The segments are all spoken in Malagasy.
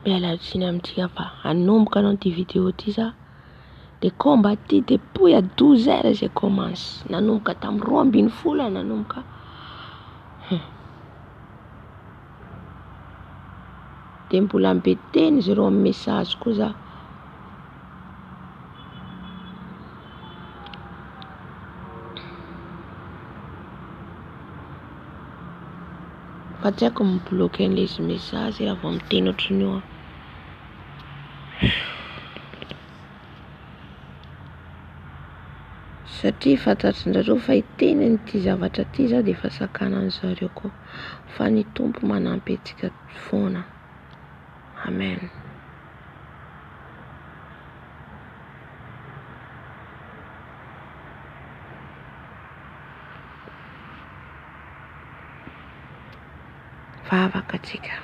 miala tsiny amintsika fa hanomboka anao ty vidéo ty za de komba ty depuis à 12 heures j'ai commencé nanomboka tamy 12 nanomboka de mbola mbe teny zero amy message koa za fa tsy haiko mibloqué an'le message raha vao miteny otrany io satria fantatrinjareo fa iteniny ty zavatra ty za de fa sakanan'zareo koa fa ny tompo manampy antsika foana. Amen. Vavaka atsika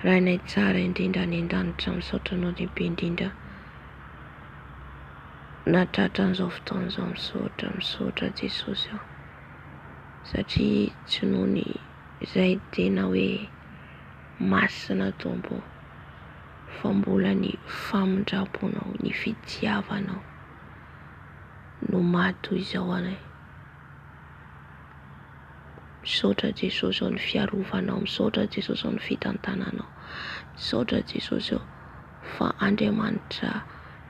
raha nay tsara indrindra ny an-danitra misaotra anao lehibe indrindra natratra an'izao fotoan'izao misaotra Jesosy aho satria tsy noho ny izay tena hoe masina tompo fa mbola ny famindraponao ny fitiavanao no mato izao anay. Misaotra Jesosy ao ny fiarovanao, misaotra Jesosy ao ny fitantananao, misaotra Jesosy ao fa Andriamanitra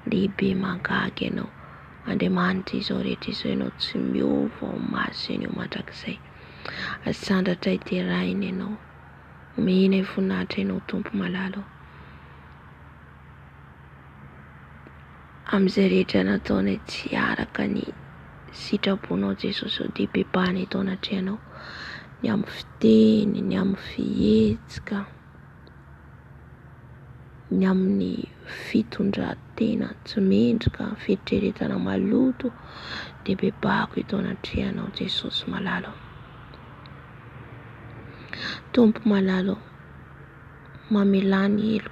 lehibe magagy ianao. Andriamanitra izao rehetra izao ianao tsy miova ao maso ianao mandrakizay. Asandratra iterainy ianao, omenay voninahitra ianao tompo malalo am'izay rehetra nataonay tsy araka ny sitraponao Jesosy ao de bebanay tao anatrehanao ny amin'ny fiteny, ny amin'ny fihetsika, ny amin'ny fitondran-tena tsy mendrika, fieritreretana maloto de bebako ito anatrehanao Jesosy malalo. Tompo malalo mamelany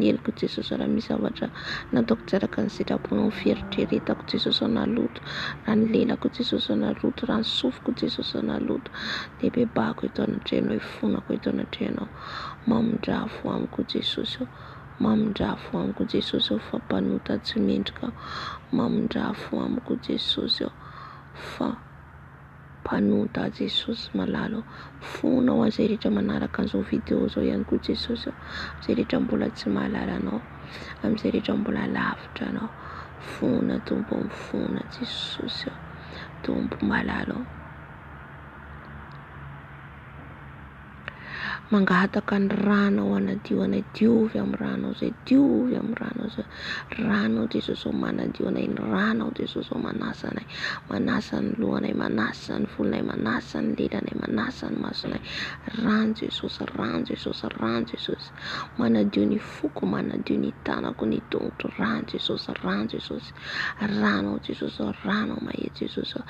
heloko Jesosy raha misy zavatra nataoko tsy araka ny sitraponao fieritreretako Jesosy analoto, raha ny lelako Jesosy analoto, raha ny sofiko Jesosy analoto de bebako ito anatrehanao, ifonako ito anatrehanao, mamindra fo amiko Jesosy ao, mamindra fo amiko Jesosy ao fa mpanota tsy mendrika, mamindra fo amiko Jesosy ao fa mpanota Jesosy malalo. Fonao an'izay rehetra manaraka an'izao vidéo zao ihany koa Jesosy ao, izay rehetra mbola tsy mahalala anao, am'izay rehetra mbola lavitra anao, fona tompo mifona Jesosy ao, tompo malalo mangataka ny ranao anadio anay, diovy amin'ny ranao zay, diovy amin'ny ranao zay, ranao Jesosy ao manadio anay, ny ranao Jesosy ao manasa anay, manasa ny lohanay, manasa ny volonay, manasa ny lelanay, manasa ny masonay, rano Jesosy, rano Jesosy, rano Jesosy, manadio ny foko, manadio ny tanako, ny tongotro, rano Jesosy, rano Jesosy, ranao Jesosy ao, ranao mahe Jesosy ao,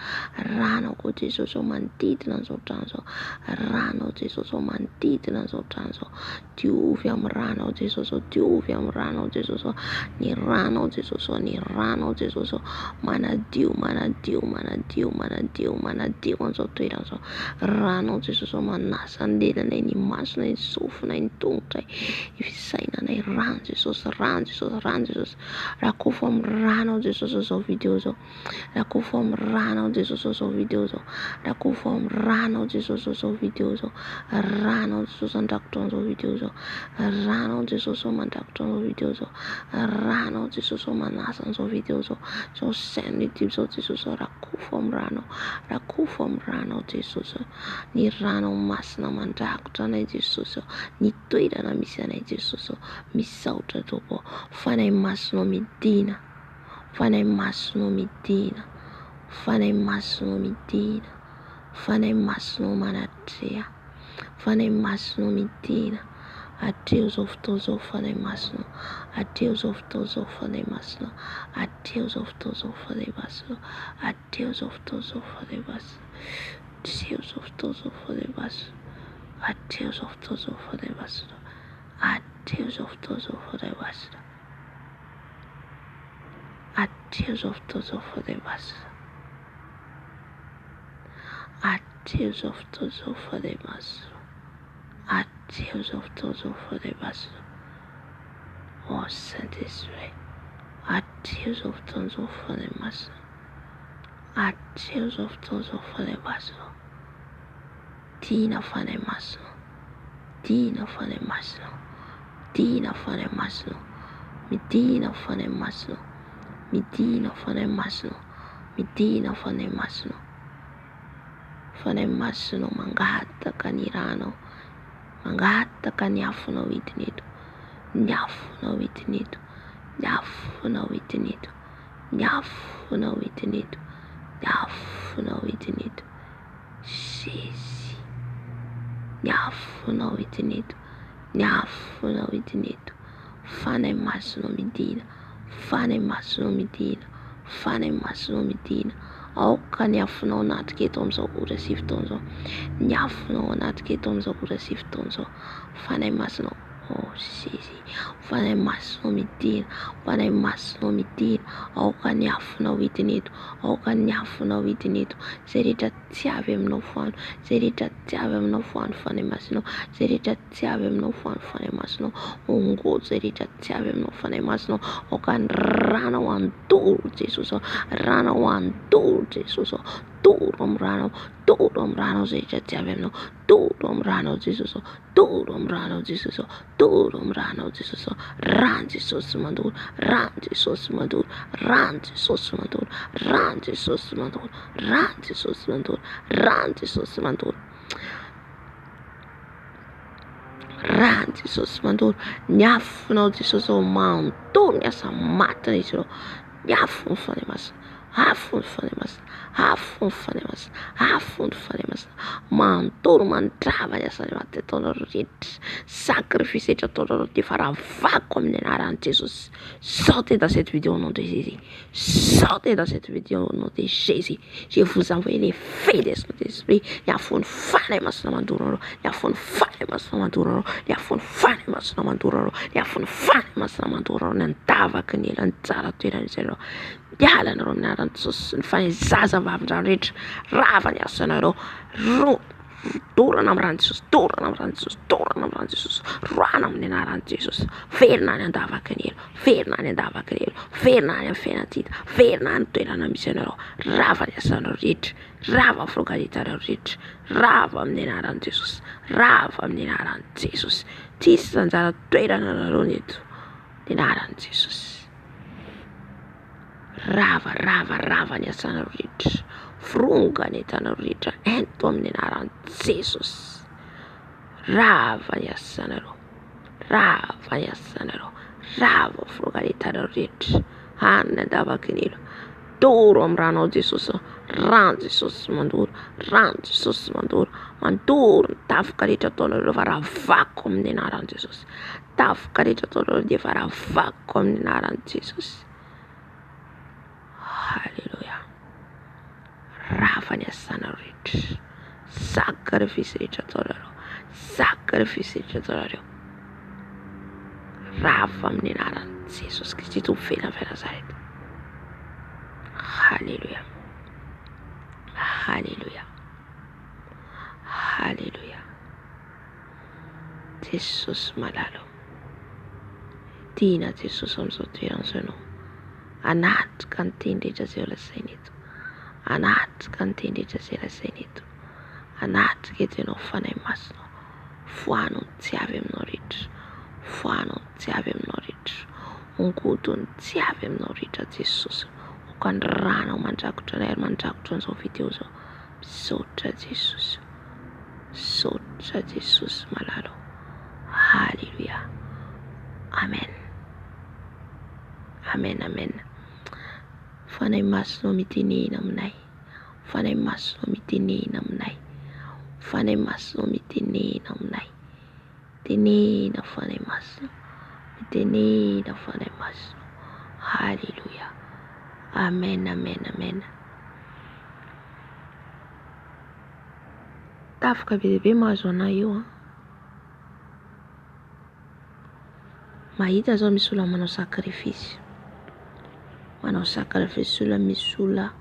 ranao koa Jesosy ao manodidina an'izao trano zao, ranao Jesosy ao manodidina an'izao trano zao, diovy amin'ny ranao Jesosy ao, diovy amin'ny ranao Jesosy ao, ny ranao Jesosy ao, ny ranao Jesosy ao, manadio an'izao toerana zao, ranao Jesosy ao manasa ny lelanay, ny masonay, ny sofinay, ny tongotray, ny fisainanay, rano Jesosy, rano Jesosy, rano Jesosy, rakofo amin'ny ranao Jesosy ao zao vidéo zao, rakofo amin'ny ranao Jesosy ao zao vidéo zao, rakofo amin'ny ranao Jesosy ao zao vidéo zao, ranao Jesosy andrakotra an'izao vidéo zao, ranao Jesosy ao mandrakotra an'izao vidéo zao, ranao Jesosy ao manasa an'izao vidéo zao, zao chaîne YouTube zao Jesosy ao, rakofo amin'ny ranao, rakofo amin'ny ranao Jesosy ao, ny ranao masina mandrakotra anay Jesosy ao, ny toerana misy anay Jesosy ao, misaotra tompo ao, fanay masonao midina, fanay masonao midina, fanay masonao midina, fanay masonao manatreha, fanay masonao midina, atreo zao fotoa zao fanay masonao, atreo zao fotoa zao fanay masonao, atreo zao fotoa zao fanay masonao, atreo zao fotoa zao fanay masonao, atreo zao fotoa zao fanay masonao, atreo zao fotoa zao fanay masonao, atreo zao fotoa zao fanay masonao, atreo zao fotoa zao fanay masonao, atreo zao fotoa zao fanay masonao, atreo Deus zao fotoana masina. Ô Saint-Esprit, adeus zao fotoana zao fotoana masina. Adeus zao fotoana zao fotoana masina. Tiana fotoana masina. Tiana fotoana masina. Tiana fotoana masina. Midina fotoana masina. Midina fotoana masina. Midina fotoana masina. Fotoana masina mangataka ny ranao. Mangataka ny afonao hidiny eto. Ny afonao hidiny eto. Ny afonao hidiny eto. Ny afonao hidiny eto. Ny afonao hidiny eto. Jésus. Ny afonao hidiny eto. Ny afonao hidiny eto. Fanay masonao midina. Fanay masonao midina. Fanay masonao midina. Aoka ny afonao anatrika eto amin'izao ora sy fotoana izao. Ny afonao anatrika eto amin'izao ora sy fotoana izao. Fanay masonao. Oh Jésus. Fanay masonao midina. Fanay masonao midina. Aoka ny afonao hidiny eto. Aoka ny afonao hidiny eto. Zay rehetra tsy avy aminao foano. Zay rehetra tsy avy aminao foano fanay masonao. Zay rehetra tsy avy aminao foano fanay masonao. Ongoto zay rehetra tsy avy aminao fanay masonao. Aoka ny ranao andoro Jesosy. Ranao andoro Jesosy. Doro amin'ny ranao. Doro amin'ny ranao zay rehetra tsy avy aminao. Doro amin'ny ranao Jesosy. Doro amin'ny ranao Jesosy. Doro amin'ny ranao Jesosy. Rano Jesosy mandoro. Rano Jesosy mandoro. Rano Jesosy mandoro. Rano Jesosy mandoro. Rano Jesosy mandoro. Rano Jesosy mandoro. Rano Jesosy mandoro. Ny afonao Jesosy mandoro ny asa matiny izy ireo. Ny afony fanay masina. Afony fanay masina. Afony fanay masina. Afony fanay masina. Mandoro mandrava ny asa maty ataonareo rehetra. Sacrifice rehetra ataonareo dia faravako amin'ny anaran'i Jesosy. Sortez dans cette vidéo au nom de Jésus. Sortez dans cette vidéo au nom de Jésus. Je vous envoie les feux de son esprit. Ny afony fanay masina mandoro anareo. Ny afony fanay masina mandoro anareo. Ny afony fanay masina mandoro anareo. Ny afony fanay masina mandoro anareo. Ny andavaky ny ela ny tsara toeran'izy ireo. Miala anareo amin'ny anaran'i Jesosy. Ny fanezaza vavindrano rehetra. Rava ny asanareo. Dorana amin'ny ran'i Jesosy. Dorana amin'ny ran'i Jesosy. Dorana amin'ny ran'i Jesosy. Roana amin'ny anaran'i Jesosy. Verina ny andavaky ny elo. Verina ny andavaky ny elo. Verina ny amin'ny fiainantita. Verina ny toerana misy anareo. Rava ny asanareo rehetra. Rava frogalitareo rehetra. Rava amin'ny anaran'i Jesosy. Rava amin'ny anaran'i Jesosy. Tsisy sanjara toerana anareo ny eto. Ny anaran'i Jesosy. Rava ny asanareo rehetra. Fronga ny entanareo rehetra. Ento amin'ny anaran'i Jesosy. Rava ny asanareo. Rava ny asanareo. Rava frogalitareo rehetra. Hanina andavaky ny elo. Doro amin'ny ranao Jesosy. Rano Jesosy mandoro. Rano Jesosy mandoro. Mandoro ny tafika rehetra ataonareo fa ravako amin'ny anaran'i Jesosy. Tafika rehetra ataonareo dia fa ravako amin'ny anaran'i Jesosy. Halleluja. Rava ny asanareo rehetra. Sacrifice rehetra ataonareo. Sacrifice rehetra ataonareo. Rava amin'ny anaran'i Jesosy Kristy tompony fena Nazareta. Halleluja. Halleluja. Halleluja. Jesosy malalo. Tiana Jesosy amin'izao toeran'izao ianao. Anatrika ny teny rehetra izay lazaina eto. Anatrika ny teny rehetra izay lazaina eto. Anatrika eto ianao fanay masonao. Foano ny tsy avy aminao rehetra. Foano ny tsy avy aminao rehetra. Ongoto ny tsy avy aminao rehetra Jesosy. Oka ny ranao mandrakotra anay ary mandrakotra an'izao video izao. Misaotra Jesosy. Misaotra Jesosy malalo. Halleluja. Amen. Amen, amen. Fanay masonao mitenena aminay. Fanay masonao mitenena aminay. Fanay masonao mitenena aminay. Tenena fanay masonao. Mitenena fanay masonao. Halleluja. Amen, amen, amen. Tafika be be mahazo anay io. Mahita zao misy olona manao sacrifice. Manao sacrifice olona misy olona.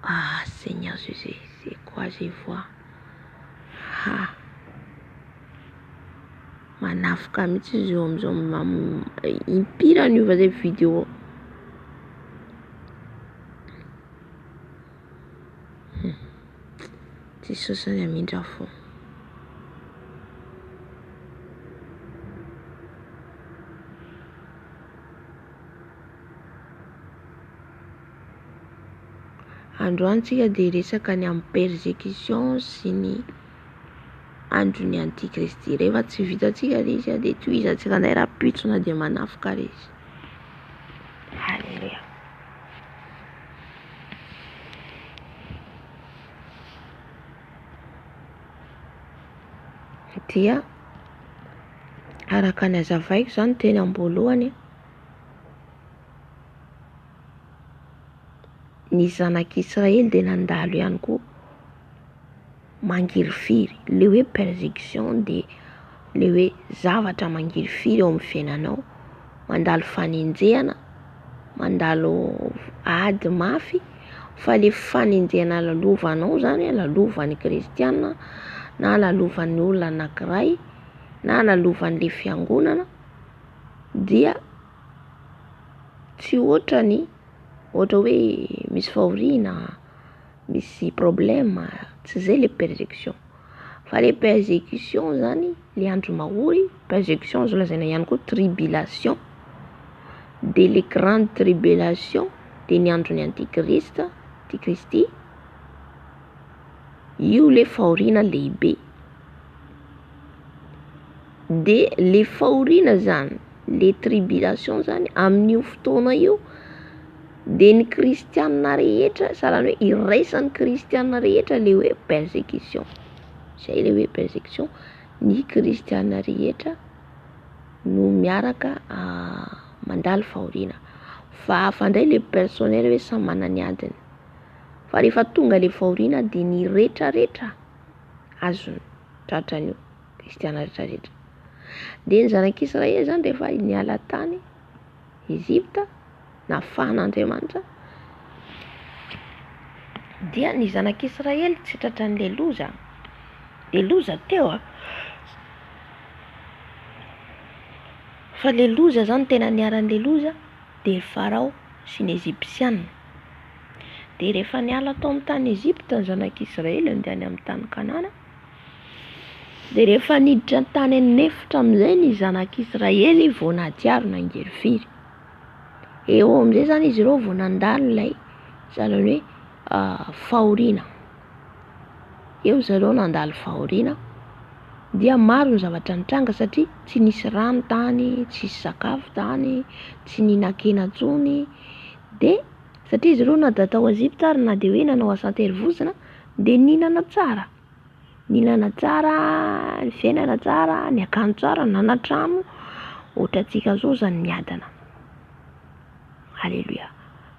Ah Seigneur Jésus, c'est quoi je vois? Ah, manafika mihitsy izy io am'zao impira niova zay vidéo. Tsy sosany amindra fo. Androany tsika de resaka ny amin'ny persécution sy ny andron'ny antikristy. Rehefa tsy vitatsika le izy de tohizatsika ndray rapitsona de manafika le izy. Halleluja. Dia araka ny azavaiko zany teny am-boalohany, ny zanak'Israely de nandalo ihany koa mangirifiry. Le hoe persécution de le hoe zavatra mangirifiry eo amin'ny fiainanao, mandalo fanenjehana, mandalo ady mafy, fa le fanenjehana lalovanao zany, lalovan'ny kristiana na lalovan'ny olona anankiray na lalovan'le fiangonana dia tsy ohatra hoe misy fahoriana, misy problème, tsy zay le persécution. Fa le persécution zany le andro mahory, persécution azo lazaina ihany koa tribulation, de le grande tribulation de ny andron'ny antikristy, io le fahoriana lehibe. De le fahoriana zany, le tribulation zany amin'io fotoana io de ny kristianina rehetra, sahalan'ny hoe iraisan'ny kristianina rehetra le hoe persécution. Zay le hoe persécution, ny kristianina rehetra no miaraka mandalo fahoriana. Fa hafa ndray le personnel hoe samy manana ny adiny. Fa rehefa tonga le fahoriana de ny rehetrarehetra azony tratran'io kristianina rehetrarehetra. De ny zanak'Israely zany rehefa niala tany Egypta nafahan'Andriamanitra, dia ny zanak'Israely tsy tratran'le loza. Le loza teo fa le loza zany tena niaran'le loza de Farao sy ny Egyptianina. De rehefa niala tao amin'ny tany Egypta ny zanak'Israely andeha amin'ny tany Kanana, de rehefa niditra ny tany anefitra amin'izay ny zanak'Israely vao nahatsiaro nangerifiry. Eo amin'izay zany izy ireo vao nandalo ilay sahalan'ny hoe fahoriana. Eo zareo nandalo fahoriana, dia maro ny zavatra nitranga satria tsy nisy rano tany, tsy nisy sakafo tany, tsy nihinan-kena intsony. De satria izy ireo na da tao Egypta ary na de hoe nanao asa an-terivozina de nihinana tsara, ny fiainana tsara, ny akanjo tsara, nanatrano, ohatra antsika zao zany niadana. Halleluja.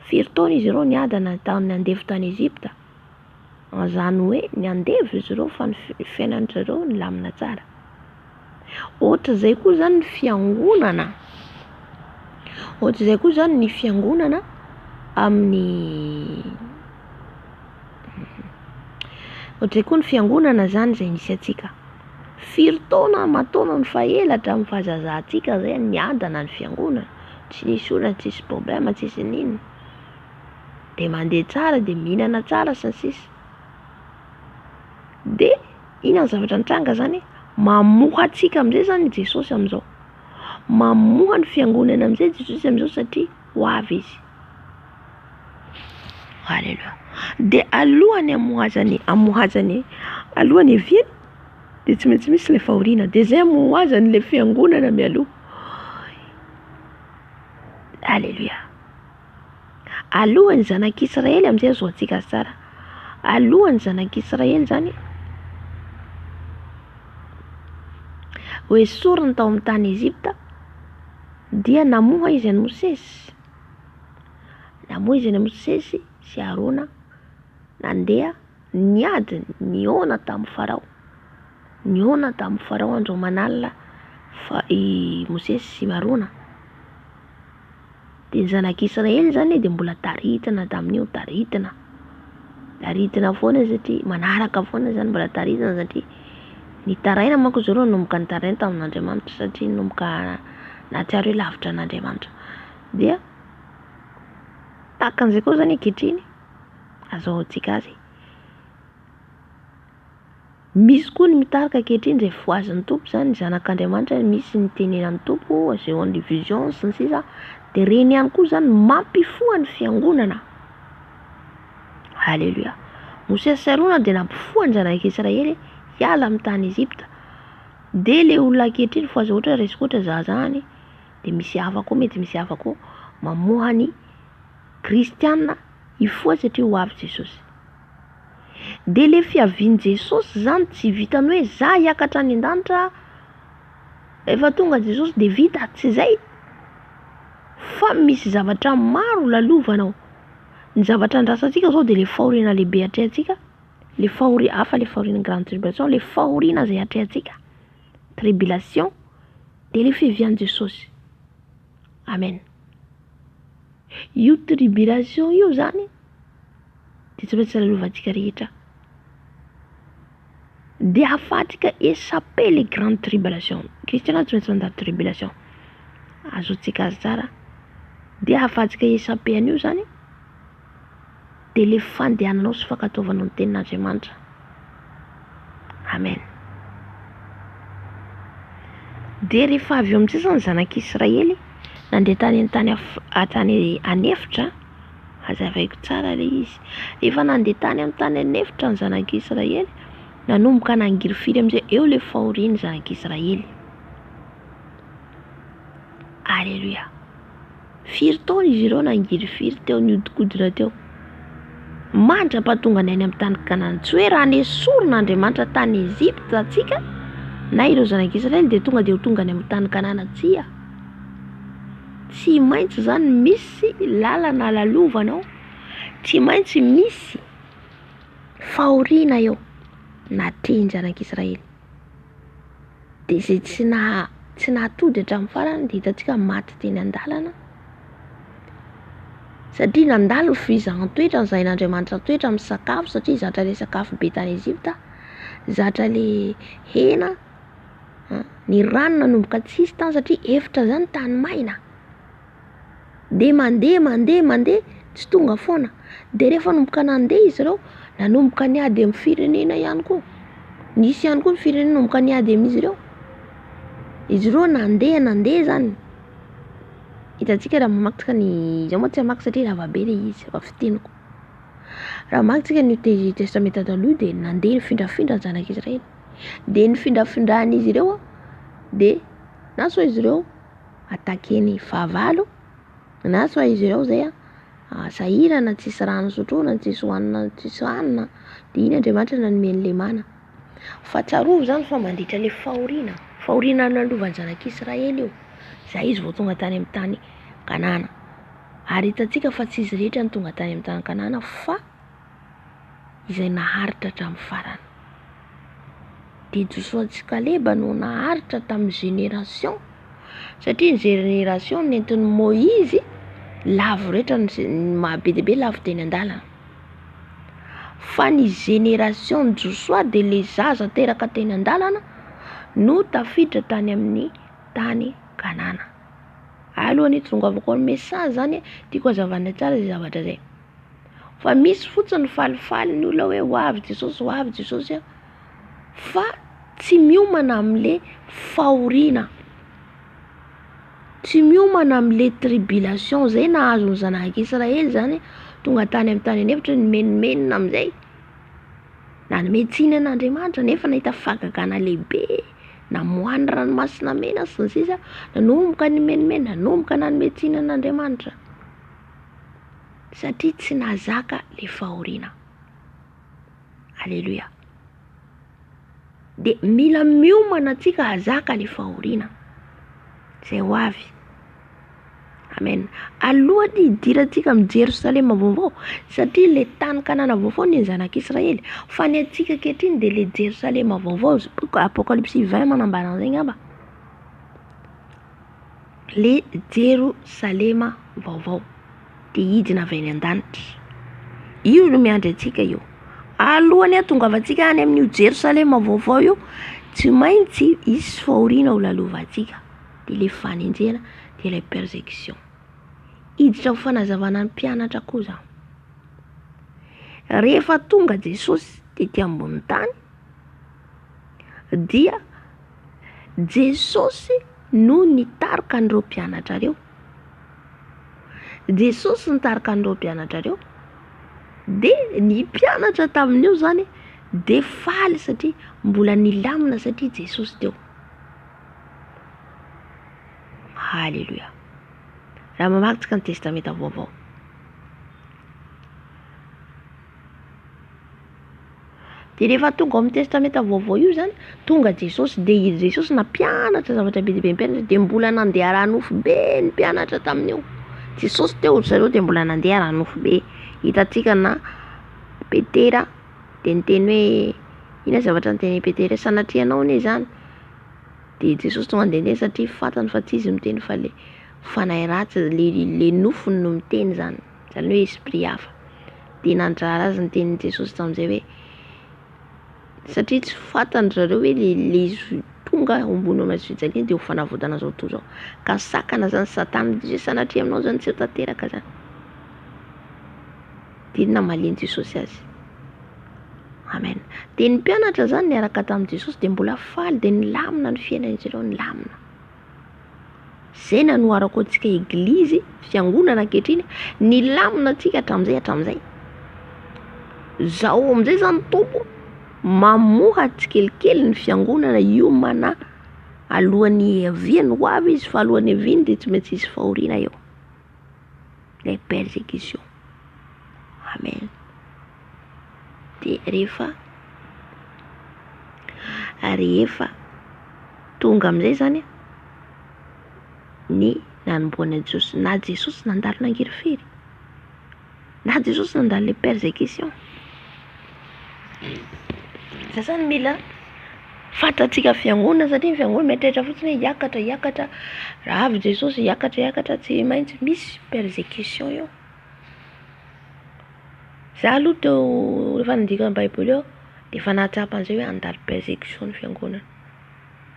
Firy taona izy ireo niadana tamin'ny andefy tany Egypta, zany hoe niandevy izy ireo fa ny fiainan'izy ireo nilamina tsara. Ohatra zay koa zany ny fiangonana, ohatra zay koa zany ny fiangonana ohatra koa ny fiangonana zany zay nisy atsika. Firy taona mataona ny fahelatra amin'ny fahazazatsika zay niadana ny fiangonana, tsy nisy olana, tsy nisy problème, tsy nisy ninona. De mandeha tsara, de mihinana tsara sy ny sisa. De ina ny zavatra nitranga zany, mamoha atsika amin'izay zany Jesosy amin'izao. Mamoha ny fiangonana amin'izay Jesosy amin'izao satria ho avy izy. Halleluja. De alohany amohazany alohany eviany de tsy maintsy misy le fahoriana, de zay amohazany le fiangonana mialoha. Halleluja. Alohan'ny zanak'Israely amin'izay azo antsika tsara. Alohan'ny zanak'Israely zany ho esoriny tao amin'ny tany Egypta, dia namoha izy an'i Mosesy. Namoha izy an'i Mosesy sy Arona nandeha niady niona tamin'ny Farao. Niona tamin'ny Farao andro manalina i Mosesy sy Arona. De ny zanak'Israely zany de mbola taritana tamin'io, taritana foana satria manaraka foana zany, mbola taritana satria nitaraina manko zareo nomboka nitaraina tamin'Andriamanitra satria nomboka natsiaro hoe lavitra an'Andriamanitra. Dia takan'izay koa zany ankehitriny azahoantsika azy. Misy koa ny mitarika ankehitriny izay voazin'ny tompo zany zanak'Andriamanitra, misy ny tenenan'ny tompo azahoan'ny vision sy ny sisa. Dia reny ihany koa zany mampifoha ny fiangonana. Halleluja. Mosesy sy Arona dia nampifoha ny zanak'Israely hiala amin'ny tany Ezipta. Dia le olona ankehitriny fa aza ohatra resy ohatra zahazahany dia misy hafa koa, mety misy hafa koa mamoha ny kristianina hifoha satria ho avy Jesosy. Dia le fiavian'i Jesosy zany tsy vitany hoe za hiakatra any an-danitra efa tonga Jesosy dia vita, tsy izay. Fa misy zavatra maro lalovanao. Ny zavatra andrasantsika zao dia le fahoriana lehibe atrehantsika, le fahoriana grande tribulation, le fahoriana izay atrehantsika tribulation, dia le fiavian'i Jesosy. Amen. Io tribulation io zany dia tsy maintsy lalovantsika rehetra. Dia ahafahantsika échapper les grandes tribulations. Kristiana tsy maintsy mandalo tribulation. Azotsika azy tsara. Dia ahafahantsika échapper an'io zany dia le fandehananao sy fankataovanao ny tenin'Andriamanitra. Amen. Dia rehefa avy eo amin'izay zany zanak'Israely nandeha tany anefitra, hazavaiko tsara le izy. Rehefa nandeha tany amin'ny tany anefitra ny zanak'Israely, nanomboka nangiry-firy amin'izay eo le fahorian'ny zanak'Israely. Alléluia. Firy taona izy ireo nangiry-firy teo niodikodina teo. Mandra-pahatonga ny any amin'ny tany Kanana. Tsy hoe raha nesoron'Andriamanitra tany Ezipta atsika na ireo zanak'Israely dia tonga dia ho tonga ny amin'ny tany Kanana tsia. Tsy maintsy zany misy lalana lalovanao, tsy maintsy misy fahoriana eo natrehan'ny zanak'Israely. Dia izay tsy nahatody hatramin'ny farany dia hitantsika maty teny an-dalana. Satria nandalo fizahana toetra ny zahin'Andriamanitra toetra amin'ny sakafo, satria zatra le sakafo be tany Ezipta, zatra le hena, ny rano nanomboka tsisy tany satria efitra zany tany maina. Dia mandeha tsy tonga foana. Dia rehefa nomboka nandeha izy ireo nanomboka niady amin'ny firenena ihany koa. Nisy ihany koa ny firenena nomboka niady amin'izy ireo. Izy ireo nandeha zany. Hitantsika raha mamaksika ny izao moa tsy hamaky satria lava be le izy efa fiteniko. Raha makitsika ny testamenta taloha dia nandeha nifindrafindra ny zanak'Israely. Dia nifindrafindrahan'izy ireo dia na so izy ireo atakeny fahavalo, na so izy ireo zay sahirana tsisy rano sotroina, tsisy hanina, dia iny Andriamanitra nanome le mana. Fa tsarovy zany fa mandritra le fahoriana nalovan'ny zanak'Israely io. Zay izy vao tonga tany amin'ny tany Kanana. Ary hitantsika fa tsy izy rehetra ny tonga tany amin'ny tany Kanana fa izay naharitra hatramin'ny farany. Dia Joshua sy Kaleba no naharitra tamin'ny génération, satria ny génération nentin'ny Moïse lavo rehetra ny mahabe dia be lavo teny an-dalana. Fa ny génération ny Joshua dia le zaza teraka teny an-dalana no tafiditra tany amin'ny tany Kanana. Alohan'ny hitongavako ny message zany tiako hazavana tsara izay zavatra zay. Fa misy fotsiny falifaly ny olona hoe ho avy Jesosy, fa tsy miomana amin'le fahoriana, tsy miomana amin'le tribulation zay nahazo ny zanak'Israely zany tonga tany amin'ny tany anefitra ny menomenina amin'izay. Nanome tsinan'Andriamanitra nefa nahita fagagana lehibe, namohany ranomasina mena sy ny sisa, nanomboka ny menimena, nanomboka nanome tsinan'Andriamanitra. Satria tsy nazaka le fahoriana. Alléluia. Dia mila miomana antsika hazaka le fahoriana zay ho avy. Amen. Alohany hidirantsika amin'ny Jerosalema vaovao, satria le tany Kanana vaovao ny zanak'Israely, fa ny antsika ankehitriny dia le Jerosalema vaovao. Apocalypse 20 manambara an'izay ngamba. Le Jerosalema vaovao dia hidina avy any an-danitra. Io no miandry antsika io. Alohany tongavantsika any amin'io Jerosalema vaovao io, tsy maintsy isy fahoriana ho lalovantsika, de le fanenjena de ilay persécution. Iditra ho fanazavana ny mpianatra kosa. Rehefa tonga Jesosy tety ambony tany dia Jesosy no nitarika an'ireo mpianatra reo. Jesosy nitarika an'ireo mpianatra reo, de ny mpianatra tamin'io zany de faly satria mbola nilamina satria Jesosy teo. Halleluja. Raha mamaky ny testamenta vaovao, de rehefa tonga amin'ny testamenta vaovao io zany, tonga Jesosy de Jesosy nampianatra zavatra be dia be mpianatra, de mbola nandeha ranofo be ny mpianatra tamin'io. Jesosy teo zareo de mbola nandeha ranofo be. Hitantsika na Petera de niteny hoe ina zavatra niteny Petera, sanatrianao ne zany. De Jesosy tonga ndendeha satria fantany fa tsy izy miteny fa le fanahy ratsy, le nofony no miteny zany, zany hoe esprit hafa. De nandrara azy niteny Jesosy tamin'izay hoe satria tsy fantany zareo hoe le tonga ombony amin'ny fijaliana de ho fanavotana zao to zao, ka sakana zany Satana de sanatria aminao zany tsy ho tanteraka zany. De namaleny Jesosy azy. Amen. De ny mpianatra zany niaraka tamin'i Jesosy de mbola faly de nilamina ny fiainan'izy ireo, nilamina. Zay nanoharako antsika eglizy, fiangonana ankehitriny, nilamina antsika hatramin'izay. Zao amin'izay zany tompo mamoha tsikelikely ny fiangonana iomana alohan'ny aviany ho avy izy, fa alohan'ny aviany de tsy maintsy isy fahoriana eo. Les persécutions. Amen. De rehefa tonga amin'izay zany ny nanomboana Jesosy, na Jesosy nandalo nangiry firy, na Jesosy nandalo les persécutions. Zay zany mila fantatsika fiangonana, satria ny fiangonana mieritreritra fotsiny hoe hiakatra, raha avy Jesosy hiakatra, tsy maintsy misy persécution eo. Za aloha teo rehefa nandika ny Baiboly eo de efa nahatsapa an'izay hoe handalo persécution ny fiangonana.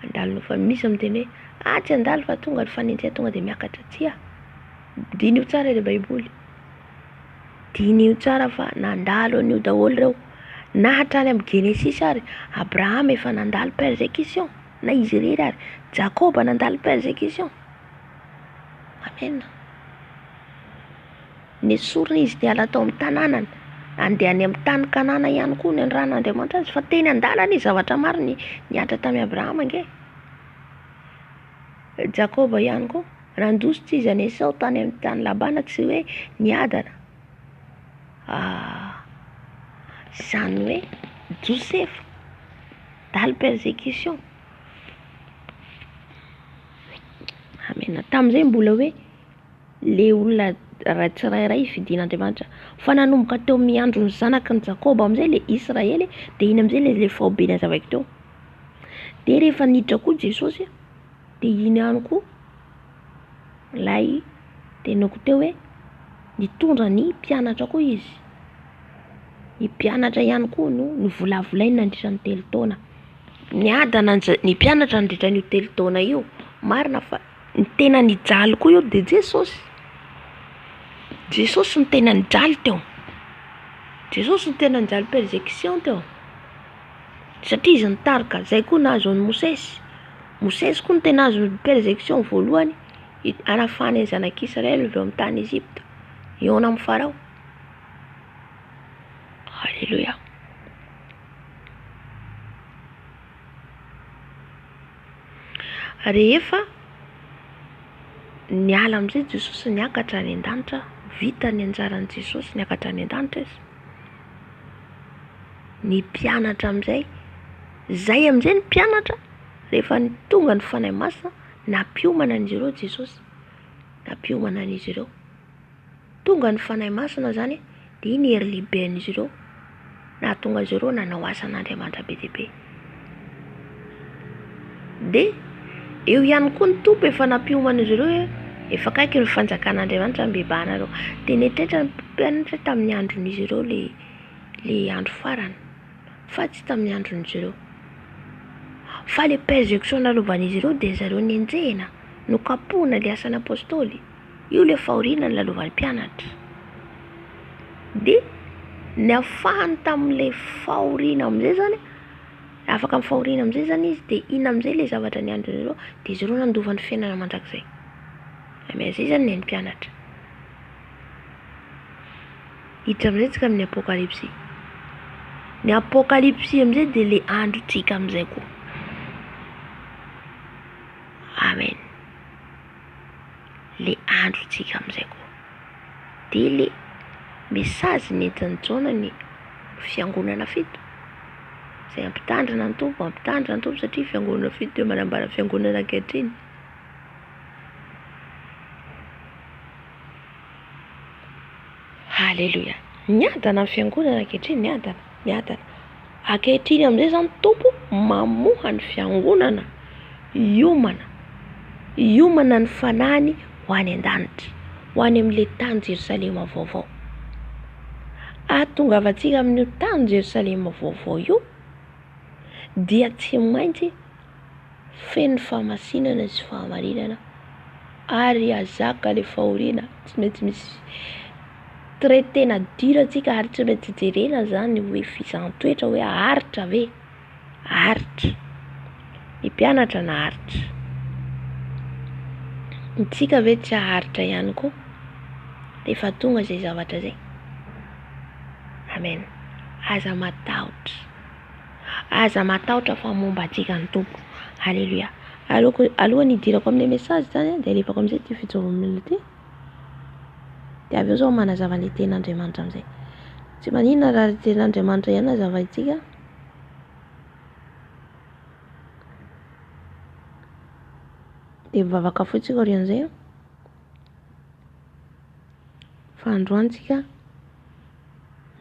Handalo fa misy miteny hoe tsy handalo fa tonga ny fanenjena tonga de miakatra, tsia. Dinio tsara le Baiboly. Dinio tsara fa nandalo an'io daholo reo. Na hatrany amin'ny Genesis ary Abraham efa nandalo persécution, na izy irery ary Jacob nandalo persécution. Amen. Nesorina izy de ala tao amin'ny tanànany, andeha any amin'ny tany Kanana ihany koa ny andran'Andriamanitra azy, fa teny andalany izy zavatra maro niatra tamin'ny Abraham ange. Jacob ihany koa nandositra izy any Esau tany amin'ny tany Labana, tsy hoe niadana. Zany hoe Josefa dalo persécution. Amen. Tamin'izay mbola hoe le olona raha tsirairay fidin'Andriamanitra, fa nanomboka teo amin'ny andro ny zanaky ny Jacob amin'izay le Israely, de iny amin'izay le faobeny azavaky teo. De rehefa niditra koa Jesosy de iny ihany koa lay tenoko teo hoe nitondra ny mpianatra koa izy. Ny mpianatra ihany koa no nivolavolainy nandritra ny 3 taona. Niadana ny mpianatra nandritra ny 3 taona io, marina fa ny tena nijaly koa io de Jesosy. Jesosy ny tena nijaly teo. Jesosy ny tena nijaly persécution teo. Satria izy nitarika, zay koa nahazo ny Mosesy. Mosesy koa ny tena nahazo ny persécution voalohany, anafany ny zanak'Israely avy amin'ny tany Egypte, eo amin'ny Farao. Alléluia. Rehefa niala amin'izay Jesosy niakatra any an-danitra, vita ny anjaran'i Jesosy niakatra any an-danitra izy. Ny mpianatra amin'izay, zay amin'izay ny mpianatra rehefa tonga ny fanahy masina, nampiomana an'izy ireo Jesosy, nampiomana an'izy ireo. Tonga ny fanahy masina zany de iny hery lehibe an'izy ireo, nahatonga azy ireo nanao asan'Andriamanitra be dia be. De eo ihany koa ny tompo efa nampiomana azy ireo, efa kaiky ny fanjakan'Andriamanitra mibebahana reo. De netretra ny mpianatra tamin'ny andron'izy ireo le andro farany, fa tsy tamin'ny andron'izy ireo. Fa le persécution nalovan'izy ireo dia zareo nienjehana no kapohana le asan'ny apôstôly. Io le fahoriana ny lalovan'ny mpianatra. Dia ny afahany tamin'ilay fahoriana amin'izay zany, afaka amin'ny fahoriana amin'izay zany izy dia iny amin'izay le zavatra niandry zareo dia zareo nandova ny fiainana mandrakizay. Zay zany ny mpianatra. Hiditra amin'izay tsika amin'ny apokalipsy. Ny apokalipsy amin'izay dia le androtsika amin'izay koa. Amen. Le androtsika amin'izay koa. Dia le mesazy nentin'ny Jaona ny fiangonana fito. Izay ampitandrina ny tompo satria fiangonana fito dia manambara fiangonana ankehitriny. Halleluja. Niadana amin'ny fiangonana ankehitriny, niadana. Ankehitriny amin'izay zany tompo mamoha ny fiangonana hiomana ny fanahiny ho any an-danitra, ho any amin'ilay tany Jerosalema vaovao. Ahatongavantsika amin'io tany Jerosalema vaovao io dia tsy maintsy feno fahamasinana sy fahamarinana ary azaka le fahoriana, tsy maintsy misy traitena diratsika ary tsy maintsy jerena zany hoe fizahanttoetra hoe aharitra ve? Aharitra. Ny mpianatra na aharitra. Ntsika ve tsy aharitra ihany koa? Efa tonga zay zavatra zay. Amen. Aza matahotra fa momba antsika ny tompo. Halleluja. Alohany hidirako amin'ny mesazy zany dia alefako amin'izay ty fitsaovana ity. Dia avy eo zao manazava ny ten'Andriamanitra amin'izay. Tsy maninona raha ten'Andriamanitra ihany nazava itsika. Dia mivavaka fotsika orian'izay. Fa androantsika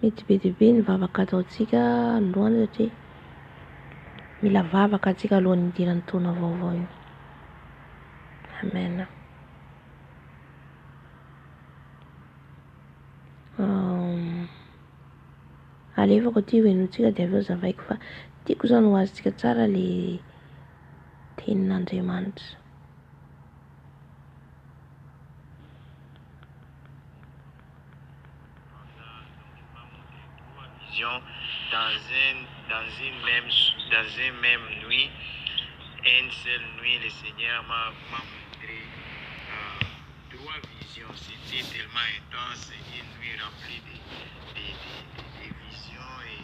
mety be dia be ny vavaka ataontsika androany satria mila vavaka antsika alohan'ny hidiran'ny taona vaovao io. Amen. Alefako ty hoenontsika dia avy eo zavaiko fa tiako zany ho azontsika tsara le tenin'Andriamanitra. Dans une même nuit, une seule nuit, le Seigneur m'a montré 3 visions. C'était tellement intense, une nuit remplie de visions et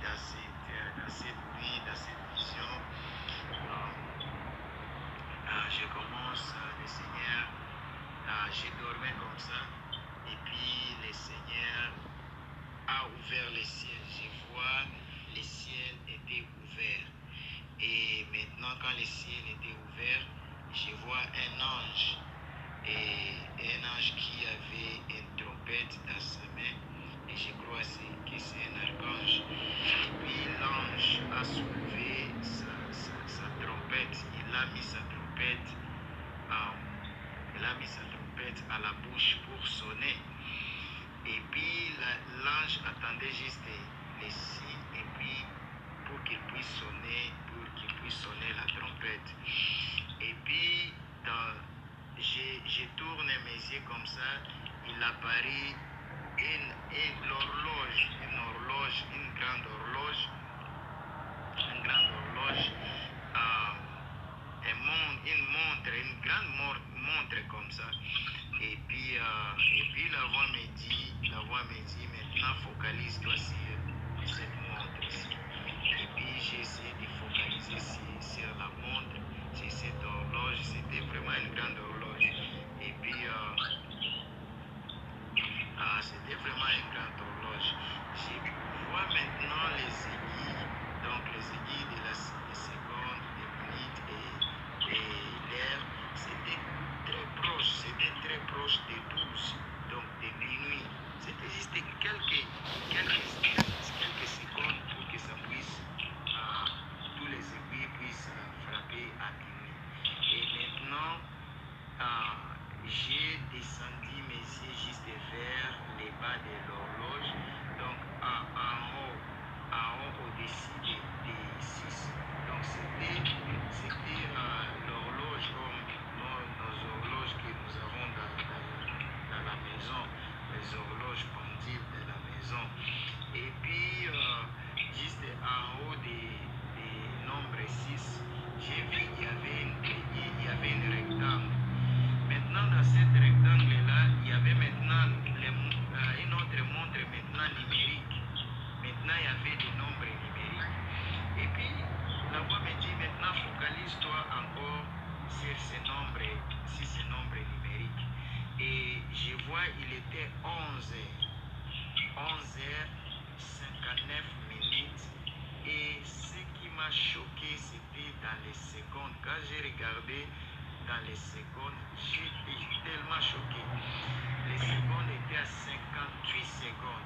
dans cette nuit, dans cette vision, je commence, le Seigneur, je dormais comme ça et puis le Seigneur a ouvert le ciel. Je vois le ciel était ouvert. Et maintenant, quand le ciel était ouvert, je vois un ange. Et un ange qui avait une trompette dans sa main. Et je crois que c'est un archange. Et puis l'ange a soulevé sa trompette. Il a mis sa trompette à la bouche pour sonner. Et puis l'ange attendait juste les signes et puis pour qu'il puisse sonner la trompette. Et puis je tourne mes yeux comme ça, il apparaît une grande horloge, une grande montre comme ça. Et puis la voix me dit maintenant focalise-toi sur cette montre ici. Et puis j'ai essayé de focaliser sur la montre, sur cette horloge. C'était vraiment une grande horloge. Et puis c'était vraiment une grande horloge. Je vois maintenant les aiguilles, donc les aiguilles de la seconde, des minutes et l'heure. C'était très proche des 12, donc de minuit. C'était juste quelques secondes pour que ça puisse, tous les aiguilles puissent frapper à minuit. Et maintenant, j'ai descendu mes yeux juste vers les bas de l'horloge pièce. J'ai vu qu'il y avait une rectangle. Maintenant, dans cette rectangle-là, il y avait maintenant une autre montre maintenant numérique. Maintenant, il y avait des nombres numériques. Et puis, la voix me dit maintenant, focalise-toi encore sur ces nombres numériques. Et je vois, il était 11h59 minutes. Et ce qui m'a choqué, c'était dans les secondes. Quand j'ai regardé dans les secondes, j'étais tellement choqué. Les secondes étaient à 58 secondes.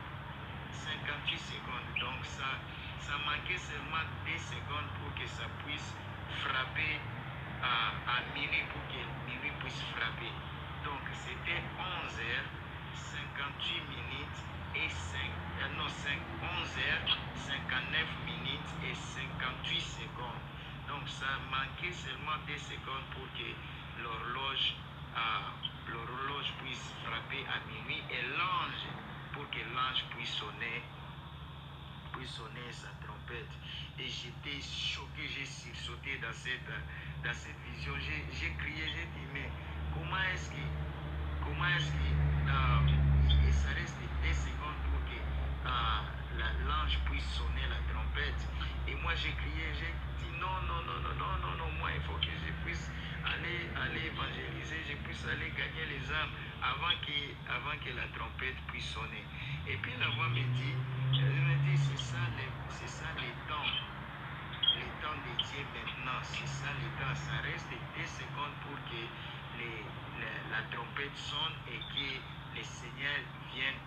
58 secondes. Donc ça manquait seulement 2 secondes pour que ça puisse frapper à minuit, pour que minuit puisse frapper. Donc c'était 11h58 minutes et 11h59 minutes et 58 secondes. Donc ça manquait seulement 2 secondes pour que l'horloge puisse frapper à minuit et l'ange, pour que l'ange puisse sonner sa trompette. Et j'étais choqué, j'ai sursauté dans cette vision. J'ai crié, j'ai dit, mais comment est-ce que ça reste 2 secondes pour que l'ange puisse sonner la trompette? Et moi j'ai crié, j'ai dit non, moi il faut que je puisse aller évangéliser, je puisse aller gagner les âmes avant que la trompette puisse sonner. Et puis la voix me dit, c'est ça les temps de Dieu maintenant, c'est ça les temps. Ça reste 2 secondes pour que la trompette sonne et que le Seigneur vienne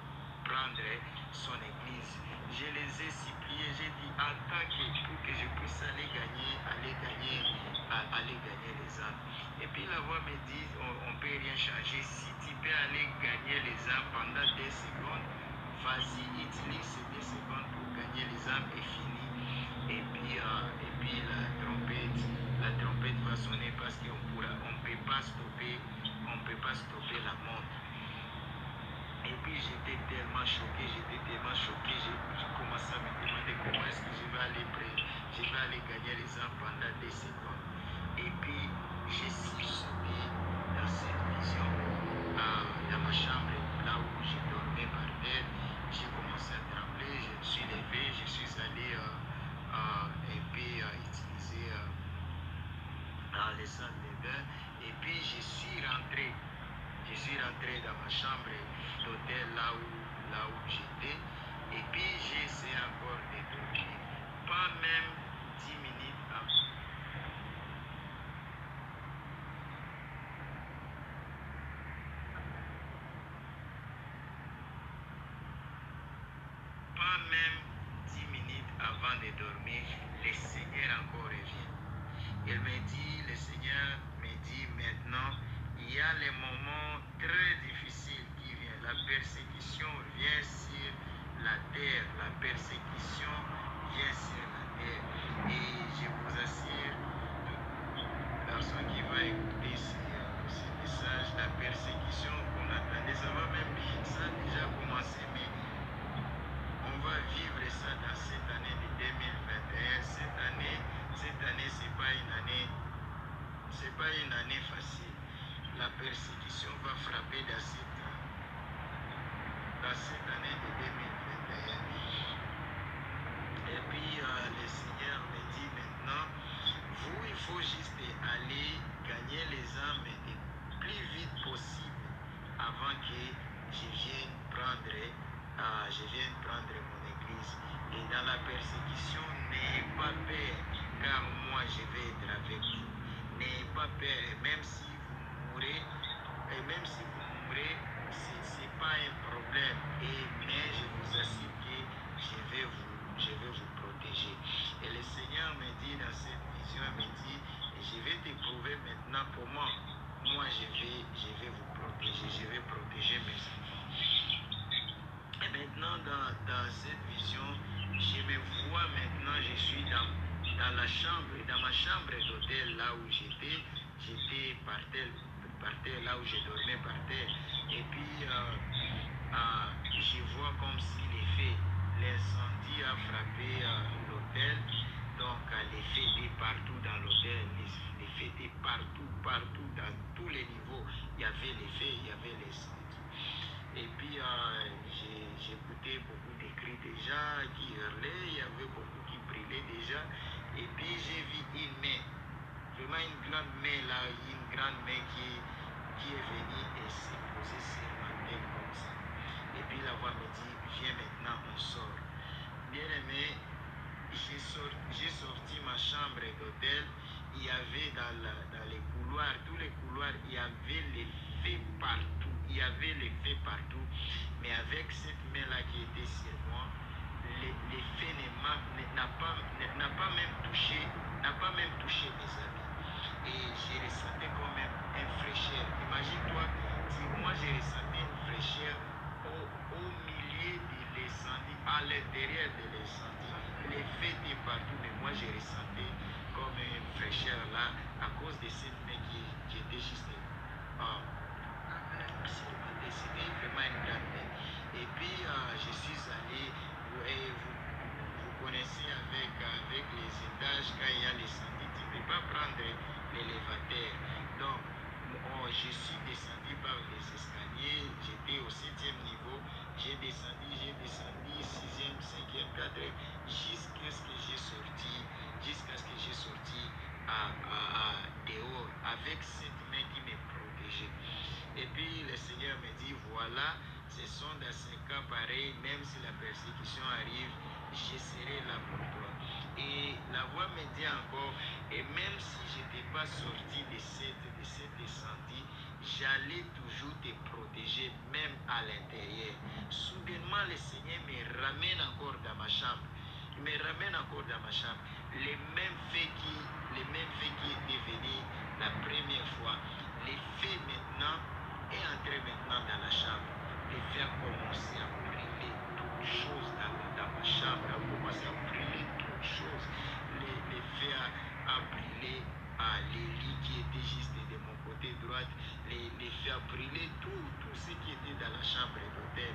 prendre son église. Je les ai suppliés, j'ai dit pour que je puisse aller gagner les âmes. Et puis la voix me dit, on ne peut rien changer. Si tu peux aller gagner les âmes pendant 2 secondes, vas-y, utilise ces 2 secondes pour gagner les âmes et fini. Et puis la trompette va sonner parce qu'on ne peut pas stopper la montre. Et puis j'étais tellement choqué, j'ai commencé à me demander comment est-ce que je vais aller gagner les âmes pendant 2 secondes. Et puis j'ai sursauté dans cette vision, dans ma chambre, là où je dormais par terre. J'ai commencé à trembler, je me suis levé, je suis allé utiliser les salles de bain. Et puis je suis rentré dans ma chambre d'hôtel là où j'étais. Et puis j'ai essayé encore de dormir. Pas même 10 minutes avant. Pas même 10 minutes avant de dormir, le Seigneur encore revient. Le Seigneur me dit maintenant, il y a les moments très difficiles qui viennent. La persécution vient sur la terre. La persécution vient sur la terre. Et je vous assure, toute personne qui va écouter ce message, la persécution qu'on attendait, ça a déjà commencé, mais on va vivre ça dans cette année de 2021. Cette année, c'est pas une année facile. La persécution va frapper dans cette année de 2021. Et puis le Seigneur me dit maintenant, il faut juste aller gagner les âmes le plus vite possible avant que je vienne prendre mon église. Et dans la persécution, n'ayez pas peur, car moi je vais être avec vous. N'ayez pas peur, et même si vous mourrez, c'est pas un problème. Mais je vous assure que je vais vous protéger. Et le Seigneur me dit dans cette vision, il me dit, je vais te prouver maintenant comment moi je vais vous protéger, je vais protéger mes enfants. Et maintenant dans cette vision, je me vois maintenant, je suis dans ma chambre d'hôtel là où j'étais par terre, là où je dormais par terre. Et puis je vois comme si l'incendie a frappé l'hôtel. Donc les feux étaient partout dans l'hôtel, les feux étaient partout, partout, dans tous les niveaux. Il y avait les feux, il y avait les incendies. Et puis, j'écoutais beaucoup de cris des gens qui hurlaient, il y avait beaucoup qui brillaient déjà. Et puis, j'ai vu une main, vraiment une grande main là, une grande main qui est venue et s'est posée sur ma tête comme ça. Et puis, la voix me dit, viens maintenant, on sort. Bien aimé, j'ai sorti ma chambre d'hôtel. Il y avait dans les couloirs, tous les couloirs, il y avait les feux partout. Il y avait les feux partout. Mais avec cette main-là qui était sur moi, les feux n'a pas même touché mes habits. Et j'ai ressenti quand même une fraîcheur. Imagine-toi, si moi j'ai ressenti une fraîcheur au milieu de l'incendie, à l'intérieur de l'incendie. Les feux étaient partout, mais moi j'ai ressenti comme une fraîcheur là, à cause de cette main qui était juste sur ma tête. C'était vraiment une grande main. Et puis je suis allé, vous connaissez avec les étages, quand il y a l'incendie, tu ne peux pas prendre l'élévateur. Donc, je suis descendu par les escaliers, j'étais au 7e niveau, j'ai descendu, 6e, 5e, 4e, jusqu'à ce que j'ai sorti dehors avec cette main qui me protégeait. Et puis le Seigneur me dit, voilà, ce sont dans ces cas pareils, même si la persécution arrive, je serai là pour toi. Et la voix me dit encore, et même si je n'étais pas sorti de cet incendie, j'allais toujours te protéger, même à l'intérieur. Soudainement, le Seigneur me ramène encore dans ma chambre. Il me ramène encore dans ma chambre. Les mêmes faits qui étaient venus la première fois, les faits maintenant est entré maintenant dans la chambre. Les faits ont commencé à brûler toutes choses dans ma chambre, a commencé à brûler toutes choses. Les faits a brûlé les lits qui étaient juste de mon côté droit. Les faits a brûlé tout ce qui était dans la chambre d'hôtel.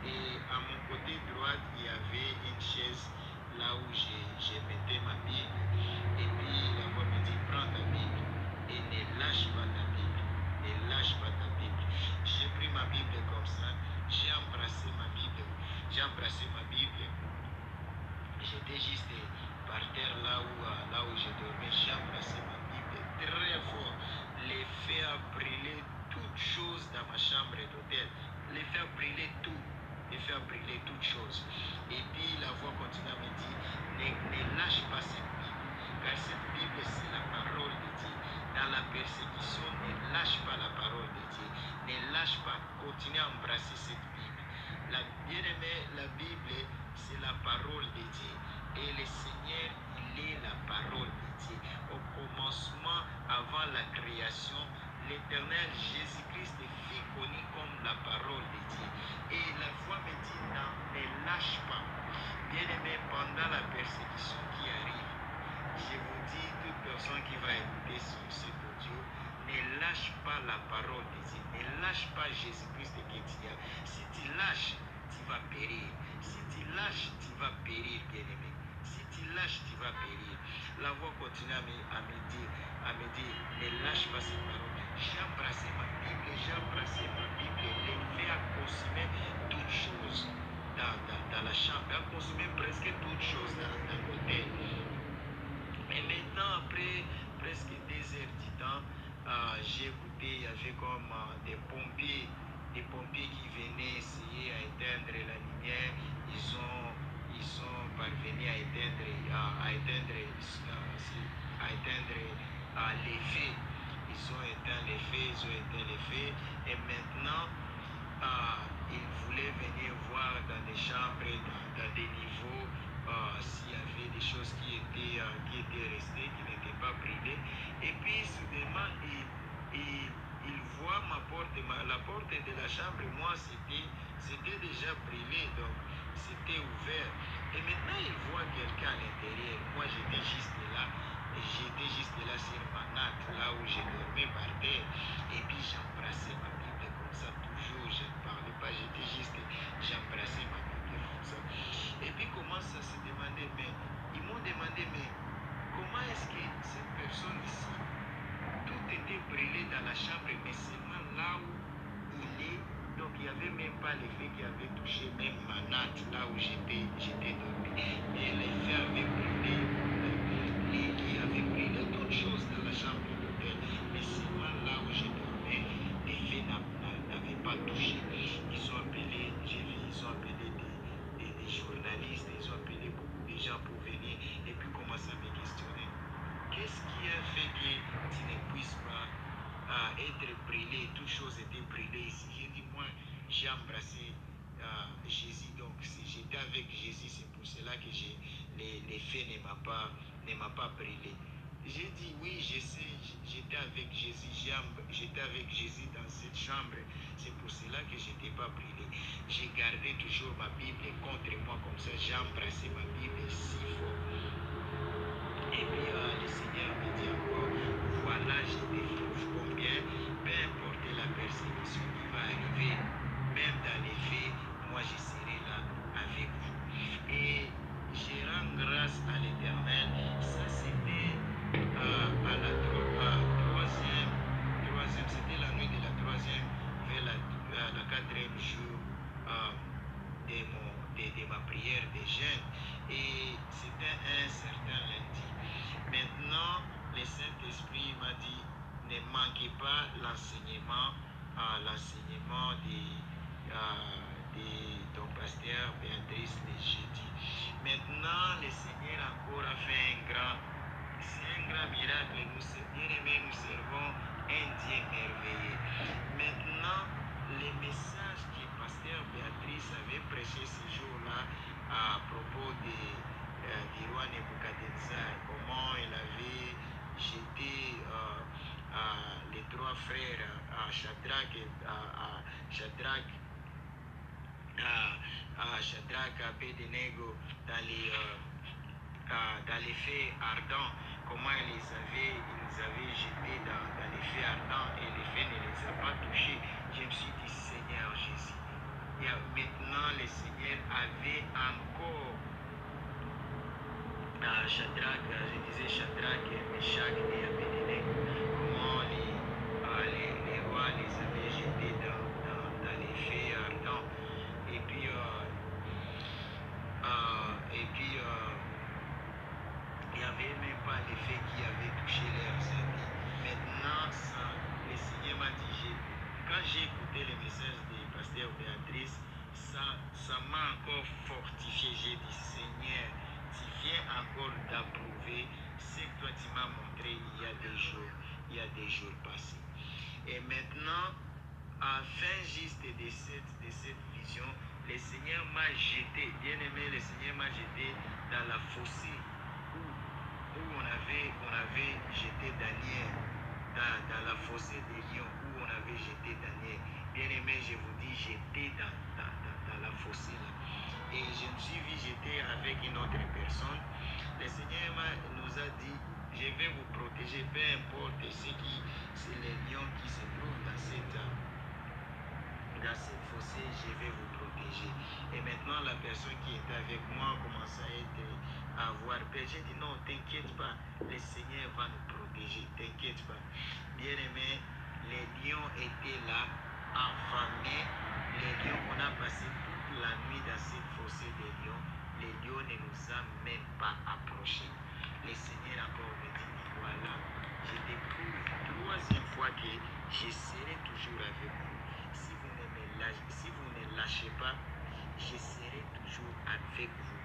Et à mon côté droit, il y avait une chaise là où je mettais ma Bible. Et puis la voix me dit, prends ta Bible et ne lâche pas ta Bible. Ne lâche pas ta Bible. J'ai pris ma Bible comme ça, j'ai embrassé ma Bible. J'étais juste par terre là où je dormais, j'ai embrassé ma Bible très fort. Les feux a brûlé toutes choses dans ma chambre d'hôtel. Les feux a brûlé tout. Les feux a brûlé toutes choses. Et puis la voix continue à me dire, ne lâche pas cette Bible. Car cette Bible, c'est la parole de Dieu. Dans la persécution, ne lâche pas la parole de Dieu. Ne lâche pas, continue à embrasser cette Bible. La bien-aimée, la Bible, c'est la parole de Dieu. Et le Seigneur, il est la parole de Dieu. Au commencement, avant la création, l'Éternel Jésus-Christ fut connu comme la parole de Dieu. Et la voix me dit, non, ne lâche pas. Bien-aimé, pendant la persécution qui arrive, je vous dis, toute personne qui va écouter cet audio, ne lâche pas la parole de Dieu. Ne lâche pas Jésus-Christ que tu as. Si tu lâches, tu vas périr. Si tu lâches, tu vas périr, bien-aimé. Si tu lâches, tu vas périr. La voix continue à me dire, ne lâche pas cette parole. J'ai embrassé ma Bible. Les faits a consumé toutes choses dans la chambre. A consumé presque toutes choses dans l'hôtel. Et maintenant, après presque 2 heures du temps, j'ai écouté, il y avait comme des pompiers qui venaient essayer à éteindre la lumière. Ils sont parvenus à éteindre les feux. Ils ont éteint les feux. Et maintenant, ils voulaient venir voir dans des chambres, dans des niveaux, s'il y avait des choses qui étaient restées, qui n'étaient pas brûlées. Et puis soudainement, il voit la porte de la chambre, moi c'était déjà brûlé, donc c'était ouvert. Et maintenant il voit quelqu'un à l'intérieur. Moi j'étais juste là sur ma natte, là où je dormais par terre. Et puis j'embrassais ma Bible comme ça, toujours, je ne parlais pas, j'embrassais ma Bible comme ça. Et puis commence à se demander, mais ils m'ont demandé, mais comment est-ce que cette personne ici, tout était brûlé dans la chambre, mais seulement là où il est, donc il n'y avait même pas l'effet qui avait touché même ma natte, là où j'étais dormi. Et les feux avaient brûlé, les lits avaient brûlé, d'autres choses dans la chambre de l'hôtel, mais seulement là où j'ai dormi, les feux n'avaient pas touché. Ils ont appelé, j'ai vu, ils ont appelé des journalistes, ils ont appelé beaucoup de gens pour venir et puis commencer à me questionner. Qu'est-ce qui a fait que tu ne puisses pas être brûlé? Toutes choses étaient brûlées ici. J'ai dit, moi, j'ai embrassé Jésus, donc si j'étais avec Jésus, c'est pour cela que les faits ne m'a pas brûlé. J'ai dit, oui, je sais, j'étais avec Jésus, j'étais avec Jésus dans cette chambre, c'est pour cela que je n'étais pas brûlé. J'ai gardé toujours ma Bible contre moi, comme ça, j'ai embrassé ma Bible si fort. Et puis le Seigneur me dit encore, voilà, je te prouve combien, peu importe la persécution qui va arriver, même dans les faits, moi je serai là avec vous. Et je rends grâce à l'Éternel. Ça c'était à la troisième, c'était la nuit de la troisième vers la quatrième jour de ma prière de jeûne. Et c'était un certain lundi. Maintenant, le Saint-Esprit m'a dit, ne manquez pas l'enseignement de ton pasteur Béatrice de jeudi. Maintenant, le Seigneur encore a fait c'est un grand miracle. Nous servons un Dieu merveilleux. Maintenant, les messages que pasteur Béatrice avait prêché ce jour-là à propos du roi Nebuchadnezzar, comment il avait jeté les trois frères, Shadrach, Abednego, dans les feux ardents, comment il les avait jetés dans les feux ardents et les feux ne les a pas touchés. Je me suis dit, Seigneur Jésus. Et maintenant, le Seigneur avait encore Shadrach, Meshach et Abednego, comment les rois les avaient jetés dans les feux ardents. Et puis il n'y avait même pas l'effet qui avait touché leurs amis. Maintenant, le Seigneur m'a dit, quand j'ai écouté le message de pasteur Béatrice, ça m'a encore fortifié. J'ai dit, Seigneur, tu viens encore d'approuver ce que toi tu m'as montré il y a des jours passés. Et maintenant, à la fin juste de cette vision, le Seigneur m'a jeté, bien aimé, le Seigneur m'a jeté dans la fossée où on avait jeté Daniel, dans la fossée des lions où on avait jeté Daniel. Bien aimé, je vous dis, j'étais dans la fossée là. Et je me suis vu jeter avec une autre personne. Le Seigneur nous a dit, je vais vous protéger, peu importe c'est les lions qui se trouvent dans cette fossée, je vais vous protéger. Et maintenant, la personne qui était avec moi commence à avoir peur. J'ai dit, non, t'inquiète pas, le Seigneur va nous protéger, t'inquiète pas. Bien aimé, les lions étaient là, affamés. Les lions, on a passé toute la nuit dans cette fossée des lions. Les lions ne nous ont même pas approchés. Le Seigneur encore me dit, voilà, je te prouve troisième fois que je serai toujours avec vous. Si vous ne lâchez pas, je serai toujours avec vous.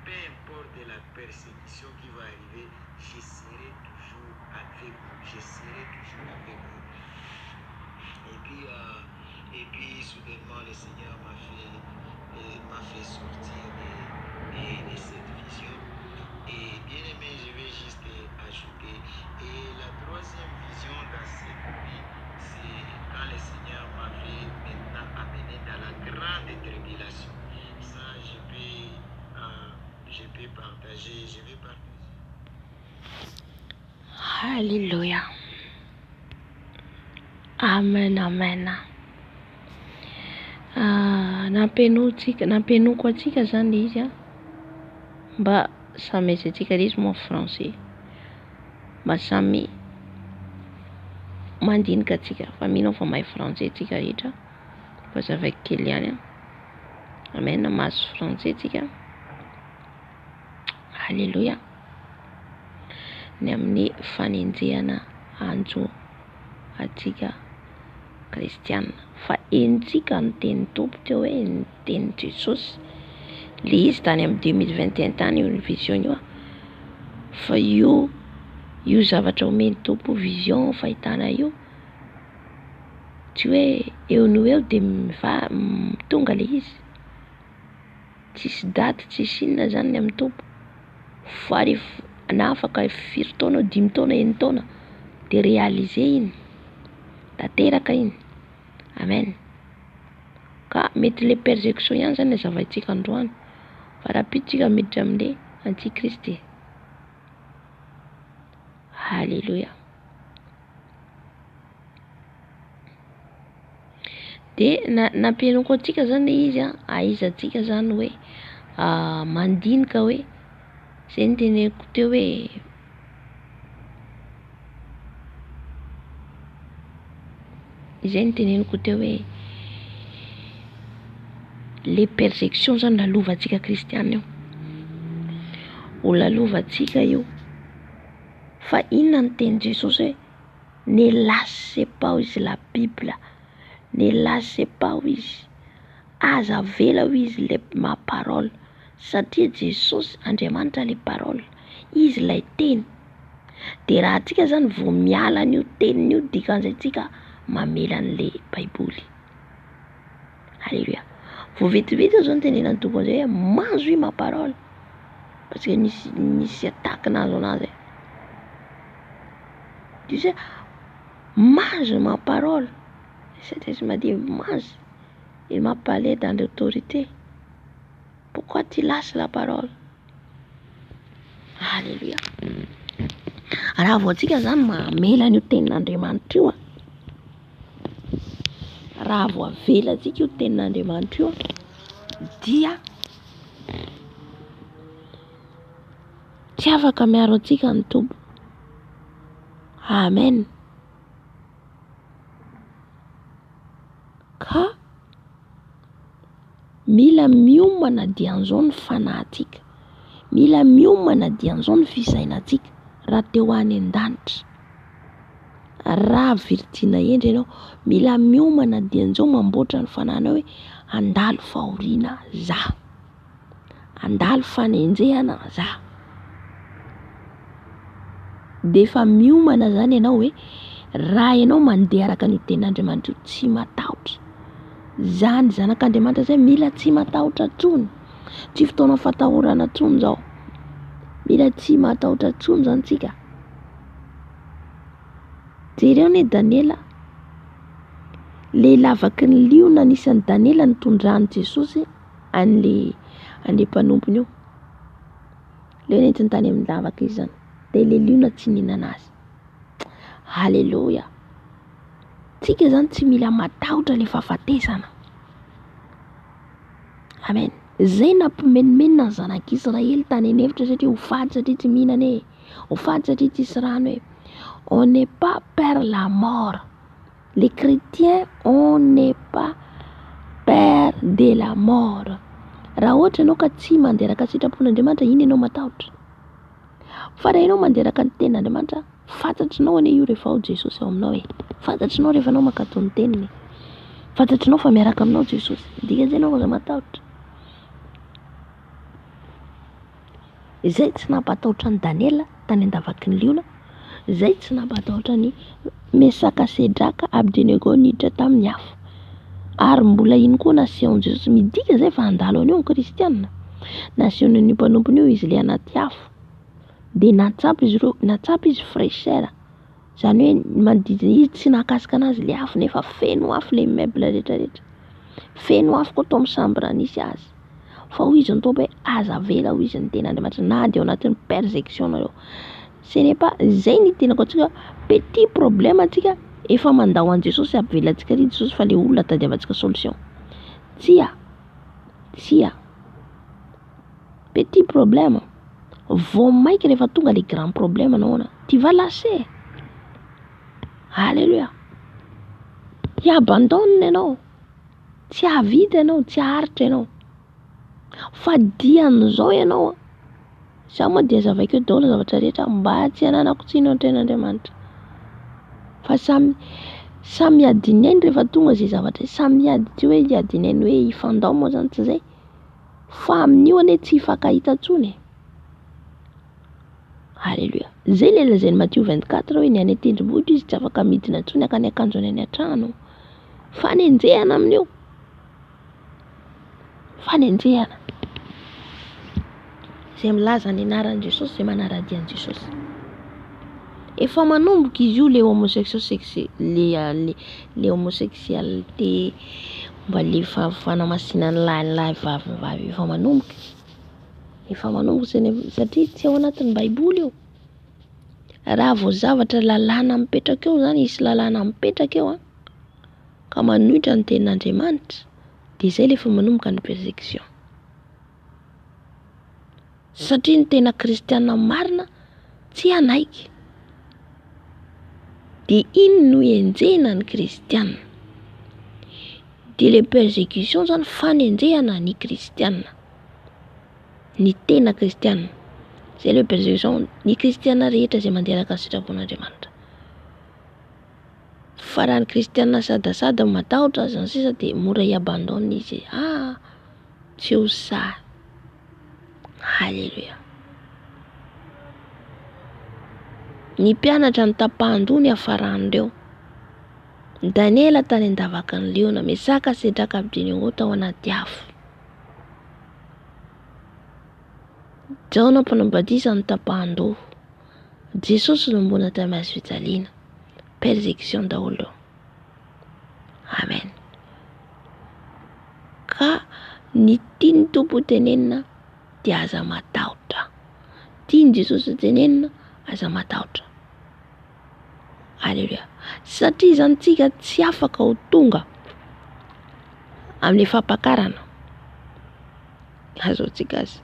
Peu importe la persécution qui va arriver, je serai toujours avec vous. Je serai toujours avec vous. Et puis soudainement, le Seigneur m'a fait sortir de cette vision. Et bien aimé, je vais juste ajouter. Et la troisième vision dans cette nuit, c'est quand le Seigneur m'avait maintenant amené dans la grande tribulation. Ça, je vais partager. Alléluia. Amen, amen. Nampenoko atsika zany izy mba samezy atsika izy moa français. mba samy mandinika atsika fa mino fa mahay français tsika rehetra fa zavaky kely ihany amen mahazo français tsika halleluia ny amin'ny fanenjehana anjo atsika kristiana fa entsika ny teny tompo teo hoe ny teny Jesosy le izy tany amin'ny 2021 tany io vision io fa io zavatra omeny tompo vision fahitana io tsy hoe eo no eo de tonga le izy tsisy daty tsisy inona zany ny amin'ny tompo fa na afaka 4 taona 5 taona 9 taona de réaliser iny tanteraka iny amen ka mety le persécution ihany zany zavaitsika androany fa rapitsika miditra amin'le antikristy halleluia de nampianako atsika zany izy aizatsika zany hoe mandinika hoe zay ny teneniko teo hoe izay ny teneniko teo hoe le persécution zany lalovantsika kristiana io ho lalovantsika io fa inona ny teny Jesosy hoe ne lassez pas izy la Bible ne lassez pas izy aza vela izy le ma parole satria Jesosy Andriamanitra le parole izy lay teny de raha tsika zany vao miala an'io tenin'io dikan'izay tsika mamela an'le baiboly halleluia vao vetivety zao ny tenenan'ny tompo an'izay hoe manzo i ma parole parce que nisy attaque nazo anazy tu sais mange ma parole cet esprit m'a dit mange il m'a parlé dans l'autorité pourquoi tu lasses la parole halleluia raha vao tsika zany mamela an'io tenin'Andriamanitra io raha vao avela tsika io tenin'Andriamanitra io dia tsy afaka miaro atsika ny tompo amen ka mila miomana dian'izao ny fanahintsika mila miomana dian'izao ny fisainatsika raha teo any an-danitra raha viridina endry ianao mila miomana dian'izao mamboatra ny fanahina hoe andalo fahoriana za andalo fanenjehana za de efa miomana zany ianao hoe raha ianao mandeha araka ny tenin'Andriamanitra io tsy matahotra zany zanak'Andriamanitra zay mila tsy matahotra tsony tsy fotoana fatahorana tsony zao mila tsy matahotra tsony zany tsika jereo ne Daniela le lavaky ny liona anisan'ny Daniela nitondrany Jesosy an'le mpanompony io le nentiny tany amin'ny lavaka izy zany de le liona tsy nihinana azy halleluia tsika zany tsy mila matahotra le fahafatesana amen zay nampimenimenina ny zanak'Israely tany an'efitra satria ho fady satria tsy mihinana ho fady satria tsisy rano on n'est pas peur la mort les chrétiens on n'est pas peur de la mort raha ohatra ianao ka tsy manderaka sitrapon'Andriamanitra iny ianao matahotra fa raha ianao manderaka ny tenin'Andriamanitra fantatrinao ane io rehefa ao Jesosy ao aminao fantatrinao rehefa anao makato ny teniny fantatrinao fa miaraka aminao Jesosy dikan'izay anao aza matahotra izay tsy nampatahotra ny Daniela tany an-davaky ny liona izay tsy nampatahotra ny Mesaka Sedraka Abednego niditra tamin'ny afo ary mbola iny koa naseho Jesosy midika zay fa andalo an'io ny kristianina nasehony ny mpanompony io izy le anaty afo de natsapa izy fraîcheur zany hoe mandidy izy tsy nakasika anazy le afo nefa feno afo le meuble rehetrarehetra feno afo koa tao amin'ny chambre nisy azy fa hoy izy nitoa hoe aza vela hoy izy ny tenin'Andriamanitra na de ao anatin'ny persécution nareo ce n'est pas zay ny tenako atsika petit problème atsika efa mandao an Jesosy abelantsika ry Jesosy fa le olona tadiavantsika solution tsia petit problème vao maika rehefa tonga le grand problème anao tu vas lasser. Alléluia. Abandonne ianao, tsy havita ianao, tsy haharitra ianao, fa dian'izao ianao. Za moa dia zavaiko daholo zavatra rehetra mba tsy hananako tsino an-tren'Andriamanitra. Fa samy adinainy rehefa tonga zay zavatra samy ady, tsy hoe iadinainy hoe ifandao moa zany tsy zay, fa amin'io anie tsy hifankahita intsony. Alléluia. Zay le lazainy Matthieu 24 hoe ny any an-tendrombohitra izy tsy afaka midina intsony akany akanjony any an-trano, fa ny enjehana amin'io, fa ny enjehana. Zay milaza ny anaran'i Jesosy, zay manara-dian'i Jesosy. Efa manomboka izy io le homosexualité, mba le fanamasinan'ny lahy vavy efa manomboka. Efa manomboka satria tsy ao anatin'ny Baiboly io. Raha vao zavatra lalàna mipetraka eo zany, isy lalàna mipetraka eo ka manohitra ny tenin'Andriamanitra, dia zay le efa manomboka ny persécution. Satria ny tena kristiana marina tsy hanaiky. Dia iny no enjehana ny kristiana. Dia le persécution zany fanenjehana ny kristiana, ny tena kristiana. Zay le persécution ny kristiana rehetra zay mandeha araka ny sitrapon'Andriamanitra. Fa raha ny kristiana sadasada matahotra azy ny sisa dia mora i-abandonne izy. Tsy ho sahy. Alléluia. Ny mpianatra ny tapahan-doha ny hafaran'ireo. Ny Daniela tany an-davaky ny liona, Mesaka Sedraka Abednego tao anaty afo. Jona mpanambadiana ny tapahan-doha. Jesosy no mbona tamy hazo fijaliana. Persécution daholo. Amen. Ka ny tiany Tompo tenenina dia aza matahotra. Tiany Jesosy tenenina aza matahotra. Alléluia. Satria zany tsika tsy afaka ho tonga amin'ny fampakarana. Azotsika azy.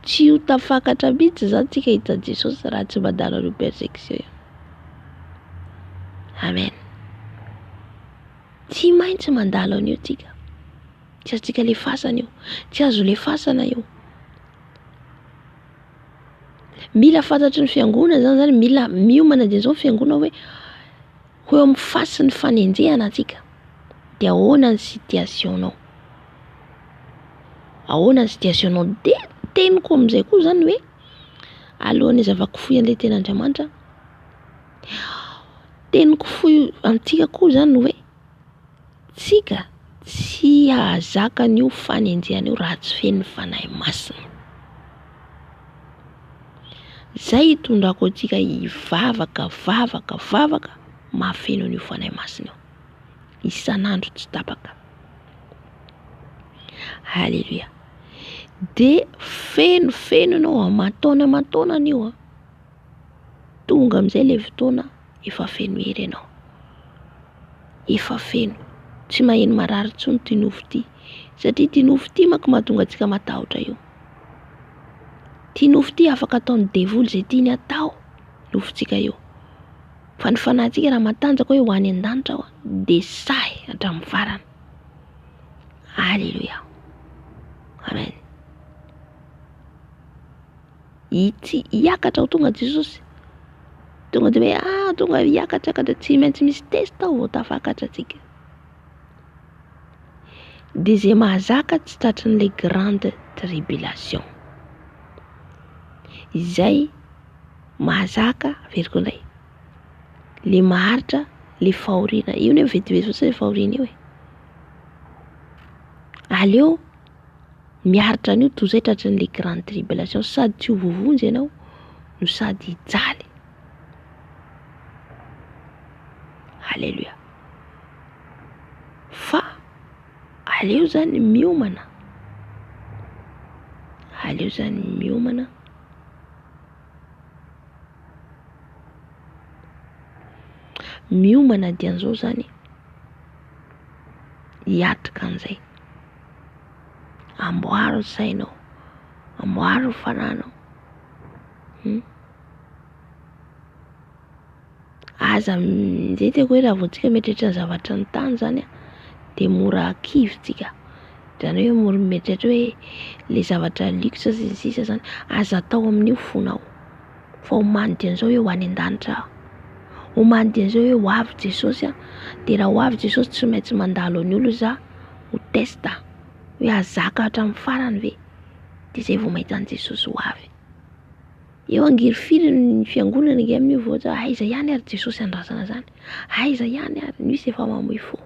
Tsy ho tafakatra mihitsy zany tsika hita Jesosy raha tsy mandalo an'io persécution io. Amen. Tsy maintsy mandalo an'io tsika. Tsy azontsika le fasana io. Tsy azo le fasana io. Mila fantatry ny fiangonana zany mila miomana dia zao fiangonana hoe eo amin'ny fasin'ny fanenjehana atsika. Dia ahoana ny situationao? Ahoana ny situationao? Dia teniko amin'izay koa zany hoe alohan'ny zavako foy an'ilay ten'Andriamanitra, teniko foy amintsika koa zany hoe tsika tsy ahazaka an'io fanenjehana io raha tsy feno fanahy masina. Zay hitondrako antsika hivavaka mahafeno an'io fanahy masina io. Isan'andro tsy tapaka. Alléluia. De feno anao mataona an'io. Tonga amin'izay le fotoana efa feno hery anao. Efa feno. Tsy maheno marary intsony ty nofo ty. Satria ty nofo ty manko mahatonga antsika matahotra io. Ty nofo ty afaka ataon'ny devoly zay tiany atao. Nofontsika io. Fa ny fanahintsika raha matanjaka hoe ho any an-danitra aho dia sahy hatramin'ny farany. Alléluia. Amen. Hiakatra ho tonga Jesosy. Tonga dia hoe tonga hiakatra tsy maintsy misy testa ao vao tafakatra atsika. Dia zay mahazaka tsy tratran'ilay grande tribulation. Izay mahazaka verikondray. Le maharitra le fahoriana. Io ny vetivety fotsiny le fahoriana io. Aleo miharitra an'io toy izay tratran'ilay grande tribulation sady tsy ho vovonjy ianao no sady hijaly. Alléluia. Fa aleo zany miomana. Aleo zany miomana. Miomana dian'izao zany hiatrika an'izay. Amboaro ny sainao, amboaro ny fananao, Aza zay tiako hoe raha vao tsika mieritreritra ny zavatra ny tany zany a de mora kivy tsika, zany hoe mora mieritreritra hoe le zavatra luxe sy ny sisa zany aza atao amin'io fonao, fa omaly dian'izao hoe ho any an-danitra aho, omaly dian'izao hoe ho avy Jesosy a, de raha ho avy Jesosy tsy maintsy mandalo an'olo za ho testa hoe azaka hatramin'ny farany ve, de zay vao mahita an' Jesosy ho avy. Eo angiry-firy ny fiangonana nge amin'io voatra aiza ihany ary Jesosy andrasana zany, aiza ihany ary nisy efa mamoy fo,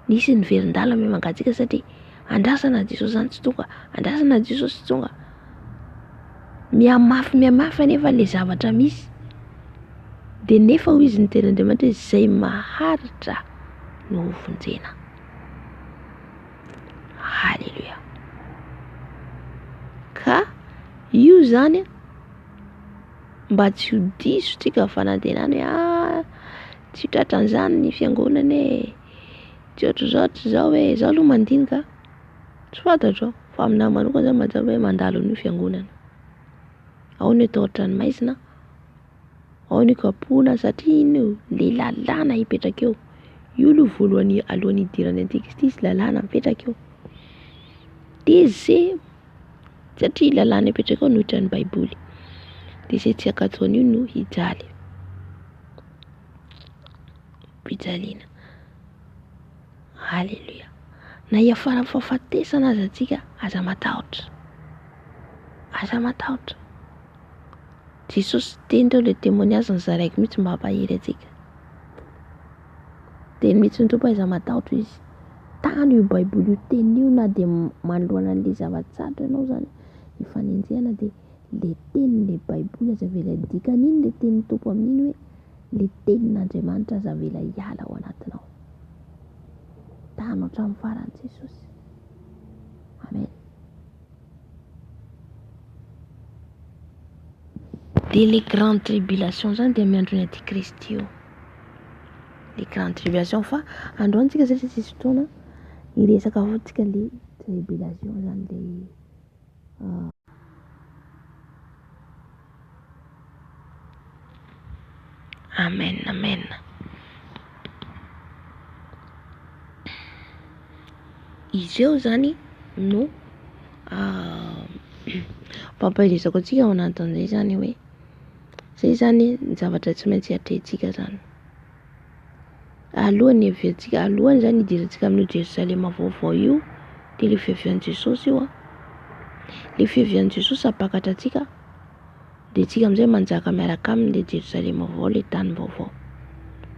nisy ny verin-dala me mangatsika satria andrasana Jesosy zany tsy tonga, andrasana Jesosy tsy tonga, mihamafy nefa le zavatra misy, de nefa ho izy ny tenin'Andriamanitra hoe zay maharitra no vonjena. Halleluja. Ka io zany mba tsy ho diso tsika fanantenana hoe tsy tratran'izany ny fiangonana tsy ohatr'izao hoe zao aloha mandinika tsy fantatro fa aminahy manokana zany mazava hoe mandalo an'io fiangonana, ao ny atao ohatran'ny maizina, ao ny kapoana satria ino le lalàna hipetraka eo, io aloha voalohany alohan'ny hidiran'ny antikristy lalàna mipetraka eo, de zay satria lalàna hipetraka eo nohitra ny baiboly, de zay tsy akato an'io no hijaly, mpijaliana. Halleluja. Na hiafara fahafatesana aza atsika aza matahotra, aza matahotra. Jesosy teny tao le témoignage-ny zaraiky mihitsy mba hampahery atsika, teny mihitsy ny tompo aiza matahotra izy, tany io baiboly io teny io na de manoloana an'le zava-tsarotra ianao zany hifanenjehana de le tenin'le baiboly aza avela dikany iny le tenin'ny tompo amin'iny hoe le tenin'Andriamanitra aza avela hiala ao anatinao, tany hatramin'ny farany Jesosy. Amen. De les grandes tribulations zany de amin'ny andron'ny antikristy io, les grandes tribulations, fa androantsika satria tsisy fotoana hiresaka fotsika le tribulation zany le amen, amen. Izy eo zany no pampahirizako atsika ao anatin'izay zany hoe zay zany ny zavatra tsy maintsy hatrehintsika zany. Alohany heverentsika, alohany zany hidirantsika amin'io Jerosalema vaovao io, de le fiavian'i Jesosy io a, le fiavian'i Jesosy apakatra atsika, de tsika amin'izay manjaka miaraka aminy le Jerosalema vaovao, le tany vaovao,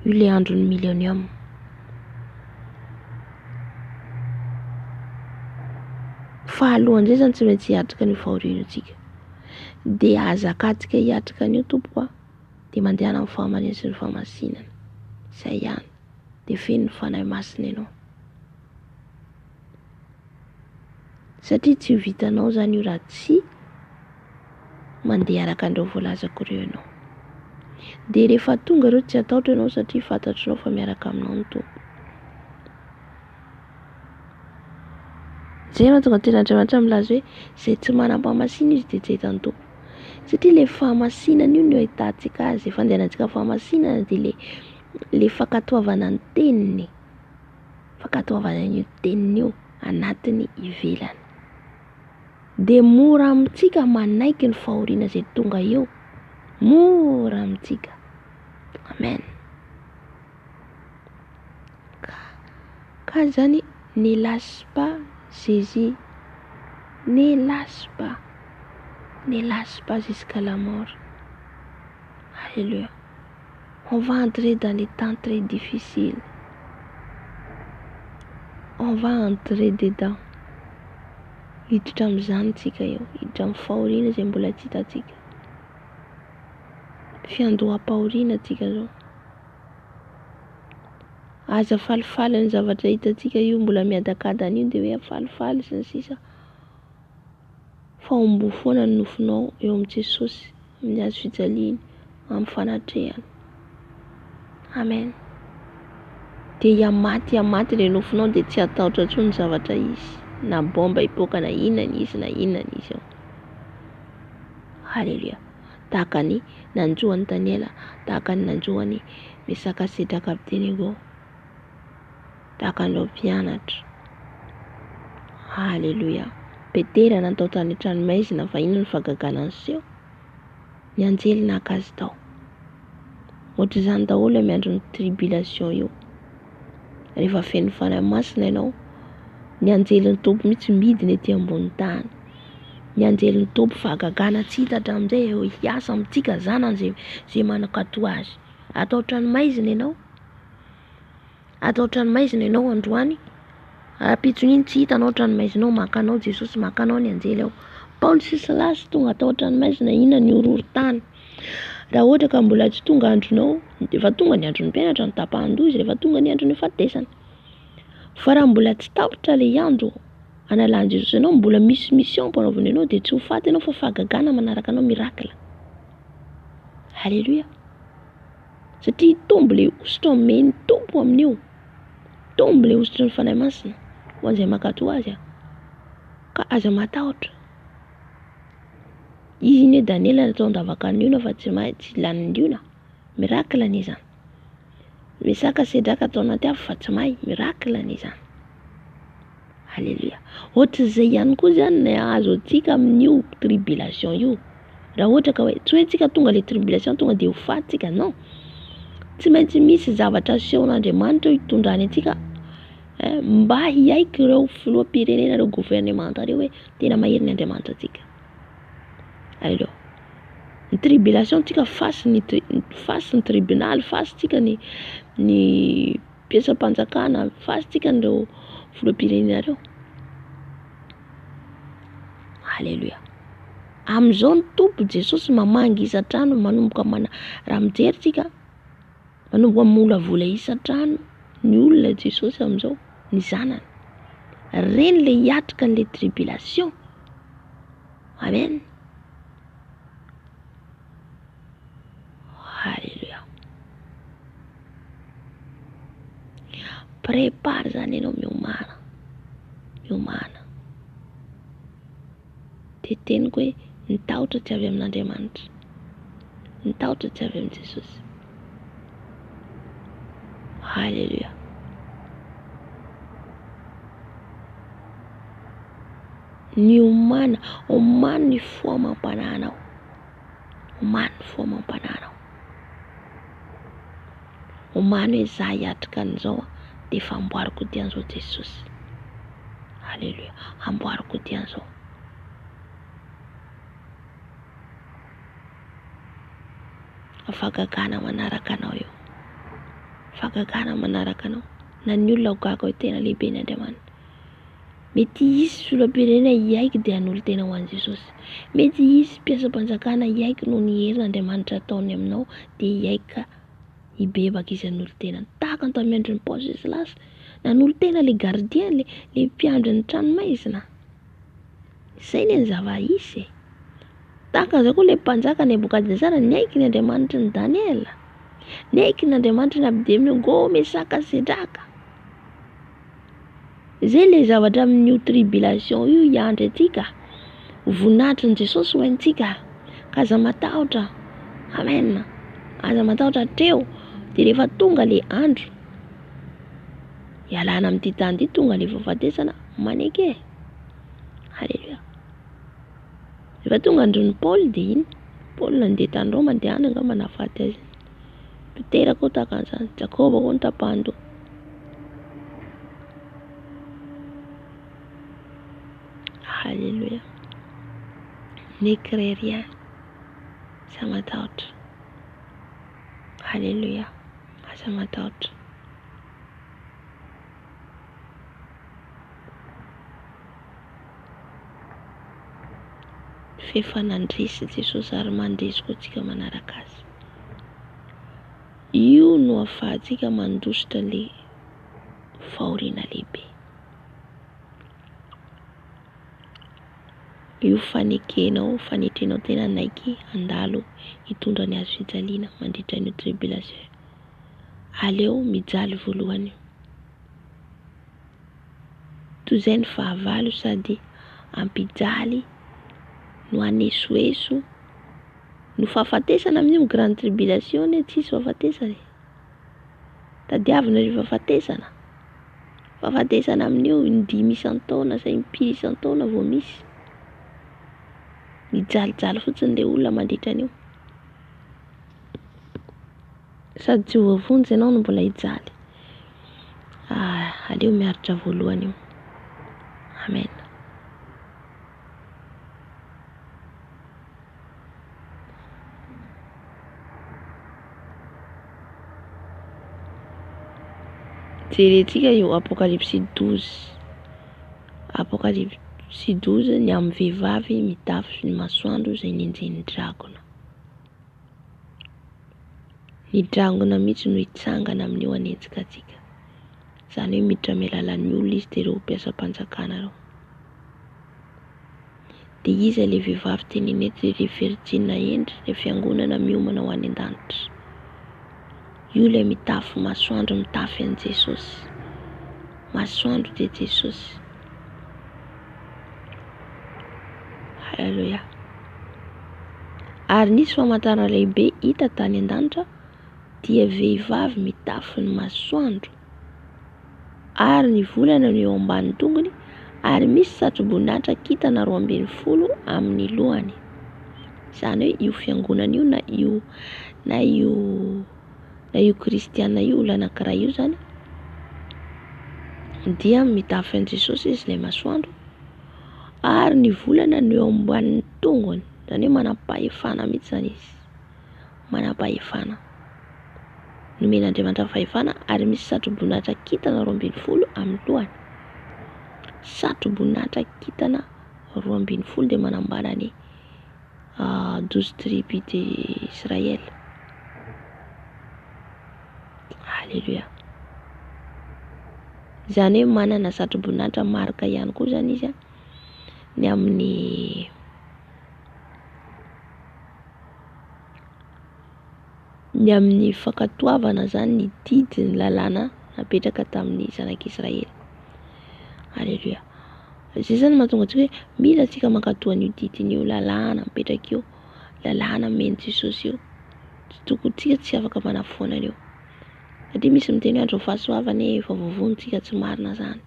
io le andron'ny millénium. Fa alohan'izay zany tsy maintsy hiatrika ny fahorianantsika, de azakatsika hiatrika an'io tompo a, de mandehana amin'ny fahamarina sy ny fahamasinana, zay ihany, de feno ny fanahy masina ianao, satria tsy ho vitanao zany io raha tsy mandeha araka an'ireo voalazako ireo ianao, de rehefa tonga ireo tsy atahotra ianao satria fantatrinao fa miaraka aminao ny tompo. Zay no tonga tenin'Andriamanitra milaza hoe zay tsy manam-pahamasina izy de tsy ahitan'ny tompo, satria le fahamasinana io no ahitantsika azy, fandehanantsika fahamasinana de le fankatoavana ny teniny, fankatoavana io teniny io anatiny ivelany, de mora amintsika manaiky ny fahoriana zay tonga eo, mora amintsika. Amen. Ka zany ne lâche pas Jésus, ne lâche pas jusqu'à la mort. Alléluia. On va entrer dans les temps très difficiles. On va entrer dedans. Hiditra amin'izany tsika eo, hiditra amin'ny fahoriana zay mbola tsy hitantsika, fiandoham-pahoriana tsika zao. Aza falifaly ny zavatra hitantsika io mbola miadakadana io de hoe falifaly sy ny sisa, fa ombo foana ny nofinao eo amin'i Jesosy, amin'ny hazo fijaliana, amin'ny fanatrehany. Amen. De hiamaty le nofinao de tsy atahotra intsony ny zavatra izy, na bomba hipoaka na inona izy na inona izy eo. Haleluya. Tahaka ny nanjoan'ny Daniela, tahaka ny nanjoan'ny Mesaka Sedraka Abednego, tahaka an'ireo mpianatra. Haleluya. Petera natao tany an-tranomaizina fa inona ny fahagagana aseho? Ny anjely naka azy tao. Ohatra izany daholo miandro ny tribulation io. Rehefa feno fanamasina ianao, ny anjelin'ny Tompo mihitsy midiny ety ambony tany. Ny anjelin'ny Tompo fahagagana tsy hitatra amin'izay eo hiasa amintsika zanany zay manakato azy. Atao tranomaizina ianao. Atao tranomaizina ianao androany. Apitsony iny tsy hitanao tranomaizina ao, makanao Jesosy, makanao ny anjely ao. Paoly sy Silasy tonga atao tranomaizina, inona ny horohoro-tany. Raha ohatra ka mbola tsy tonga andronao, efa tonga ny andron'ny mpianatra, ny tapahan-dozy, rehefa tonga ny andron'ny fahatesana. Fa raha mbola tsy tapitra ilay andro analan'i Jesosy ianao, mbola misy mission mpanaovana ianao, dia tsy ho faty ianao fa fahagagana manaraka anao, miracle. Haleluya. Satria tombo ilay ositra omeny Tompo amin'io, tombo ilay ositra ny fanahy masina ho an'izay makato azy, ka aza matahotra. Izy ny Daniela natao andavaka an'io fa tsy lany ndiona, miracle n'izany. Mesaka Sedraka atao anaty afo fa tsy may, miracle n'izany. Haleluya. Ohatr'izay ihany koa zany ny azo antsika amin'io tribulation io. Raha ohatra ka hoe tsy hoe tsika tonga ilay tribulation tonga dia ho faty tsika, non. Tsy maintsy misy zavatra asehon'Andriamanitra hitondrany antsika mba hiaiky ireo filoham-pirenena, ireo gouvernemanta ireo hoe tena mahery ny Andriamanitra antsika. Haleluya. Ny tribulation tsika fasy ny tribunal, fasy tsika ny mpiasam-panjakana, fasy tsika n'ireo filoham-pirenena ireo. Haleluya. Amin'izao ny Tompo Jesosy mamangy isan-trano manomboka raha mijery tsika, manomboka molavola isan-trano ny olona Jesosy amin'izao, ny zanany. Reny le hiatrika n'ilay tribulation. Amen. Haleluya. Prépare zany ianao miomana. Dia teniko hoe nitahotra tsy avy amin'Andriamanitra, nitahotra tsy avy amin'i Jesosy. Haleluya. Ny omana ny fo amam-pananao, omana ny fo amam-pananao. Omana hoe za hiatrika an'izao dia efa amboariko dian'izao Jesosy. Haleluya. Amboariko dian'izao. Fahagagana manaraka anao eo. Fahagagana manaraka anao. Na ny olona ho gaga hoe tena lehibe ny Andriamanitra. Mety hisy filoham-pirenena hiaiky dia hanolo tena ho an'i Jesosy. Mety hisy mpiasam-panjakana hiaiky noho ny herin'Andriamanitra ataony aminao dia hiaika hibebaka izy hanolo tena. Tahaka ny tamin'ny andron'ny Paoly sy Silasy, nanolo tena ilay gardien, ilay mpiandry ny tranomaizina. Izay ny zava-hisy. Tahaka an'izao koa ilay mpanjaka Nebukadnezara niaiky ny Andriamanitra ny Daniela, niaiky ny Andriamanitra ny Abednego, Mesaka Sedraka. Izay ilay zavatra amin'io tribulation io hiandry antsika, voninahitry ny Jesosy ho haintsika, ka aza matahotra. Amen. Aza matahotra hatreo, dia rehefa tonga ilay andro hialana amin'ity tany ity, tonga ilay fahafatesana manaiky. Haleluya. Rehefa tonga andron'ny Paoly dia iny, Paoly nandeha tany Roma dia any angamba nahafaty azy. Petera koa tahaka an'izany, Jakoba koa nitapahan-doha. Haleluya. Ne crains rien, aza matahotra. Haleluya. Aza matahotra. Fefa nandresy Jesosy ary mandresy koa tsika manaraka azy. Io no ahafahantsika mandositra ilay fahoriana lehibe. Io fanekenao, fanetrenao tena naiky handalo hitondra ny azo fijaliana mandritra ny tribulation. Aleo mijaly voalohany. Toy izay ny fahavalo sady ampijaly no hanesoeso no fahafatesana amin'io grande tribulation tsisy fahafatesana. Tadiavina ry fahafatesana. Fahafatesana amin'io 10 isan-taona sy 5 isan-taona vao misy. Mijalijaly fotsiny le olona mandritra an'io. Sady tsy ho vonjy ianao no mbola hijaly. Aleo miaritra voalohany io. Amen. Jerentsika io Apocalypse 12. Apocalypse 12 ny amin'ny vehivavy mitafy ny masoandro izay nenjen'ny dragona. Ny dragona mihitsy no hitsangana amin'io anenjika atsika. Izany hoe miditra amin'ny alalan'ny olona izy dia ireo mpiasam-panjakana ireo. Dia iza ilay vehivavy teneny eto ilay virgine endry, ilay fiangonana miomana ho any an-danitra. Io ilay mitafy masoandro mitafy an'i Jesosy. Masoandro dia Jesosy. Halleluja. Ary nisy famantarana lehibe hita tany an-danitra dia vehivavy mitafy ny masoandro ary ny volana no eo ambanin'ny tongony ary misy satroboninahitra kintana 12 amin'ny lohany. Izany hoe io fiangonana io na io kristiana io olona anankiray io zany dia mitafy an'i Jesosy izy ilay masoandro ary ny volana no eo ambanin'ny tongony. Izany hoe manam-pahefana mihitsy zany izy. Manam-pahefana. Nomen'Andriamanitra fahefana ary misy satroboninahitra kintana 12 amin'ny lohany. Satroboninahitra kintana 12 dia manambara ny 12 tribus d'Israël. Alléluia. Izany hoe manana satroboninahitra marika ihany koa zany izy ny amin'ny fankatoavana zany ny didy ny lalàna napetraka tamin'ny zanak'Israely. Alléluia. Izay zany mahatonga antsika hoe mila antsika mankatoa an'io didin'io lalàna mipetraka io, lalàna men'i Jesosy io. Tsy tokony tsika tsy afaka manafoana an'io. Satria misy miteny andro fahasoavana efa voavontsika tsy marina zany.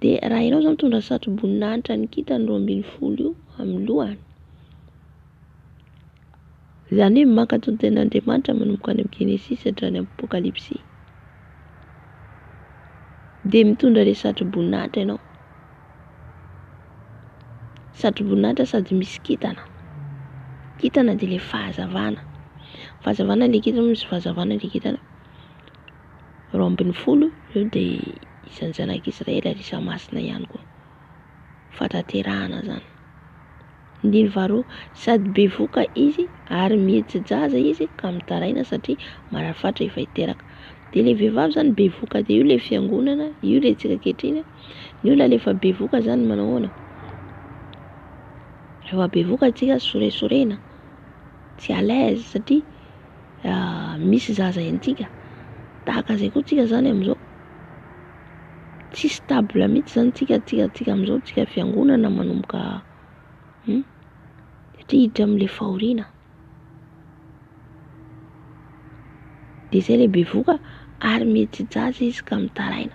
Dia raha ianao zany mitondra satroboninahitra ny kintana 12 io amin'ny lohany. Izany hoe mankatao ten'Andriamanitra manomboka any amin'ny Genesis hatrany amin'ny Apocalypse. Dia mitondra ilay satroboninahitra ianao. Satroboninahitra sady misy kintana. Kintana dia ilay fahazavana. Fahazavana ilay kintana, misy fahazavana ilay kintana. 12 io dia isan'ny zanak'Israely ary isa-masina ihany koa. Fatanterahana zany. Ny faharoa sady bevoka izy ary mihetsijaza izy ka mitaraina satria marafatra efa hiteraka. Dia ilay vehivavy zany bevoka dia io ilay fiangonana, io ilay tsika ankehitriny. Ny olona rehefa bevoka zany manao ahoana? Rehefa bevoka antsika soresorena, tsy à l'aise satria misy zaza antsika. Tahaka izay koa tsika zany amin'izao. Tsy stable mihitsy zany tsika amin'izao, tsika fiangonana manomboka satria hiditra amin'ilay fahoriana. Dia izay ilay bevoka ary mihetsijaza izy ka mitaraina.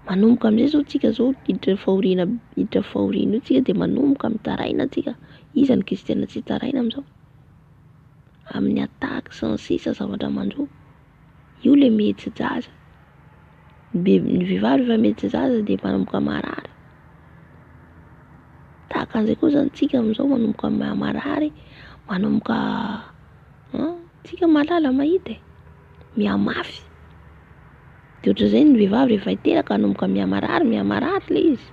Manomboka amin'izay zao tsika zao hiditra fahoriana io tsika dia manomboka mitaraina tsika. Iza ny kristiana tsy taraina amin'izao? Amin'ny ataka sy ny sisa zavatra mandroa. Io ilay mihetsijaza. Ny vehivavy rehefa mihetsijaza dia manomboka marary. Tahaka an'izay koa zany tsika amin'izao manomboka marary, manomboka tsika malala mahita mihamafy. Dia ohatr'izay ny vehivavy rehefa hiteraka manomboka mihamarary ilay izy.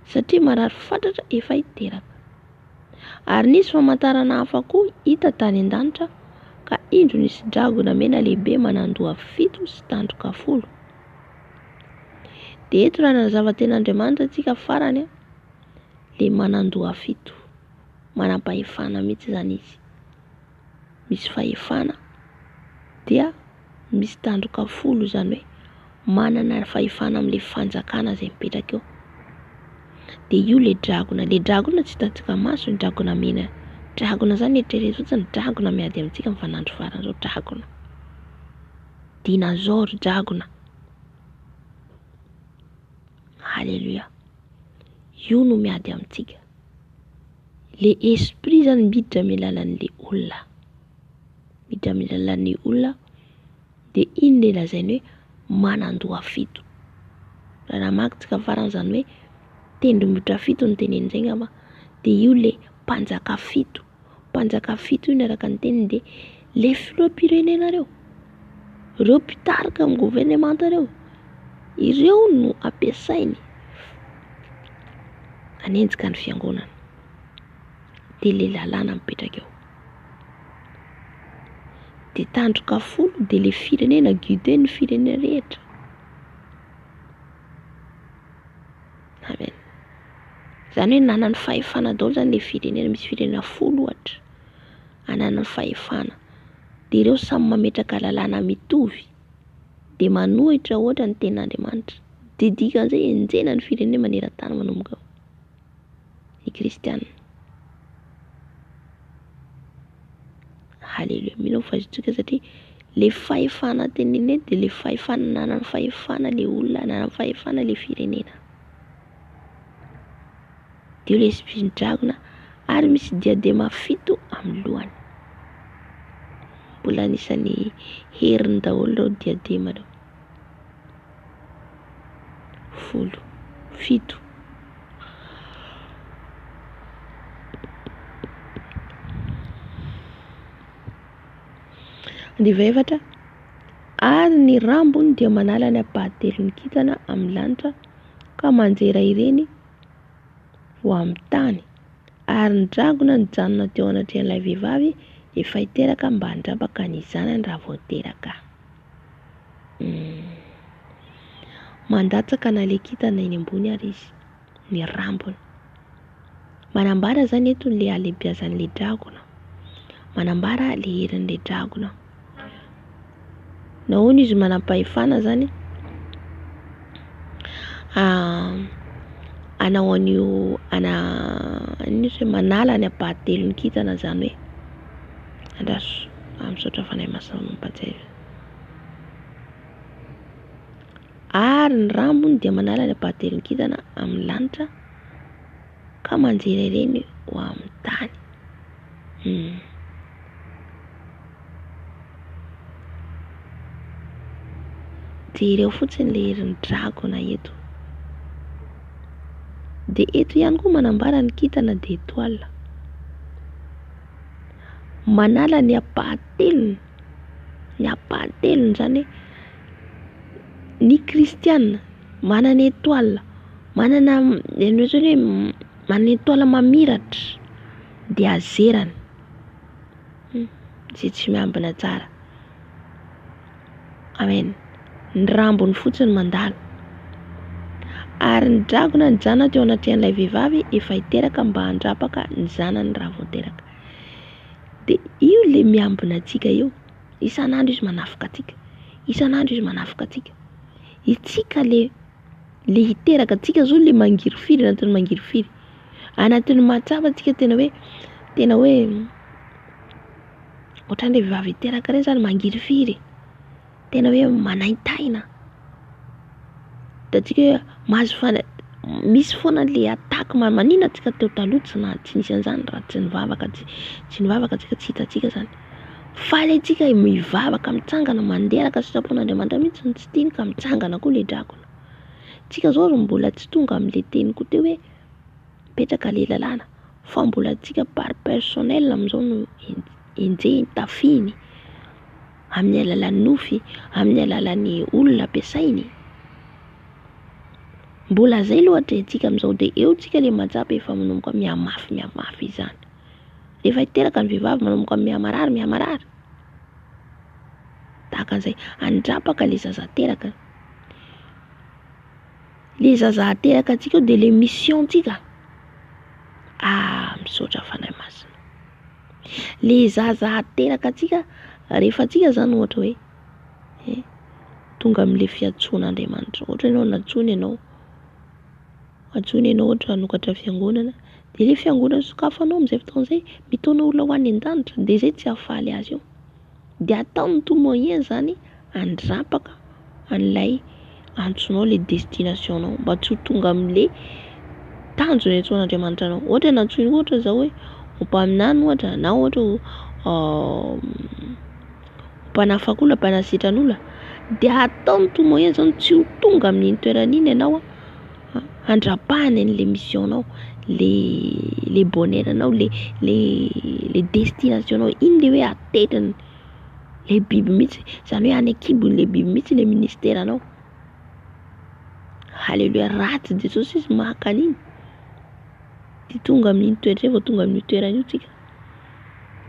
Satria marary fatratra efa hiteraka. Ary nisy famantarana hafa koa hita tany an-danitra ka indro nisy dragona mena lehibe manandoha 7 sy tandroka 10. Dia eto raha nazava ten'Andriamanitra tsika farany le manandoha 7. Manam-pahefana mihitsy zany izy. Misy fahefana dia misy tandroka 10 zany hoe manana fahefana amin'ilay fanjakana izay mipetraka eo. Dia io le dragona tsy hitantsika maso, ny dragona mena Dragona zany eritrereto fotsiny, dragona miady amintsika amin'ny fanandro farany zao, dragona. Dinosaure dragona. Alléluia. Io no miady amintsika. Le esprit zany miditra amin'ny alalan'le olona. Miditra amin'ny alalan'le olona dia iny le lazainy hoe manandoha fito. Raha makitsika farany zany hoe tendrombohitra fito no tenen'izay ngamba. Dia io le mpanjaka fito. Mpanjaka fito io araka ny teniny dia le filoham-pirenena reo. Ireo mpitarika amin'ny gouvernemanta reo. Ireo no ampiasainy hanenjika ny fiangonana. Dia le lalàna mipetraka eo. Dia tandroka folo dia le firenena guideny firenena rehetra. Amen. Zany hoe nanany fahefana daholo zany le firenena, misy firenena 10 ohatra. Ananany fahefana. Dia ireo samy mametraka lalàna mitovy. Dia manohitra ohatra ny tenin'Andriamanitra. Dia dikan'izay enjena ny firenena maneran-tany manomboka ao. Ny kristianina. Halleluja. Mila fazontsika satria le fahefana teneneny dia le fahefana nanany fahefana le olona, nanany fahefana le firenena. Dia le esprit-dragona ary misy diadema fito amin'ny lohany. Mbola anisan'ny heriny daholo ireo diadema ireo. 10, 7. Ndiva efatra, ary ny rambony dia manala ny apahatelo ny kintana amin'ny lanitra ka manjera ireny ho amin'ny tany. Ary ny dragona nijanona teo anatrehan'ilay vehivavy efa hiteraka mba handrapaka ny zanany raha vao teraka. Mandatsaka na le kintana eny ambony ary izy, ny rambony. Manambara zany eto le alehibiazan'le dragona. Manambara le herin'le dragona. Nahoana izy manam-pahefana zany anao an'io manala ny apahatelo ny kintana zany hoe andrasoamisaotra fanahy masina mampatsy. Ary ny rambony dia manala ny apahatelo ny kintana amin'ny lanitra ka manjera ireny ho amin'ny tany. Dia ireo fotsiny le herin'ny dragona eto. Dia eto ihany koa manambara ny kintana dia étoile. Manala ny apahatelony. Ny apahatelony zany ny kristianina manana étoile, manana étoile mamiratra dia azerany. Izay tsy miambina tsara. Amen. Ny rambony fotsiny mandalo. Ary ny dragona nijanona teo anatrehan'ilay vehivavy efa hiteraka mba handrapaka ny zanany raha vao teraka. Dia io le miambina antsika io. Isan'andro izy manafika antsika. Isan'andro izy manafika antsika. Itsika le hiteraka antsika zao le mangirifiry anatin'ny mangirifiry. Anatin'ny mahatsapa antsika tena hoe ohatran'ilay vehivavy hiteraka ireny zany mangirifiry. Tena hoe manaintaina. Da tsika hoe mahazo misy foana le ataka manina antsika teo taloha tsy nisy an'izany raha tsy nivavaka antsika tsy hitantsika zany. Faly antsika mivavaka mitsangana manderaka sitrapon'Andriamanitra mihitsy tsy tiany ka mitsangana koa le dragona. Tsika zao mbola tsy tonga amin'le teny koa teo hoe petraka le lalàna. Fa mbola tsika par personnel amin'izao no enjehiny tafiny amin'ny alalan'ny nofy, amin'ny alalan'ny olona ampiasainy. Mbola zay loatra antsika amin'izao dia eo tsika le mahatsapa efa manomboka mihamafy izany. Efa hiteraka ny vehivavy manomboka mihamarary. Tahaka an'izay andrapaka le zaza teraka. Le zaza ateraka antsika dia le mission antsika. Misaotra fanahy masina. Le zaza ateraka antsika rehefa antsika zany ohatra hoe tonga amin'le fiantsoan'Andriamanitra. Ohatra ianao natsoina ianao. Antsoina ianao ohatra hanokatra fiangonana De le fiangonana sokafanao amin'izay fotoana izay mitona olona ho any an-danitra, de zay tsy hahafaly azy io. De ataony tout moyen zany andrapaka an'ilay antsonao le destinationnao mba tsy ho tonga amin'le tanjony atsoan'Andriamanitra anao. Ohatra n'antsoina ohatra zao hoe mpaminany ohatra na ohatra mpanafak'olona, mpanasitran'olona, de ataony tout moyen zany tsy ho tonga amin'iny toeran'iny ianao andrapahany an'le missionao, le bonheuranao, le destinationnao, iny le hoe atetiny le biby mihitsy, zany hoe any akibon'le biby mihitsy le ministeranao. Halleluia, ratsy Jesosy izy maka an'iny de tonga amin'iny toetra vao tonga amin'io toerana io tsika.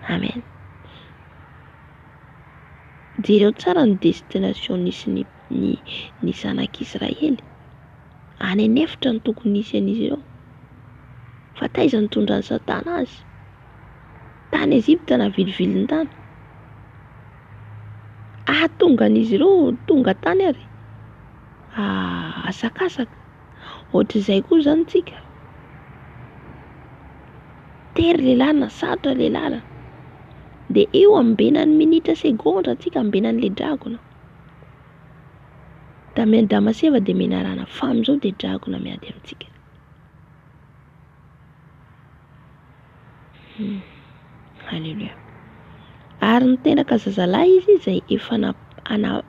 Amen. Jereo tsara ny destination nisy ny zanak'Israely. Any anefitra ny tokony nisy an'izy ireo, fa taiza nitondran'ny Satana azy? Tany Ezipta navilivili-tany. Tonga an'izy ireo, tonga tany ary asakasaka. Ohatr'izay koa zany tsika, tery le lalina, sarotra le lalina, de io ambenany minitra segondra tsika ambenan'le dragona. Da Damaseva de menarana fa am'izao de dragona miady amintsika. Halleluia. Ary niteraka zazalahy izy izay efa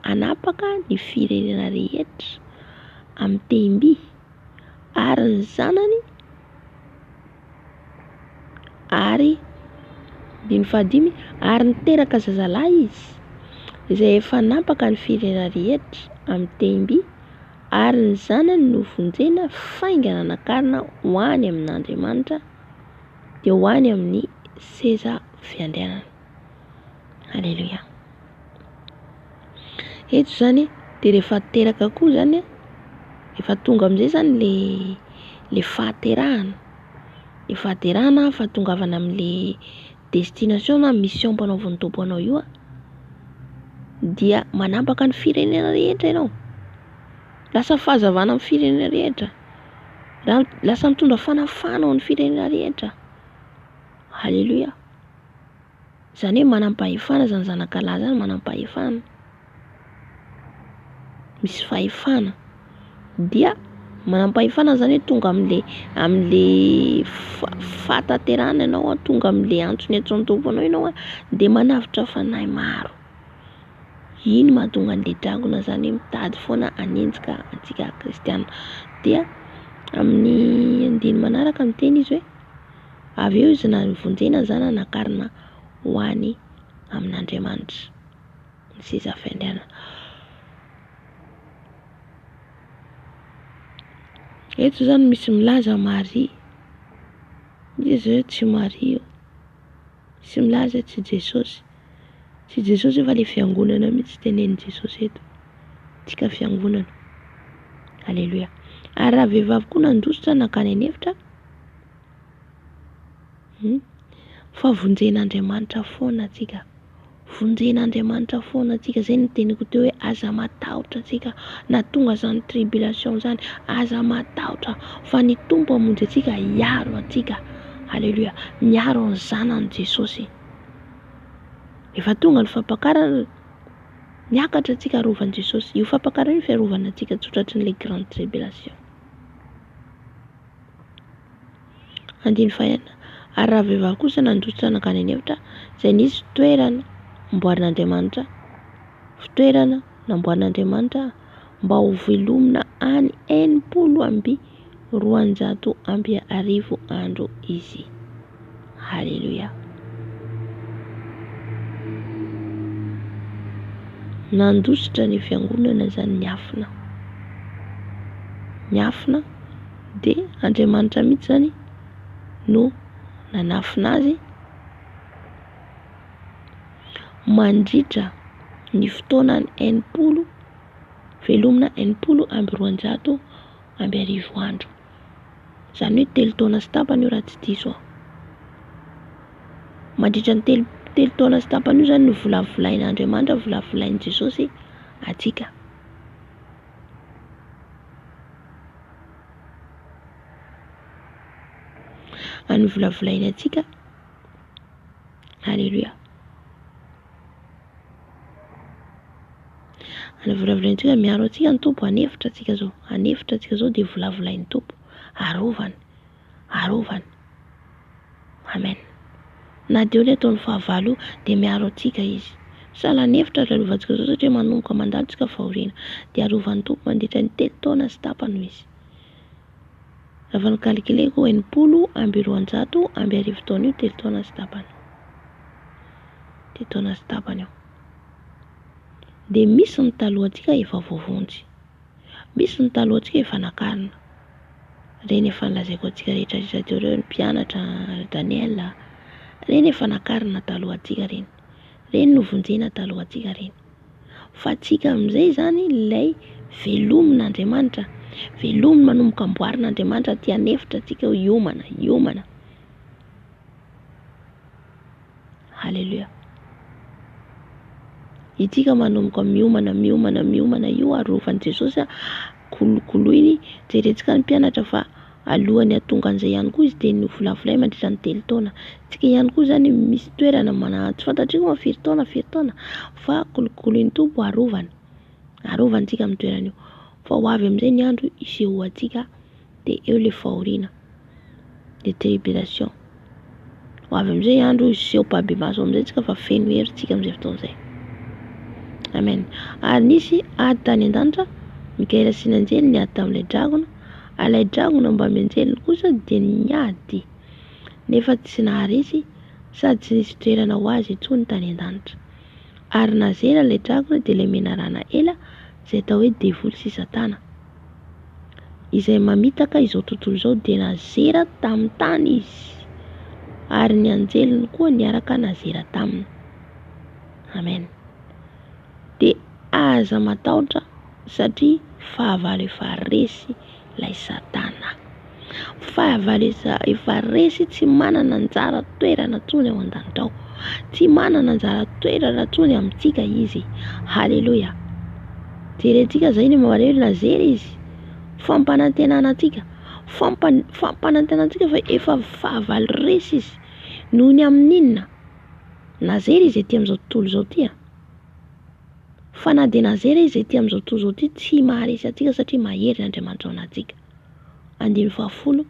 anapaka ny firenena rehetra amin'ny tehim-by, ary ny zanany, ary dimy fahadimy, ary niteraka zazalahy izy izay efa anapaka ny firenena rehetra amin'ny tehim-by, ary ny zanany no vonjena faingana nakarina ho any amin'Andriamanitra, de ho any amin'ny seza fiandrianana. Halleluia. Eto zany de rehefa teraka koa zany, efa tonga amin'izay zany le fahaterahana, le fahaterahana, fahatongavana amin'le destination na mission mpanaovan'ny Tompo anao io dia manapaka ny firenena rehetra ianao, lasa fahazavana amin'ny firenena rehetra, lasa mitondra fanafana ao amin'ny firenena rehetra. Halleluia. Zany hoe manam-pahefana zany zanakalahy zany, manam-pahefana, misy fahefana, dia manam-pahefana zany hoe tonga amin'le fahataterahana ianao, tonga amin'le antsony atsoan'ny Tompo anao ianao de manavitra fanahy maro. Iny mahatonga an'le dragona zany mitady foana hanenjika antsika kristiana. Dia amin'ny andiny manaraka miteny izy hoe avy eo izy navonjena zany nakarina ho any amin'Andriamanitra, ny seza fiandrianana. Eto zany misy milaza Maria, izy hoe tsy Maria io, tsy milaza tsy Jesosy, tsy Jesosy fa le fiangonana mihitsy tenenin Jesosy eto, tsika fiangonana. Halleluia. Ary raha vehivavy koa nandositra nakany anefitra, fa vonjen'Andriamanitra foana tsika, vonjen'Andriamanitra foana tsika. Zay ny teniko teo hoe aza matahotra tsika na tonga zany tribulation zany, aza matahotra fa ny Tompo hamonjy atsika, hiaro atsika. Halleluia. Miaro ny zanany Jesosy. Efa tonga ny fampakarana, miakatra atsika arovan'i Jesosy. Io fampakarana io fiarovana atsika tsotratry ny le grande tribulation. Andiny fahaenina. Ary raha vehivavy kosa nandositra nakany anefitra, izay nisy fitoerana namboarin'Andriamanitra, fitoerana namboarin'Andriamanitra mba ho velomina any 600 andro izy. Halleluia. Nandositra ny fiangonana zany niafina, niafina, de Andriamanitra mihitsy zany no nanafina azy mandritra ny fotoanany 600, velomina 620 andro. Zany hoe 3 taona sy tapany io raha tsy diso aho. Mandritra ny telo taona sy tapany io zany no volavolain'Andriamanitra, volavolain'i Jesosy atsika. Anovolavolainy atsika. Halleluja. Anovolavolainy atsika miaro atsika ny tompo. Anefitra atsika zao dia volavolainy tompo. Arovany. Amen. Na dia hoe ataony fahavalo dia miaro atsika izy. Sahala anefitra lalovantsika zao satria manomboka mandalo tsika fahoriana. Dia arovan'ny tompo mandritra ny 3 taona sy tapany izy. Raha ny kalikileko 80 amby 100 taona io 3 taona sy tapany. 3 taona sy tapany io. Dia misy ny talohantsika efa voavonjy. Misy ny talohantsika efa nakarina. Reny efa nolazaiko antsika rehetra teo ireo ny mpianatra Daniel. Reny efa nakarina talohantsika reny. Reny novonjena talohantsika reny. Fa tsika amin'izay zany ilay velomin'Andriamanitra. Velominy manomboka amboarin'Andriamanitra aty anefitra tsika hiomana. Halleluja. Itsika manomboka miomana io arovan'i Jesosy kolokoloiny. Jerentsika ny mpianatra fa alohany atonga an'izay ihany koa izy dia novolavolay mandritra ny 3 taona. Tsika ihany koa zany misy toerana tsy fantatriko firy taona fa kolokoloiny tompo arovany tsika amin'ny toerana io. Fa ho avy amin'izay ny andro isehoantsika dia eo le fahoriana de tribulation. Ho avy amin'izay andro iseho-pahabemaso amin'izay tsika fa feno hery tsika amin'izay fotoan'izay. Amen. Ary nisy ady tany an-danitra Mikaela sy ny anjely niady tamin'ilay dragona. Ilay dragona mba mianjeliny kosa dia niady nefa tsy naharesy sady tsy nisy toerana ho azy intsony tany an-danitra. Ary nazera ilay dragona dia ilay menarana ela izay atao hoe devoly sy satana, izay mamitaka izao tontolo izao dia nazera tamin'ny tany izy. Ary ny anjeliny koa niaraka nazera taminy. Amen. Dia aza matahotra satria fahavalo efa resy ilay satana. Fahavalo efa resy tsy manana anjara toerana intsony ao an-danitra ao. Tsy manana anjara toerana intsony amintsika izy. Halleluja. Jerentsika zay ny mareo nazera izy. Fampanantenana antsika. Fampanantenana antsika fa efa fahavalo resy izy. Noho ny amin'inona? Nazera izy ety amin'izao tontolo izao tia. Fa na dia nazera izy ety amin'izao tontolo izao tia tsy maharesy antsika satria mahery n'Andriamanitra ao anatsika. 10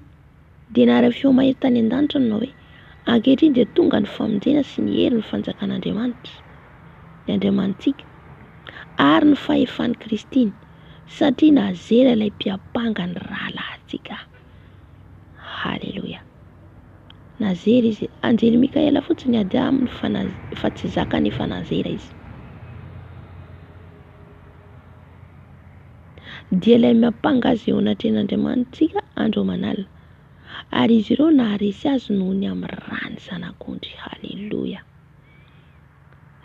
dia nahara feo mahery tany an-danitra no hoe ankehitriny dia tonga ny famonjena sy ny hery ny fanjakan'Andriamanitra, ny Andriamanitsika, ary ny fahefan'ny Kristiny satria nazera ilay mpiapanga ny rahalahintsika. Halleluja. Nazera izy. Anjely Mikaela fotsiny ady aminy fa tsy zaka nefa nazera izy. Dia ilay miapanga azy eo anatrehan'Andriamanitsika andro manalina. Ary izy ireo naharesy azy noho ny amin'ny rany zanak'ondry. Halleluja.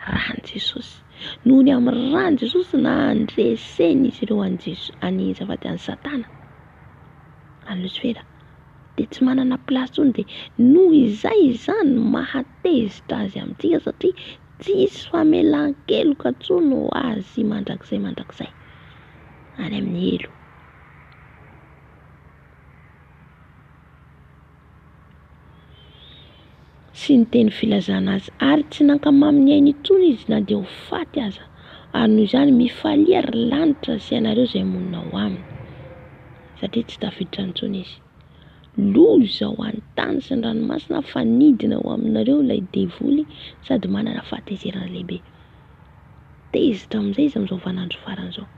Rany Jesosy. Noho ny amin'ny rany Jesosy nandreseny izy ireo any zava-ty any satana, any Lucifera. Dia tsy manana plasy intsony. Dia noho izay izany mahatezitra azy amintsika satria tsisy famelan-keloka intsony ho azy mandrakizay any amin'ny elo. Sy ny teny filazana azy. Ary tsy nankamamy ny ainy intsony izy na dia ho faty aza. Ary noho izany mifalia ry lanitra sy ianareo izay monina ho aminy. Satria tsy tafiditra intsony izy. Loza ho any tany sy ny ranomasina fa nidina ho aminareo ilay devoly sady manana fahatezerana lehibe. Tezitra amin'izay izy amin'izao vaninandro faran'izao.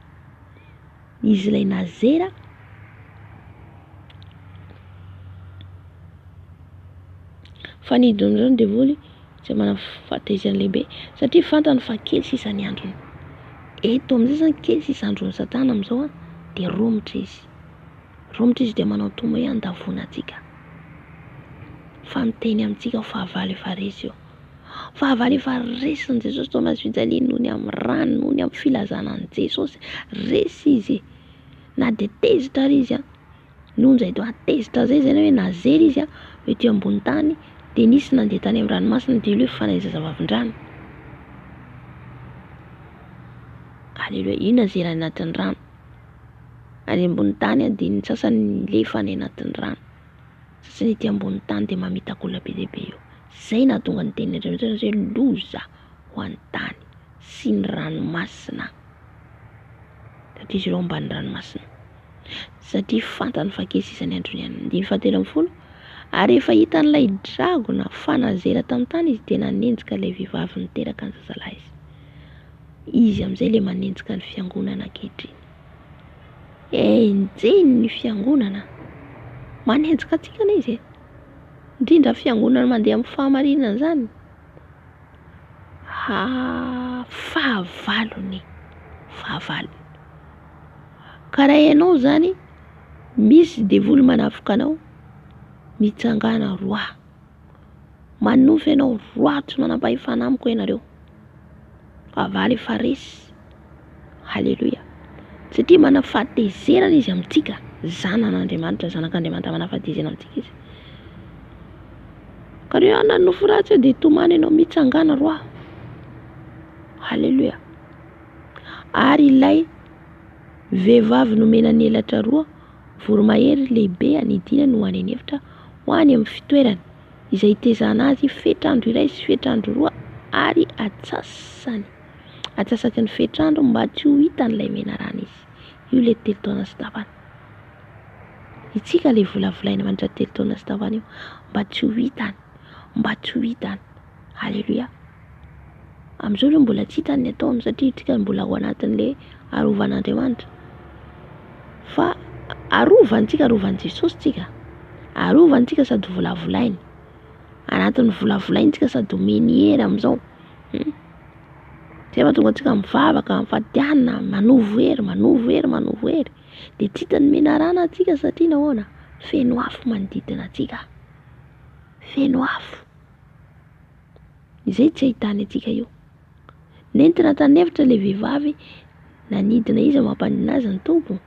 Izy ilay nazera fa nidina amin'izao ny devoly izay manana fahatezerana lehibe satria fantany fa kely sisa ny androny. Eto amin'izay zany kely sisa andron'ny satana amin'izao dia romotra izy. Romotra izy dia manao tomo hoe andavona antsika. Fa miteny amintsika fahavalo efa resy io. Fahavalo efa resy ny Jesosy tao anazy fijaliany noho ny amin'ny rano, noho ny amin'ny filazana ny Jesosy. Resy izy. Na dia tezitra ary izy noho izay toa tezitra zay hoe nazera izy hoe ety ambony tany dia nisy nandeha tany amin'ny ranomasina dia ileo fanaiza vavin-drano. Halleluja. Io nazera any anatin'ny rano. Any ambony tany dia ny sasany lefa any anatin'ny rano satria ety ambony tany dia mamitakolona be dehibe io. Zay nahatonga ny teniny Andriamanitra hoe loza ho an'ny tany sy ny ranomasina, satria izy ireo ambany ranomasina, satria fantany fa kesisany androny ihany. 9:17 Ary rehefa hitan'ilay dragona fanazera tamin'ny tany izy dia nanenjika ilay vehivavy niteraka ny zazalahy izy. Izy amin'izay ilay manenjika ny fiangonana ankehitriny. Enjeny ny fiangonana, manenjika antsika na izy indrindra fiangonana mandeha amin'ny fahamarinana zany. Fahavalony. Ka raha ianao zany misy devoly manafika anao, mitsangana roa, manofy ianao roa tsy manam-pahefana amiko ianareo, avaly efa resy. Halleluja. Satria manafahatezerana izy amintsika, zanan'Andriamanitra, zanak'Andriamanitra manafahatezerana amintsika izy. Ka raha nanofy ratsy dia tomany ianao mitsangana roa. Halleluja. Ary ilay vehivavy nomena ny elatra roa, voromahery lehibe anidina no any anefitra ho any amin'ny fitoerany izay tezana azy fetrandro iray sy fetrandro roa, ary atsasaky ny fetrandro mba tsy ho hitan'ilay menarana izy. Io le 3 taona sy tapany. Itsika le volavolaina mandritra 3 taona sy tapany io, mba tsy ho hitany. Halleluja. Amin'izao io mbola tsy hitany ny ataony, satria itsika mbola ao anatin'ilay arovan'Andriamanitra. Fa arovantsika, arovan'i Jesosy tsika, arovantsika sady volavolainy, anatin'ny volavolainy tsika sady omeny hery amin'izao. Zay mahatonga antsika mivavaka, mifatihanina, manovo hery, dia tsy hitany menarana atsika satria nahoana? Feno afo manodidina atsika, feno afo. Izay tsy ahitany atsika io. Nentina tanevitra ilay vehivavy, nanidina izy mampanina azy ny tompo,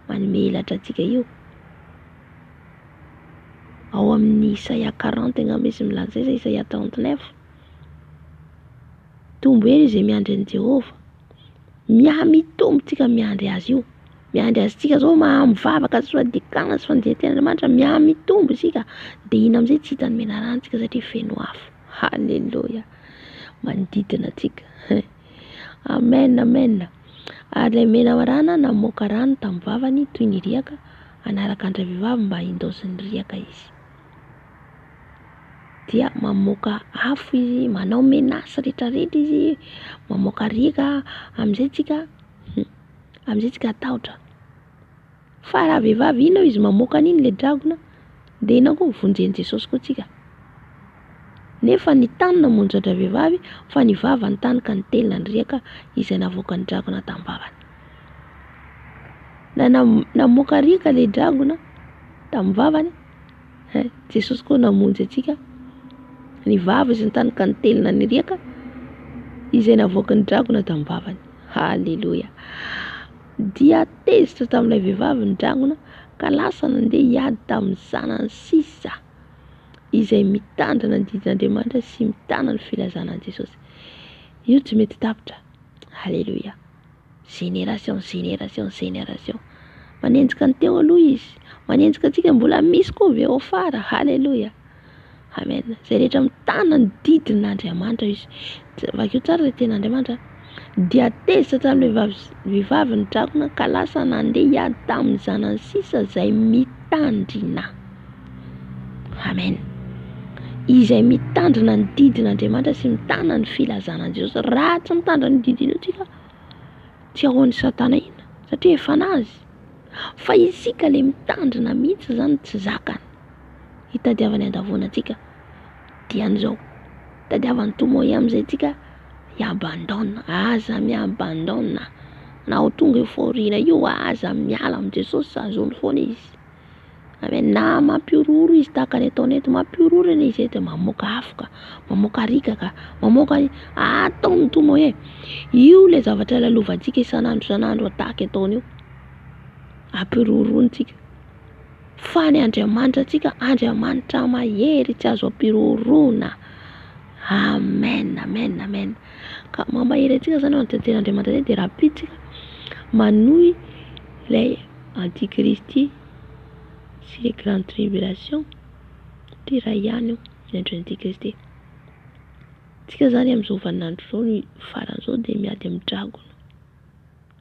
manome helatra atsika io. Ao amin'ny Isaia 40 angamba izy milaza izay, Isaia 39. Tombo hery izay miandry an'i Jehovah. Mitombo tsika miandry azy io. Miandry azy tsika zao mivavaka sy fandikana sy fandihan-ten'Andriamanitra, mitombo isika. Dia iny amin'izay tsy hitany menarana tsika satria feno afo. Halleluja. Manodidina atsika. Amen. Ary ilay menarana namoaka rano tamin'ny vavany toy ny riaka, anaraka andra vehivavy mba hindaosy ny riaka izy. Dia mamoaka afo izy, manao menasy rehetrarehetra izy, mamoaka riaka. Amin'izay tsika atahotra. Fa raha vehivavy ino izy mamoaka an'iny le dragona, dia ina koa vonjen'i Jesosy koa tsika. Nefa ny tany namonjy andra vehivavy, fa ny vava ny tany ka nitelina ny riaka izay navoaka ny dragona tamin'ny vavany. Namoaka riaka le dragona tamin'ny vavany, Jesosy koa namonjy atsika, ny vava izay ny tany ka nitelina ny riaka izay navoaka ny dragona tamin'ny vavany. Halleluja. Dia tezitra tamin'ilay vehivavy ny dragona, ka lasa nandeha hiady tamin'ny zanany sisa izay mitandrina ny didin'Andriamanitra sy mitana ny filazanan'i Jesosy. Io tsy mety tapitra. Halleluja. Génération. Manenjika ny teo aloha izy, manenjika antsika mbola misy koa ve ao afara. Halleluja. Amen. Zay rehetra mitana ny didin'Andriamanitra izy. Vakio tsara ilay ten'Andriamanitra. Dia tezitra tamin'ilay vehivavy ny dragona, ka lasa nandeha hiady tamin'ny zanany sisa izay mitandrina. Amen. Izay mitandrina ny didin'Andriamanitra sy mitana ny filazanan'i Jesosy. Raha tsy mitandrina ny didiny io tsika, tsy ahoan'ny Satana ina, satria efa nazy. Fa isika le mitandrina mihitsy zany tsy zakany. Hitadiavany andavona atsika dia an'izao. Tadiavan'ny tomoy amin'izay tsika abandonna, aza miabandonna. Na ho tonga euforiana io, aza miala amin'ny Jesosy, azony foana izy. Amen. Na mampiororo izy tahaka ny ataony eto, mampiororo ina izy eto, mamoaka afoka, mamoaka rikaka, mamoaka ataony tomoy. Io le zavatra lalovantsika isan'andro tahaka ataony io, ampiororontsika. Fa ny Andriamanitra tsika, Andriamanitra mahery, tsy azo ampirorona. Amen. Ka mamahery antsika zany an-ten'Andriamanitra zay, dia rapitsika manohy ilay antikristy sy les grandes tribulations ty raha ihany io inandren'ity Kristy. Tsika zany amin'izao vaninandro zao ny faran'izao dia miady amin'ny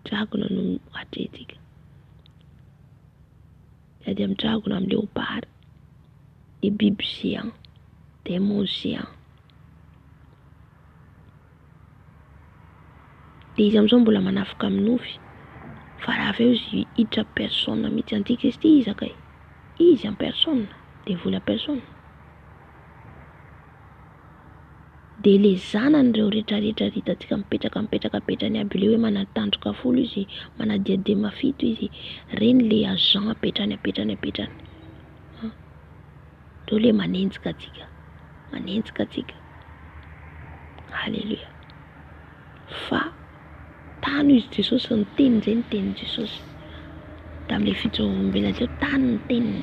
dragona no atretika. Miady amin'ny dragona, amin'ny léopard, ny biby géant, démon géant. Dia izy amin'izao mbola manafika amin'ny nofy. Fa raha avy eo izy hiditra personne mihitsy antikristy izy akay. Izy en personne, devoly en personne. Dia le zanan'ireo rehetrarehetra hitantsika mipetrany aby le hoe manatandroka folo izy, manadiadema fito izy, reny le agent apetrany. Reo le manenjika atsika. Halleluja. Fa tany izy Jesosy ny teniny zay, ny tenin Jesosy tamin'ilay fitsaovam-belona teo, tany ny teniny.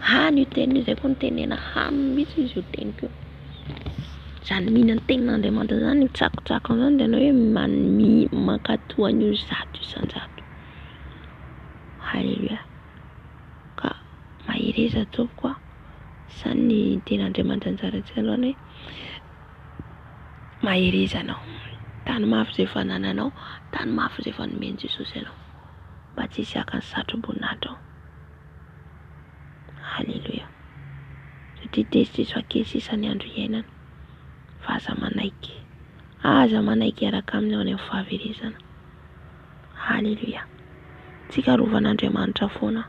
Hany io teniny io, zay koa ny tenena hany mihitsy izy io teniko io. Zany mihinana tenin'Andriamanitra zany, mitsakotsako zany dia hoe mankatoa an'io zato isan-jato. Halleluja. Ka mahereza tompoko koa zany ny ten'Andriamanitra anjarantsika aloha hoe mahereza anao, tany mafy izay efa nananao, tany mafy izay efa nomeny Jesosy anao, mba tsy hisy haka ny satroam-boninahitra ao. Halleluja. Satria tezitezitra fa kely sisa ny andro iainana, fa aza manaiky araka aminy ao any amin'ny fahaverezana. Halleluja. Tsika rovan'Andriamanitra foana.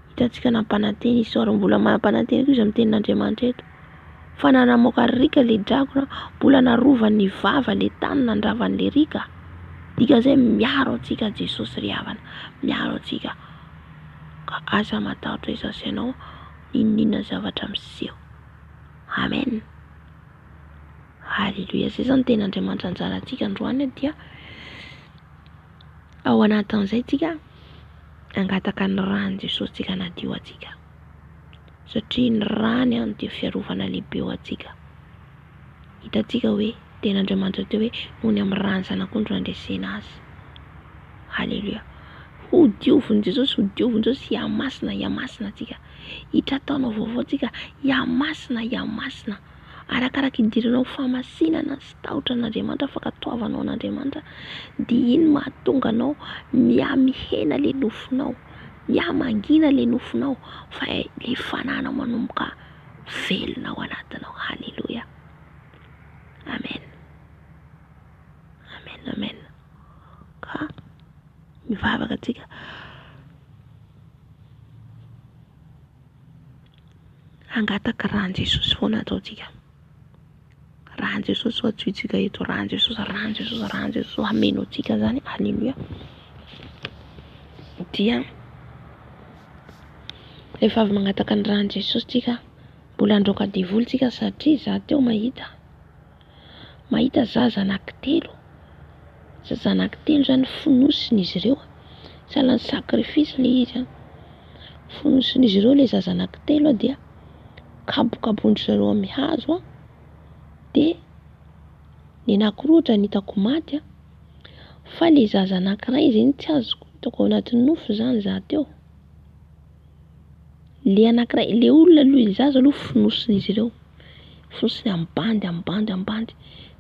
Hitantsika nampananteny izy mbola mampananteny koa izy amin'ny tenin'Andriamanitra eto. Fa nanamoaka rika le dragona, mbola narovan'ny vava le tany nandravan'le rika. Dika zay miaro antsika Jesosy ry havana, miaro antsika. Ka aza matahotra izazy ianao ninona zavatra miseho. Amen. Halleluja. Zay zany ten'Andriamanitra anjara antsika androany dia ao anatin'izay tsika angataka ny rany Jesosy tsika nadio atsika. Satria ny rany any dia fiarovana lehibe ho atsika. Hitantsika hoe ten'Andriamanitra teo hoe noho ny amin'ny rany zanak'ondry nandresena azy. Halleluja. Ho diovin Jesosy iamasina atsika. Hitra taona vaovao atsika iamasina. Arakaraka idiranao famasinana sy tahotra an'Andriamanitra afaka toavanao an'Andriamanitra, dia iny mahatonga anao mihena le nofinao, mangina le nofinao, fa le fananao manomboka velona ao anatinao. Halleluja. Amen. Ka mivavaka atsika angataka rany Jesosy foana ataotsika. Rany Jesosy ho atsoitsika eto, rany Jesosy ameno atsika zany. Halleluja. Dia rehefa avy mangataka ny rany Jesosy tsika, mbola androaka devoly tsika, satria za teo mahita zaza anankitelo zany fonosin'izy ireo, sahalan'ny sakrifisy le izy. Fonosin'izy ireo le zaza anankitelo dia kabokabondry zareo amin'ny hazo dia ny anankiroa ohatrany hitako maty fa le zaza anankiray izay tsy azoko hitako ao anatin'ny nofo zany za teo. Le anankiray, le olona aloha, zaza aloha fonosin'izy ireo, fonosiny ambandy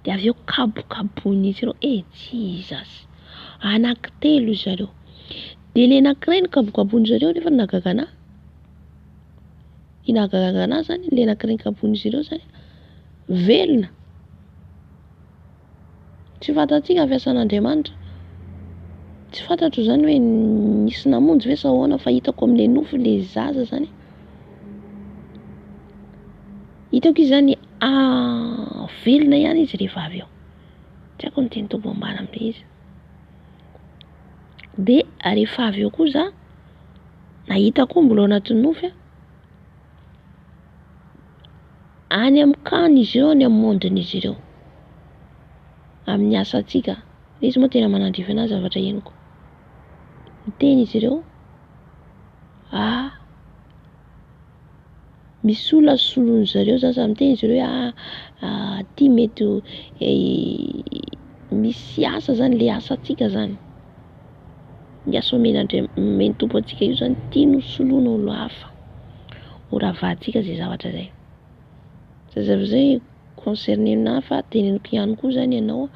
dia avy eo kabokaboin'izy ireo. Jesus, anankitelo izy zareo. Dia le anankiray ny kabokaboin'izy ireo nefa nahagaga anahy zany, le anankiray ny kaboin'izy ireo zany velona. Tsy fantatsika fiasan'Andriamanitra, tsy fantatro zany hoe nisy namonjy ve sa ahoana, fa hitako amin'le nofo le zaza zany, hitako izy zany velona ihany izy rehefa avy eo. Tsy haiko ny teny Tompo ambana amin'ilay izy. Dia rehefa avy eo koa za nahita koa mbola ao anatin'ny nofo any amin'ny kany izy ireo, any amin'ny mondin'izy ireo, amin'ny asa atsika. Izy moa tena manandrify anazy zavatra henoko. Miteny izy ireo misy olona solon'ny zareo za miteny izy ireo ty mety misy asa zany, le asa atsika zany, ny asa omeny Tompo atsika io zany, tia nosoloina olo hafa ho ravahantsika zay zavatra zay. Zay concerné na fa teneniko ihany koa zany ianao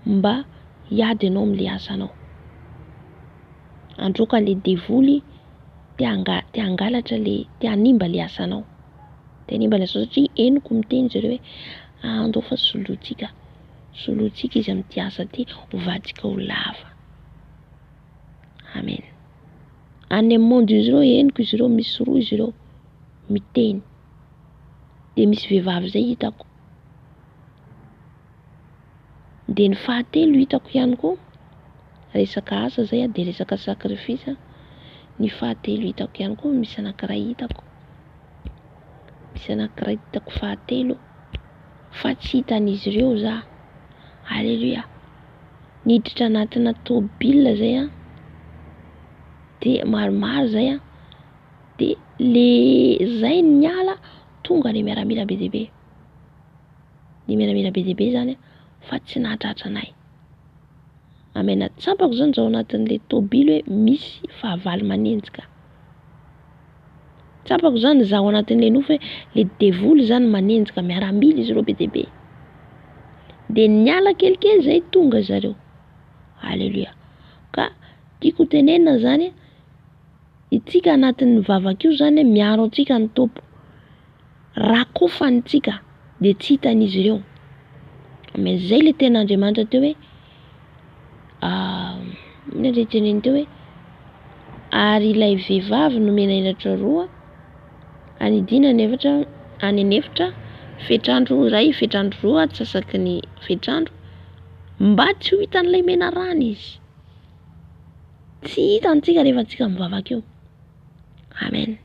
mba hiady ianao amin'le asanao. Androka le devoly te hangalatra te hanimba le asanao. Te hanimba le asa satria henoko miteny zareo hoe andao fa solotsika izy amin'ity asa ty, hovaditsika ho lava. Amen. Any amin'ny monde izy ireo henoko izy ireo misy roa izy ireo miteny. De misy vehivavy zay hitako. De ny fahatelo hitako ihany koa resaka asa zay de resaka sakrifisa. Ny fahatelo hitako ihany koa misy anankiray hitako. Misy anankiray hitako fahatelo fa tsy hitan'izy ireo za. Alleluia. Niditra anatina tôbila zay de maromaro zay de le zay niala tonga le miaramila be dia be. Ny miaramila be dia be zany fa tsy nahatratra anay. Amena tsapako zany zao anatin'le tôbily hoe misy fahavalo manenjika. Tsapako zany zaho anatin'le nofo hoe le devoly zany manenjika miaramila izy ireo be dia be. De niala kelikely zay tonga zareo. Alleluia. Ka tiako tenenina zany itsika anatin'ny vavaka io zany miaro antsika ny tompo. Rakofantsika de tsy hitan'izy ireo. Mais zay le ten'Andriamanitra teo hoe ino le teneny teo hoe ary ilay vehivavy nomena elatra roa anidina anenefitra fetrandro iray fetrandro roa atsasaky ny fetrandro mba tsy ho hitan'ilay mena rano izy. Tsy hitantsika rehefa tsika mivavaka eo. Amen.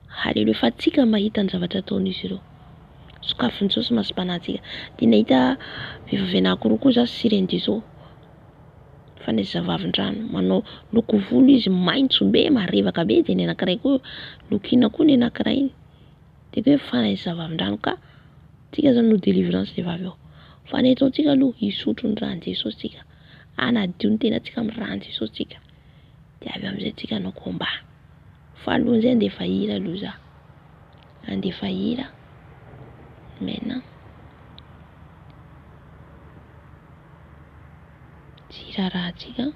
Halleluia. Fa tsika mahita ny zavatra ataon'izy ireo. Sokafin'i Jesosy masim-panahintsika. De nahita vehivavy anankiroa koa za sireny zao. Fa ny zavavin-drano manao loko volo izy maitso be marevaka be de ny anankiray koa lokina koa ny anankiray. De hoe fanahy zavavin-drano ka tsika zany no délivrance le vavy eo. Fa ny ataontsika aloha hisotro ny rano Jesosy tsika. Anadio ny tenantsika amin'ny rano Jesosy tsika. De avy amin'izay tsika no combat. Fa alohan'izay andefa hira aloha za. Andefa hira. Amen. Tsy rarahantsika.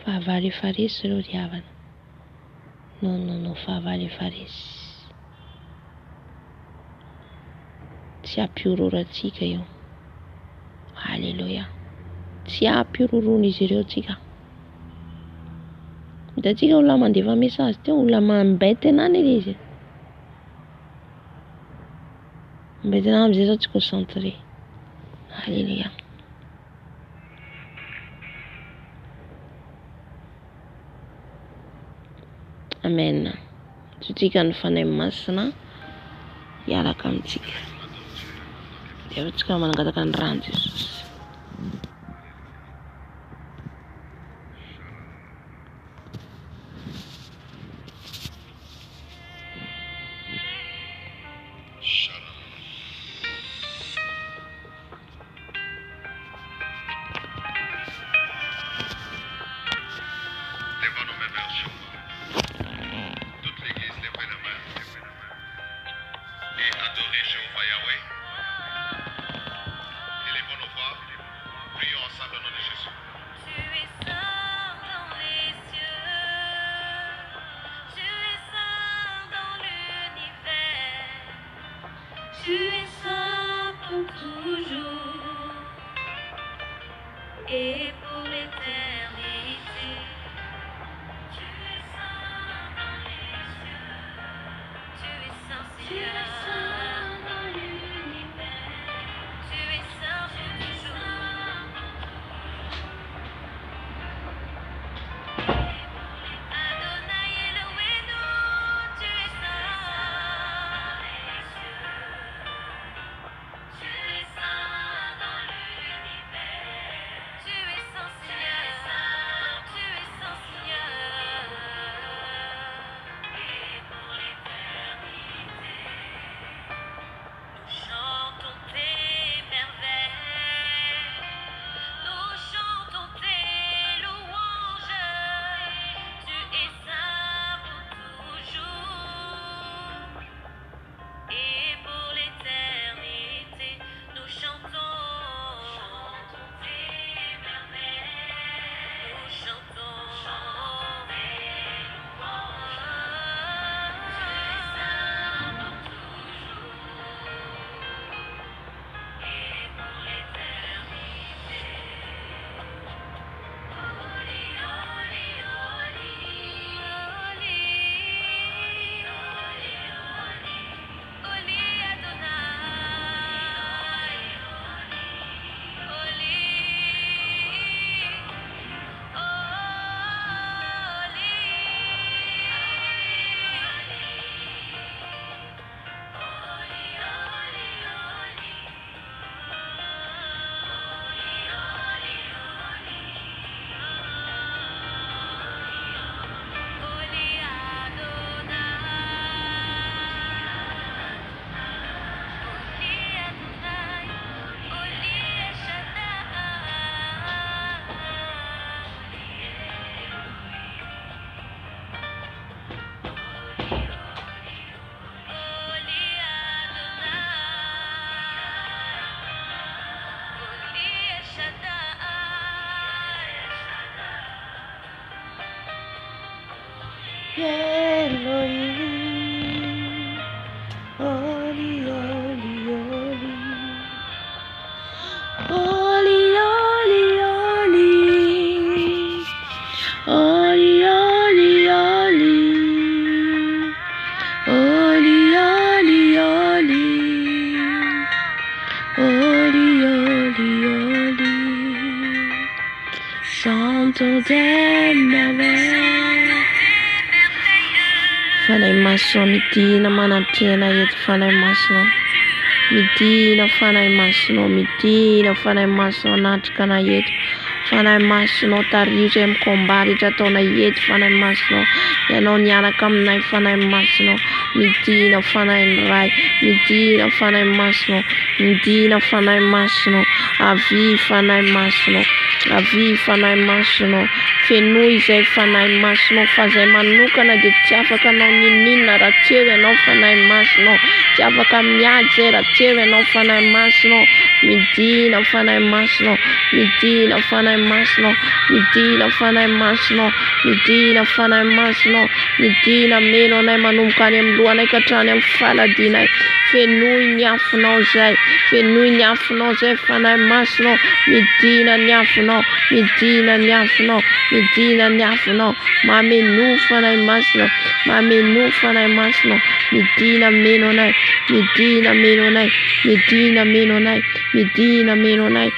Fahavalo efa resy ireo ry havana. Non, fahavalo efa resy. Tsy ampiororantsika io. Halleluia. Tsy ampiororon'izy ireo tsika. Hitantsika olona mandefa message teo, olona mambety anany ilay izy. Mambety anany amin'izay zao tsy concentré. Halleluia. Amen. Tsika ny fanahy masina hiaraka amintsika. Dia tsika manangataka ny rano Jesosy. Tu es saint pour toujours et pour l'éternité. Tu es saint dans les cieux, tu es saint Seigneur dans l'univers. Tu es saint pour toujours et pour l'éternité. Adonai Elohenu, tu es saint dans les cieux. Tu es saint dans l'univers. Tu es saint. masinao midina manatrehana eto fanahy masinao midina fanahy masinao midina fanahy masinao natrikana eto fanahy masinao tario zay mikombaritra ataona eto fanahy masinao ianao niaraka aminay fanahy masinao midina fanahy ny ray midina fanahy masinao midina fanahy masinao avy fanahy masinao avy fanahy masinao fenoy izay fanahy masinao fa zay manokana dia tsy afaka anao ninina raha tsy eo ianao fanahy masinao tsy afaka miady zay raha tsy eo ianao fanahy masinao midina fanahy masinao midina fanahy masinao midina fanahy masinao midina fanahy masinao midina meno anay manomboka any amin'ny lohanay ka hatrany amin'ny faladinay fenoy ny afonao zay fenoy ny afonao zay fanahy masinao midina ny afonao midina ny afonao midina ny afonao mameno fanahy masinao mameno fanahy masinao midina meno anay midina meno anay midina meno anay midina meno anay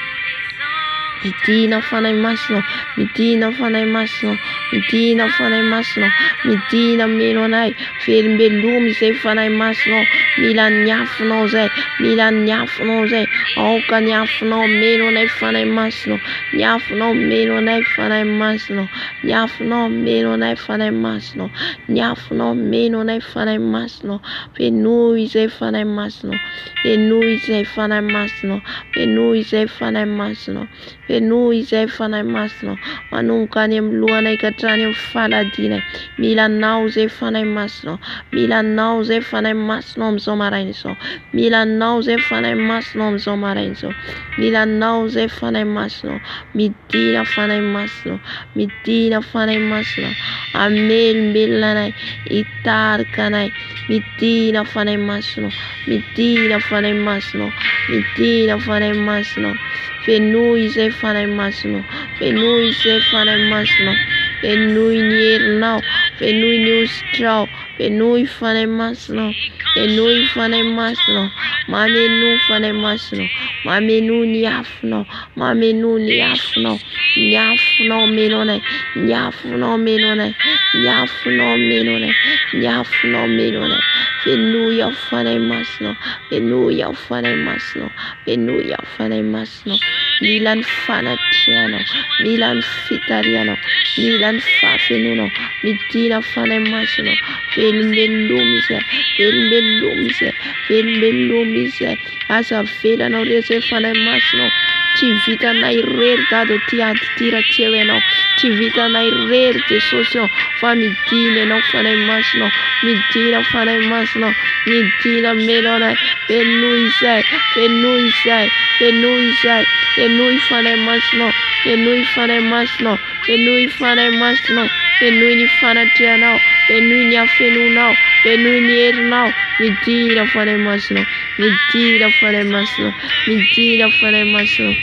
midina fanahy masinao midina fanahy masinao midina fanahy masinao midina meno anay velombelomy zay fanahy masinao mila ny afonao zay mila ny afonao zay aoka ny afonao meno anay fanahy masinao ny afonao meno anay fanahy masinao ny afonao meno anay fanahy masinao ny afonao meno anay fanahy masinao fenoy izay fanahy masinao fenoy izay fanahy masinao fenoy izay fanahy masinao fenoy izay fanahy masinao manomboka any amin'ny lohanay ka hatrany amin'ny faladinay mila nao zay fanahy masinao mila nao zay fanahy masinao amin'izao maraina izao mila nao zay fanahy masinao amin'izao maraina izao mila nao zay fanahy masinao midina fanahy masinao midina fanahy masinao amelombelona anay hitarika anay midina fanahy masinao midina fanahy masinao midina fanahy masinao fenoy izay fanahy masinao fenoy izay fanahy masinao fenoy ny herinao fenoy ny ositrao fenoy fanahy masinao fenoy fanahy masinao mameno fanahy masinao mameno ny afonao mameno ny afonao ny afonao meno anay ny afonao meno anay ny afonao meno anay ny afonao meno anay fenoy ao fanahy masinao fenoy ao fanahy masinao fenoy ao fanahy masinao mila ny fanatrehanao mila ny fitarianao mila ny fahafenonao midina fanahy masinao velombelomy izay velombelomy izay velombelomy izay aza velanao re zay fanahy masinao tsy vitanay irery dado ty antitira tsy eo ianao tsy vitanay irery Jesosy ao fa midina ianao fanahy masinao midina fanahy masinao midina meno anay fenoy izay fenoy izay fenoy izay fenoy fanahy masinao fenoy fanahy masinao fenoy fanahy masinao fenoy ny fanatrehanao fenoy ny afenonao fenoy ny herinao midina fanahy masinao midina fanahy masinao midina fanahy masinao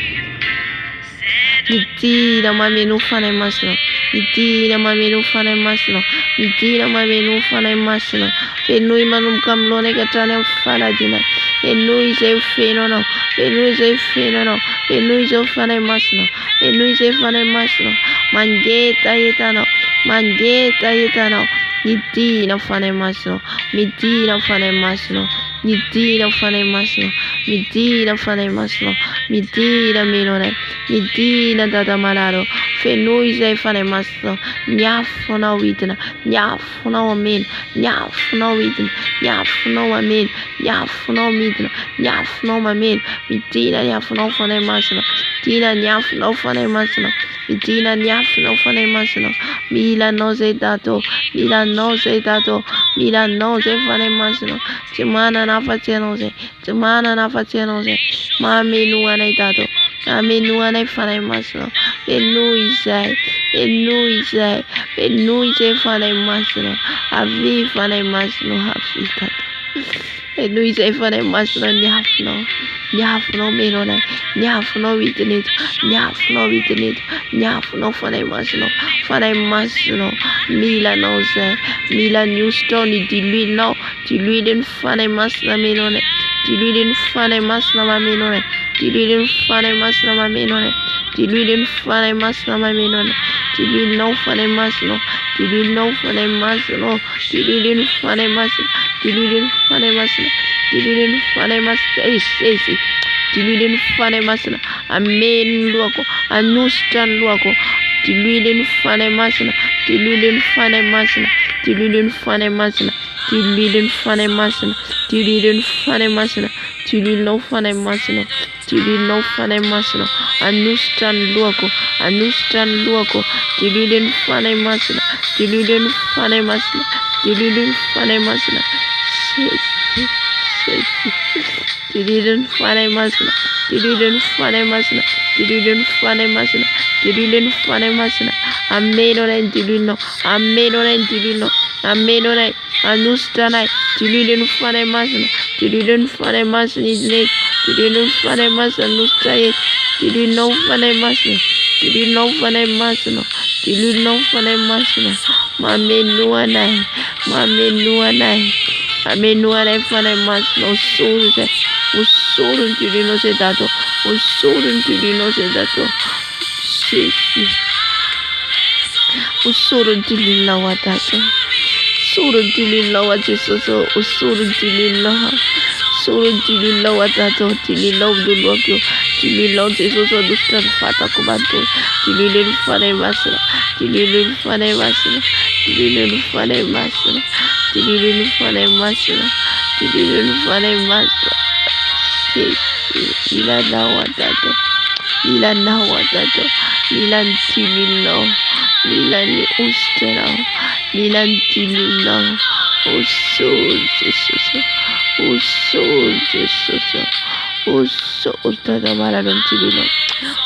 midina mameno fanahy masinao midina mameno fanahy masinao midina mameno fanahy masinao fenoy manomboka amin'ny lohanay ka hatrany amin'ny faladinay fenoy izay feno anao fenoy izay feno anao fenoy izay fanahy masinao fenoy izay fanahy masinao mangeta entanao mangeta entanao midina fanahy masinao midina fanahy masinao midina fanahy masinao midina fanahy masinao midina meno anay midina dada malaro fenoy izay fanahy masinao ny afonao hidina ny afonao ameno ny afonao hidina ny afonao ameno ny afonao midina ny afonao mameno midina ny afonao fanahy masinao midina ny afonao fanahy masinao midina ny afonao fanahy masinao milanao zay dato milanao zay dato milanao zay fanahy masinao tsy manana afa-tsy anao zay tsy manana afa-tsy anao zay mameno anay dato mameno anay fanahy masinao fenoy izay fenoy izay fenoy izay fanahy masinao avy fanahy masinao avy dato fenoy izay fanahy masinao ny afonao meno anay ny afonao hidina eto ny afonao hidina eto ny afonao fanahy masinao milanao zay mila ny ositrao ny diloilinao diloiliny fanahy masina meno anay diloiliny fanahy masina mameno anay diloiliny fanahy masina mameno anay diloiliny fanahy masina mameno anay Dis-lui non, fane masno. Dis-lui non, fane masno. Dis-lui non, fane masno. Dis-lui non, fane masno. Dis-lui non, fane masno. Dis-lui non, fane masno. Amen luako. Anustan luako. Dis-lui non, fane masno. Dis-lui non, fane masno. Dis-lui non, fane masno. Dis-lui non, fane masno. Dis-lui non, fane masno. Dis-lui non, fane masno. Dis-lui non, fane masno. Anustan luako. Anustan luako. Dis-lui non, fane masno. Dis-lui non, fane masno. Dis-lui non, fane masno. Dis-lui non, fane masno. Dis-lui non, fane masno. Dis-lui non, fane masno. Dis-lui non, fane masno. Amen onai. Dis-lui non. Amen onai. Dis-lui non. Amen onai. Anustanai. Dis-lui non, fane masno. Dis-lui non, fane masno. Dis-lui non, fane masno. Anustai. Dis-lui non, fane masno. Dis-lui non, fane masno. Dis-lui non, fane masno. Mamenuanai. Mamenuanai. Amenuanai fane masno. Usurze. Usurun dis-lui non sei dato. Usurun dis-lui non sei dato. Sì. Usurun dis-lui lawa dato. Usurun dis-lui lawa Jesus. Usurun dis-lui lawa. Usurun dis-lui lawa dato. Dis-lui lawa duluakyo. Dis-lui lawa Jesus. Adustan fata kubantu. Dis-lui non fane masno. Dis-lui non fane masno. Dis-lui non fane masno. Dis-lui non fane masno. Dis-lui non fane masno. Ila nawa dato. Ila nawa dato. Ila ntililo. Ila ni ustera. Ila ntililo. Usul Jesus. Usul Jesus. Usul tada mala ntililo.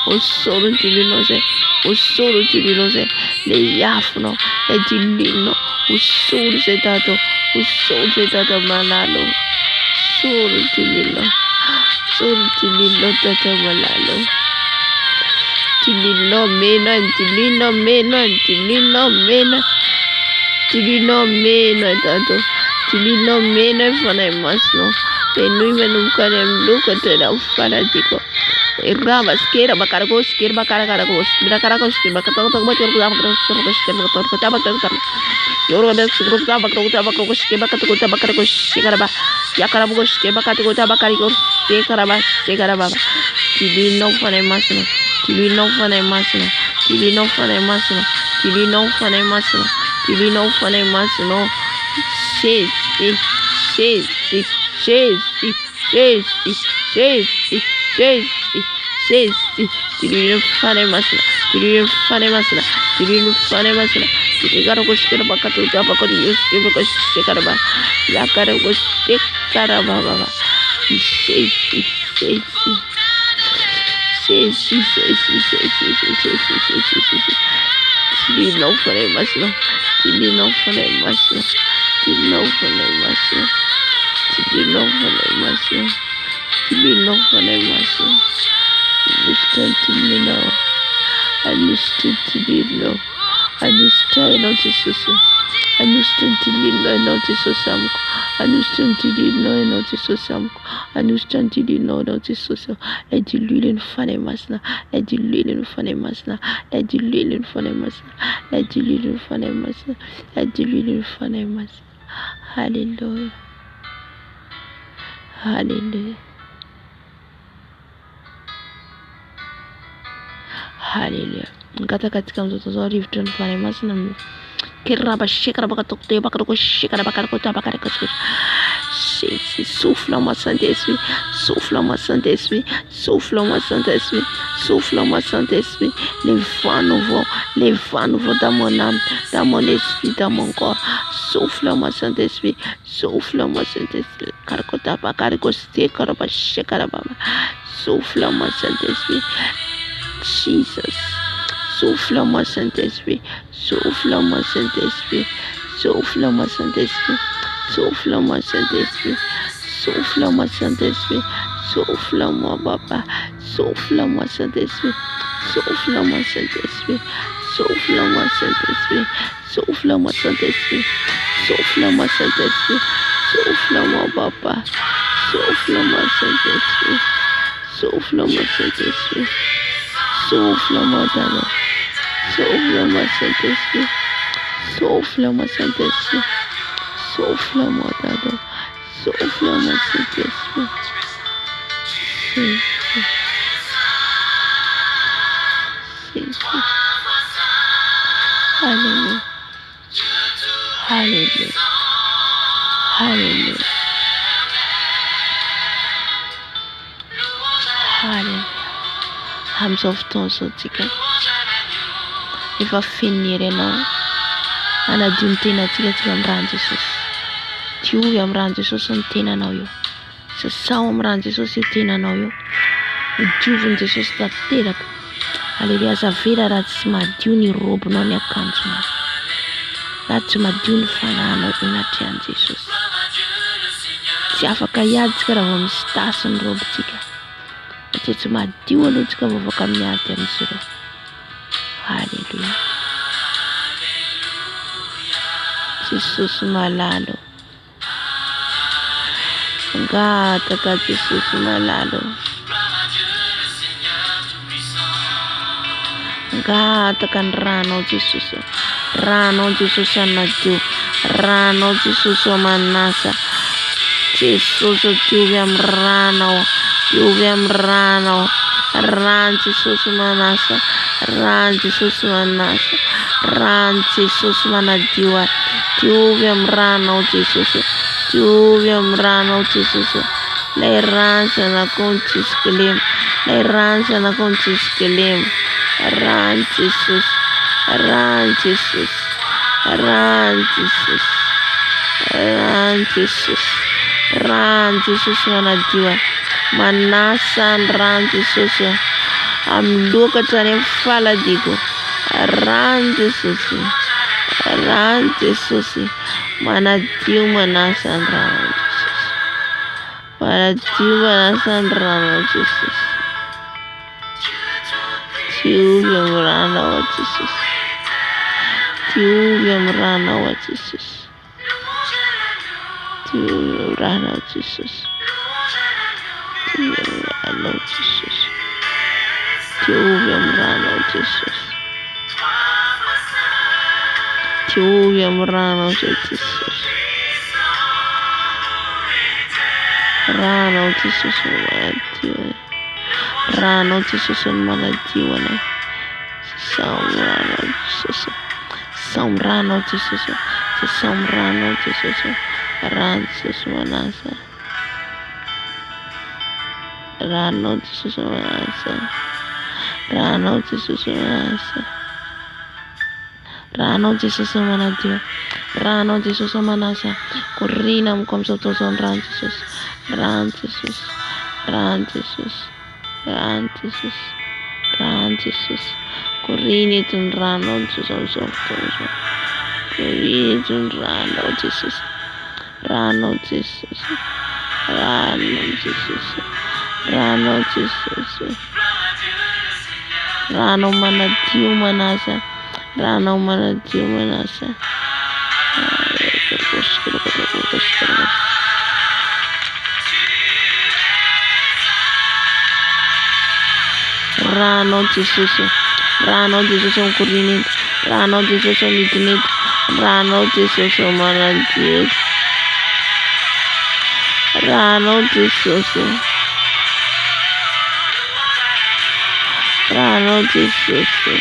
Usul ntililo se. Usul ntililo se. Le yafno. Le ntililo. Usul se dato. Usul se dato malalo. Usul ntililo. Tililo tata malalo. Tililo meno. Tililo meno. Tililo meno. Tililo meno tato. Tililo meno fane masno. Penui menukane mluka tena ufanatiko. Iraba skera bakarago skera bakarago skera bakarago skera bakarago bacor bakarago skera bakarago Yoro bel skera bakarago skera bakarago skera ba yakarago skera bakarago skera ba skera ba Tili no fane masno. Tili no fane masno. Tili no fane masno. Tili no fane masno. Tili no fane masno. Tili no fane masna. Tili no fane masna. Tili no fane masna. Tili karo kushkira bakatu jaba kori yuski kushkira ba. Ya karo kushkira ba ba. Tili no fane masna. Tili no fane masna. Tili no fane masna. Tili no fane masna. Tili no fane masna. Understand Tili no. Understand Tili no. Understand not Jesus. Understand Tili no not Jesus samko. Understand Tili no not Jesus samko. Understand Tili no not Jesus. Let the lily fane masna. Let the lily fane masna. Let the lily fane masna. Let the lily fane masna. Let the lily fane masna. Hallelujah. Hallelujah. Hallelujah. Ngata katika mtoto zori vitu fane masna. Kiraba shikara bakatokte bakatoko shikara bakatoko bakatoko. Souffle moi Saint-Esprit, souffle moi Saint-Esprit, souffle moi Saint-Esprit, souffle moi Saint-Esprit, les vents nouveaux dans mon âme, dans mon esprit, dans mon corps, souffle moi Saint-Esprit, souffle moi Saint-Esprit, karakota bakarakoste karaba shekarababa, souffle moi Saint-Esprit, Jesus, souffle moi Saint-Esprit, souffle moi Saint-Esprit, souffle moi Saint-Esprit. Souffle-moi Saint-Esprit, souffle-moi Saint-Esprit, souffle-moi Papa, souffle-moi Saint-Esprit, souffle-moi Saint-Esprit, souffle-moi Saint-Esprit, souffle-moi Saint-Esprit, souffle-moi Saint-Esprit, souffle-moi Papa, souffle-moi Saint-Esprit, souffle-moi Saint-Esprit, souffle-moi Dano, Sopra-moi, Saint-Esprit. Souffle-moi, Saint-Esprit. Souffle-moi, Dado. Souffle-moi, Saint-Esprit. Sim, sim. Sim, sim. Alléluia. Alléluia. Alléluia. Alléluia. Amin'izao fotoana izao tsika efa fenhery ianao anadio ny tenantsika tsika amin'ny ran'ny Jesosy. Diovy amin'ny ran'ny Jesosy ny tenanao eo. Sasao amin'ny ran'ny Jesosy io tenanao eo. Diovin' Jesosy tanteraka. Aleluia. Aza vera raha tsy madio ny robonao ny akanjonao. Raha tsy madio ny fanahinao anaty an'i Jesosy. Tsy afaka hiaditsika raha vao misy tasy ny robontsika. Satria tsy madio aloha tsika vao afaka miady amin'izy ireo. Aleluia. Jesosy malalo. Ngataka Jesosy malalo. Ngataka ny ranao Jesosy. Ranao Jesosy anadio. Ranao Jesosy manasa. Jesosy diovy amin'ny ranao. Diovy amin'ny ranao. Ran Jesosy manasa. Ran Jesosy manasa. Ran Jesosy manadio. Diovy amin'ny ranao Jesosy. Diovy amin'ny ranao Jesosy. Lay rano sanakao Jesosy lema. Lay rano sanakao Jesosy lema. Ran Jesosy. Ran Jesosy. Ran Jesosy. Ran Jesosy. Ran Jesosy manadio. Manasa ny ran Jesosy amin'ny lokatra any amin'ny faladiko. Ran Jesosy. Ran Jesosy manadio manasa ny ran Jesosy. Manadio manasa ny ran Jesosy. Diovy amin'ny ranao Jesosy. Diovy amin'ny ranao Jesosy. Diovy amin'ny ranao Jesosy. Diovy amin'ny ranao Jesosy. Diovy amin'ny ranao Jesosy. Diovy amin'ny ranao Jesosy. Ranao Jesosy manadio. Ranao Jesosy manadio anay. Sasao ranao Jesosy. Sasao ranao Jesosy. Sasao ranao Jesosy. Ran Jesosy manasa. Ranao Jesosy manasa. Ranao Jesosy manasa. Ranao Jesosy manadio. Ranao Jesosy manasa. Korina amiko amin'izao fotoana izao ran Jesosy. Ran Jesosy. Ran Jesosy. Ran Jesosy. Ran Jesosy. Korina eto ny ranao Jesosy amin'izao fotoana izao. Korina eto ny ranao Jesosy. Ranao Jesosy. Ranao Jesosy. Ranao Jesosy. Ranao manadio manasa. Ranao manadio manasa. Ranao Jesosy. Ranao Jesosy amin'ny korina eto. Ranao Jesosy amidiny eto. Ranao Jesosy manadio. Ranao Jesosy. Ranao Jesosy.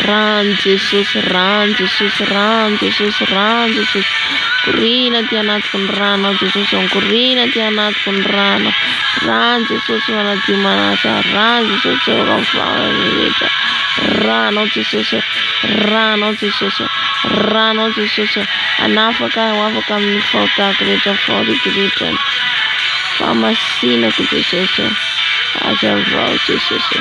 Ran Jesosy. Ran Jesosy. Ran Jesosy. Ran Jesosy. Korina ty anatiko ny ranao Jesosy. Korina ty anatiko ny ranao. Ran Jesosy manadio manasa. Ran Jesosy rehetra. Ranao Jesosy. Ranao Jesosy. Ranao Jesosy. Anafaka ho afaka amin'ny fahotako rehetra fahorehetra. Famasinako Jesosy. Azavao Jesosy.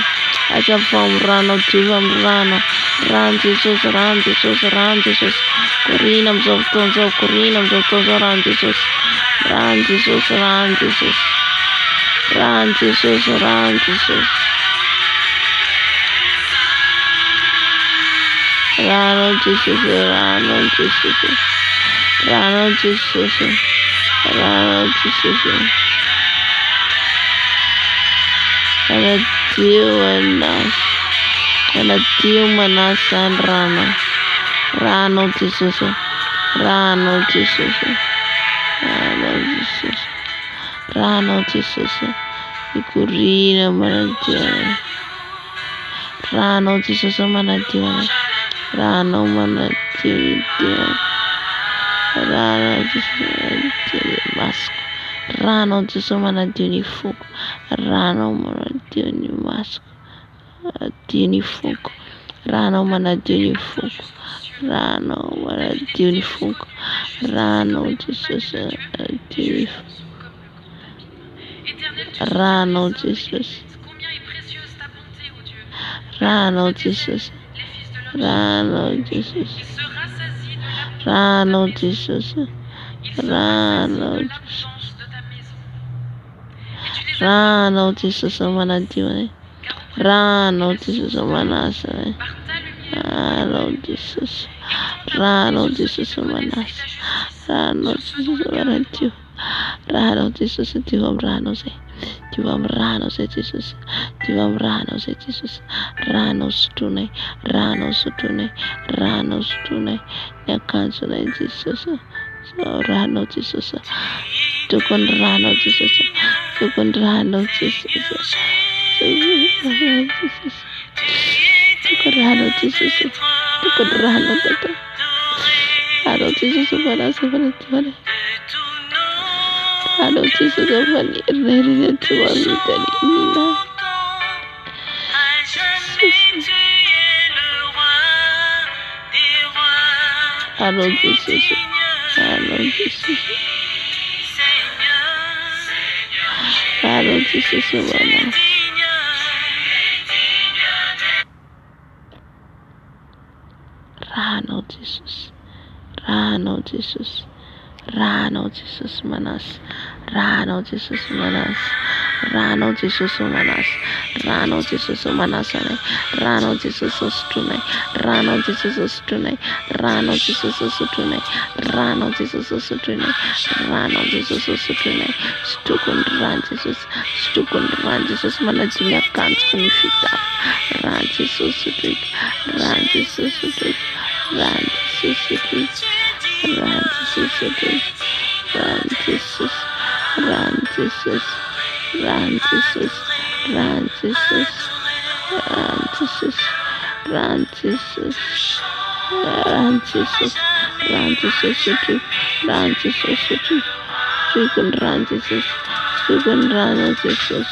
Azavao amin'ny ranao. Diovy amin'ny ranao. Ran Jesosy. Ran Jesosy. Ran Jesosy. Korina amin'izao fotoana izao. Korina amin'izao fotoana izao ran Jesosy. Ran Jesosy. Ran Jesosy. Ran Jesosy. Ran Jesosy. Rano Jesus, Rano Jesus, Rano Jesus, Rano Jesus. Ada Manas, ada Manas and Rano Jesus, Rano Jesus, Rano Jesus, Rano Jesus. Ikurina Manadia, Rano Jesus Manadia, Rano Manadia, Rano Jesus Mask, Rano Jesus Manadia Fuk, Rano Manadia Mask, Dini Fuk, Rano Manadia Fuk, Rano Manadia Fuk, Rano Jesus Manadia Rano Jesus, Rano Jesus, Rano Jesus, Rano Jesus, Rano Jesus, Rano Jesus Manadione, Rano Jesus Manasa, Rano Jesus, Rano Jesus Manas, Rano Jesus Manadio, Rano Jesus Divam Ranose. Divam Ranos Jesus, Divam Ranos Jesus, Ranos Tune, Ranos Tune, Ranos Tune, Nakansuna Jesus, so Rano Jesus, Tukun Rano Jesus, Tukun Rano Jesus, Tukun Rano Jesus, Tukun Rano Tata, Rano Jesus, Vanasa. Rano Jesus of an irradiant to one Nina. Rano Jesus, Rano Jesus, Rano Jesus of Anna. Rano Jesus, Rano Jesus. Rano Jesus Manas, Rano Jesus Manas, Rano Jesus Manas, Rano Jesus Manas, Rano Jesus Stune, Rano Jesus Stune, Rano Jesus Stune, Rano Jesus Stune, Rano Jesus Stune, Stukun Ran Jesus, Stukun Ran Jesus Manajina can't confita, Ran Jesus Stune, Ran Jesus Stune, Ran Jesus Stune. Rantisus, Rantisus, Rantisus, Rantisus, Rantisus, Rantisus, Rantisus, Rantisus, Rantisus, Rantisus, Chicken Rantisus, Chicken Rantisus, Ranotisus,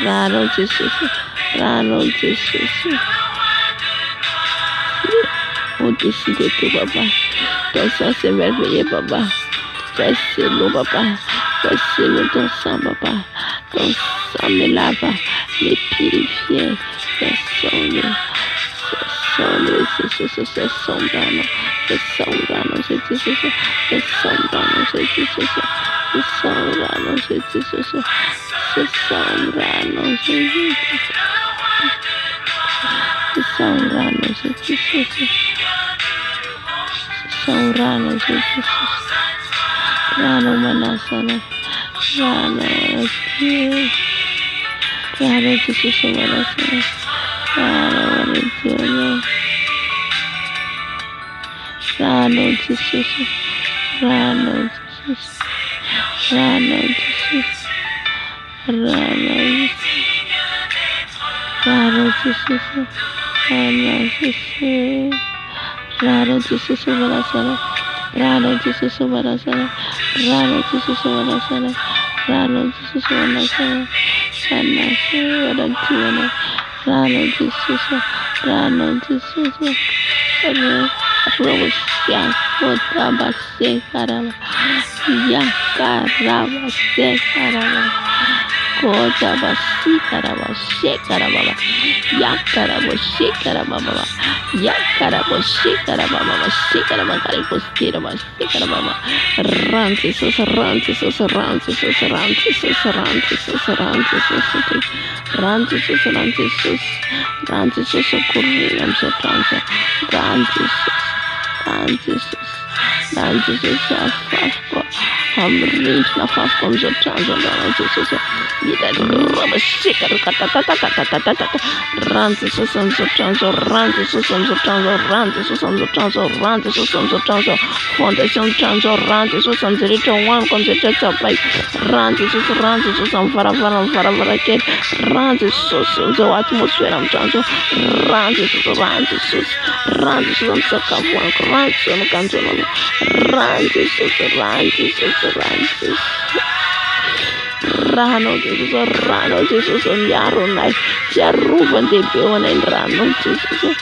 Ranotisus, Ranotisus. On décide tout, papa. Ton sang s'est merveilleux, papa. Fais nous, papa. Fais-nous ton sang, papa. Ton sang me lave, me purifie. Fais sombre, c'est sombrano. C'est sombrano, c'est sombrano, c'est sombrano, c'est sombrano, c'est sombrano, Saurano Jesus, Saurano Jesus, Rano Manasana, Rano Jesus, Rano Jesus Manasana, Rano Rano Jesus, Rano Jesus, Rano Jesus, Rano Jesus, Rano Jesus Manasana, Rano Jesus Manasana, Rano Jesus Manasana, Rano Jesus Manasana, Rano Jesus, Rano Jesus, Rosia, Kotaba Se Karama, Yakarama Se Karama, Kota basikara bashekara baba. Yakara bashekara baba. Yakara bashekara baba. Bashekara bakari postira bashekara baba. Run Jesus, run Jesus, run Jesus, run Jesus, run Jesus, run Jesus, run Jesus, run Jesus, run Jesus, corri, I'm so transfer, run Jesus, run Jesus, run Jesus, I'm reaching a fast comes of transfer, run Jesus, get a rubber shaker, run Jesus, I'm so transfer, run Jesus, I'm so transfer, run Jesus, I'm so transfer, run Jesus, I'm so transfer, foundation transfer, run Jesus, I'm the little one concentrates of like, run Jesus, I'm far, kid, run Jesus, the atmosphere, I'm transfer, run Jesus, I'm so come one, run some control, run Jesus, Rano Jesus on Yarunai, Yaruvan de Bion and Rano Jesus,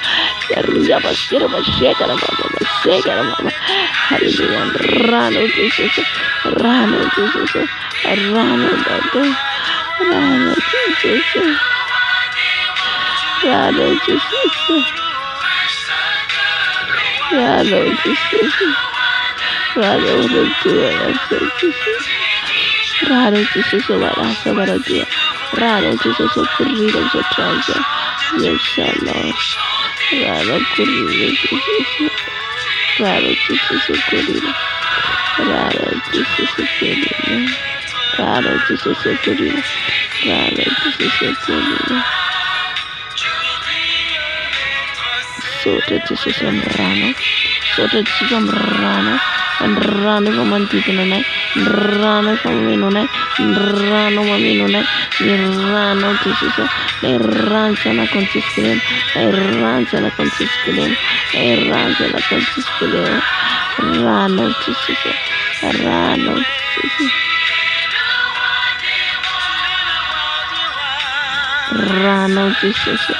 Yaruya Baskira Bashaka Baba, Sega Mama, Hallelujah, Rano Jesus, Rano Jesus, Rano Dado, Rano Jesus, Rano Jesus, Rano Jesus, Rano the Jesus. Raro Jesus Varasa Varadia, Raro Jesus of Kuridas of Transa, yes, Lord, Raro Kuridas, Raro Jesus of Kurida, Raro Jesus of Kurida, Raro Jesus of Kurida, Raro Jesus of Kurida, Sota Jesus of Rano, Sota Jesus of Rano. And run from Anticonai, run from Minone, run over Minone, run on Tissue, a runs and a consistent, a runs and a consistent, a runs and a consistent, run on Tissue, a run on Tissue, run on Tissue,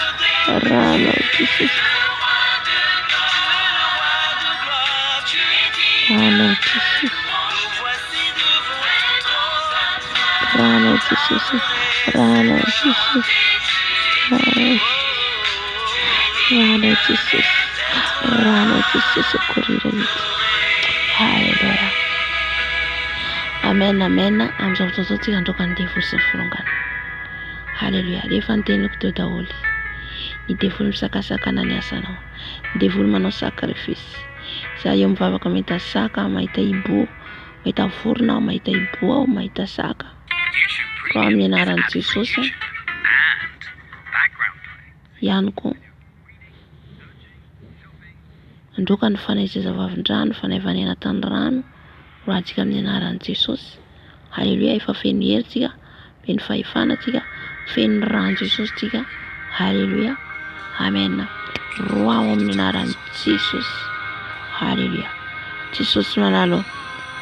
a run on Tissue. Rano Jesus, Rano Jesus, Rano Jesus, Rano Jesus, Rano Jesus, Kurira. Hallelujah. Amen, amen. I'm so sorry and took and devil sufferungan. Hallelujah. Defante look to the holy. Ni devil sakasaka nanyasano. Devil mano sacrifice. Sa iyo mvavaka mahita saka, mahita ibo, mahita vorona, mahita ibo, mahita saka. Ko amin'ny anaran'i Jesosy ihany koa. Androka ny fanaizeza vavin-drano, fanaivanena tany rano, roantsika amin'ny anaran'i Jesosy. Halleluia, efa feno heritsika, feno fahefana tsika, feno rano Jesosy tsika. Halleluia. Amen. Roa ao amin'ny anaran'i Jesosy. Hallelujah. Jesus manalo.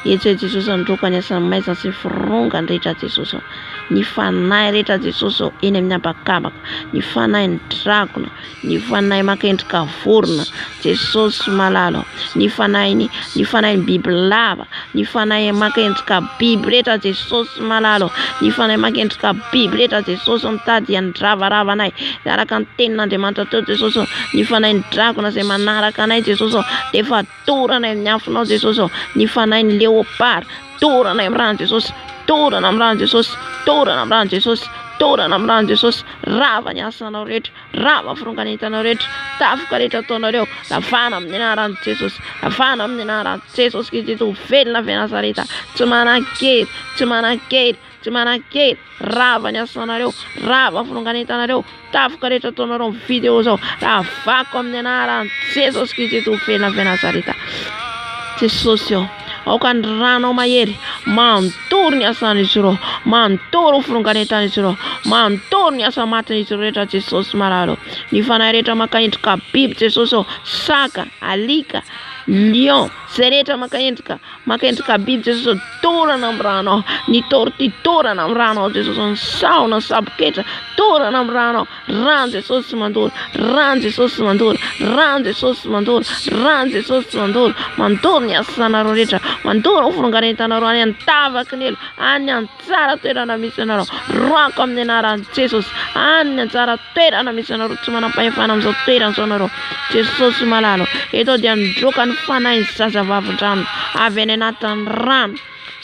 Etse Jesus androka ny asa maizana sy firongany rehetra Jesosy. Ny fanahy rehetra Jesosy eny amin'ny abakabaka. Ny fanahy ny dragona, ny fanahy makendrika vorona Jesosy malalo. Ny fanahy ny bibilava, ny fanahy makendrika biby rehetra Jesosy malalo. Ny fanahy makendrika biby rehetra Jesosy mitady andravarava anay. Araka ny tenin'Andriamanitra teo Jesosy. Ny fanahy ny dragona izay manaraka anay Jesosy dia efa torana amin'ny afonao Jesosy. Ny fanahy ny leopard torana amin'ny rano Jesosy. Torana amin'ny rano Jesosy. Torana amin'ny rano Jesosy. Torana amin'ny rano Jesosy. Rava ny asanao rehetra, rava fironganentanao rehetra, tafoka rehetra ataonareo. Lavana amin'ny anaran'i Jesosy. Lavana amin'ny anaran'i Jesosy Kristy velona avy Nazareta. Tsy manan-kery, tsy manan-kery, tsy manan-kery. Rava ny asanareo, rava fironganentanareo, tafoka rehetra ataonareo amin'ny video zao. Ravako amin'ny anaran'i Jesosy Kristy velona avy Nazareta. Jesosy eo. Aoka ny rano mahery, mantory ny asan'izy ireo, mantory fironganentan'izy ireo, mantory ny asa matin'izy ireo rehetra Jesosy mararo. Ny fanahy rehetra makaendrika biby Jesosy eo, saka, alika, lion, zay rehetra maka endrika biby Jesosy torana amin'ny ranao, ny torty torana amin'ny ranao Jesosy, ny saona, ny saboketra torana amin'ny ranao, rano Jesosy mandoro, rano Jesosy mandoro, rano Jesosy mandoro, rano Jesosy mandoro, mandoro ny asanareo rehetra, mandoro ny firongarentanareo any an-tavaky ny elo, any an-tsara toerana misy anareo, roako amin'ny anaran'i Jesosy, any an-tsara toerana misy anareo, tsy manam-pahefana amin'izao toerana izao anareo Jesosy malalo. Eto dia nidroka ny fanahy ny zazavavin-drano avy any anatin'ny rano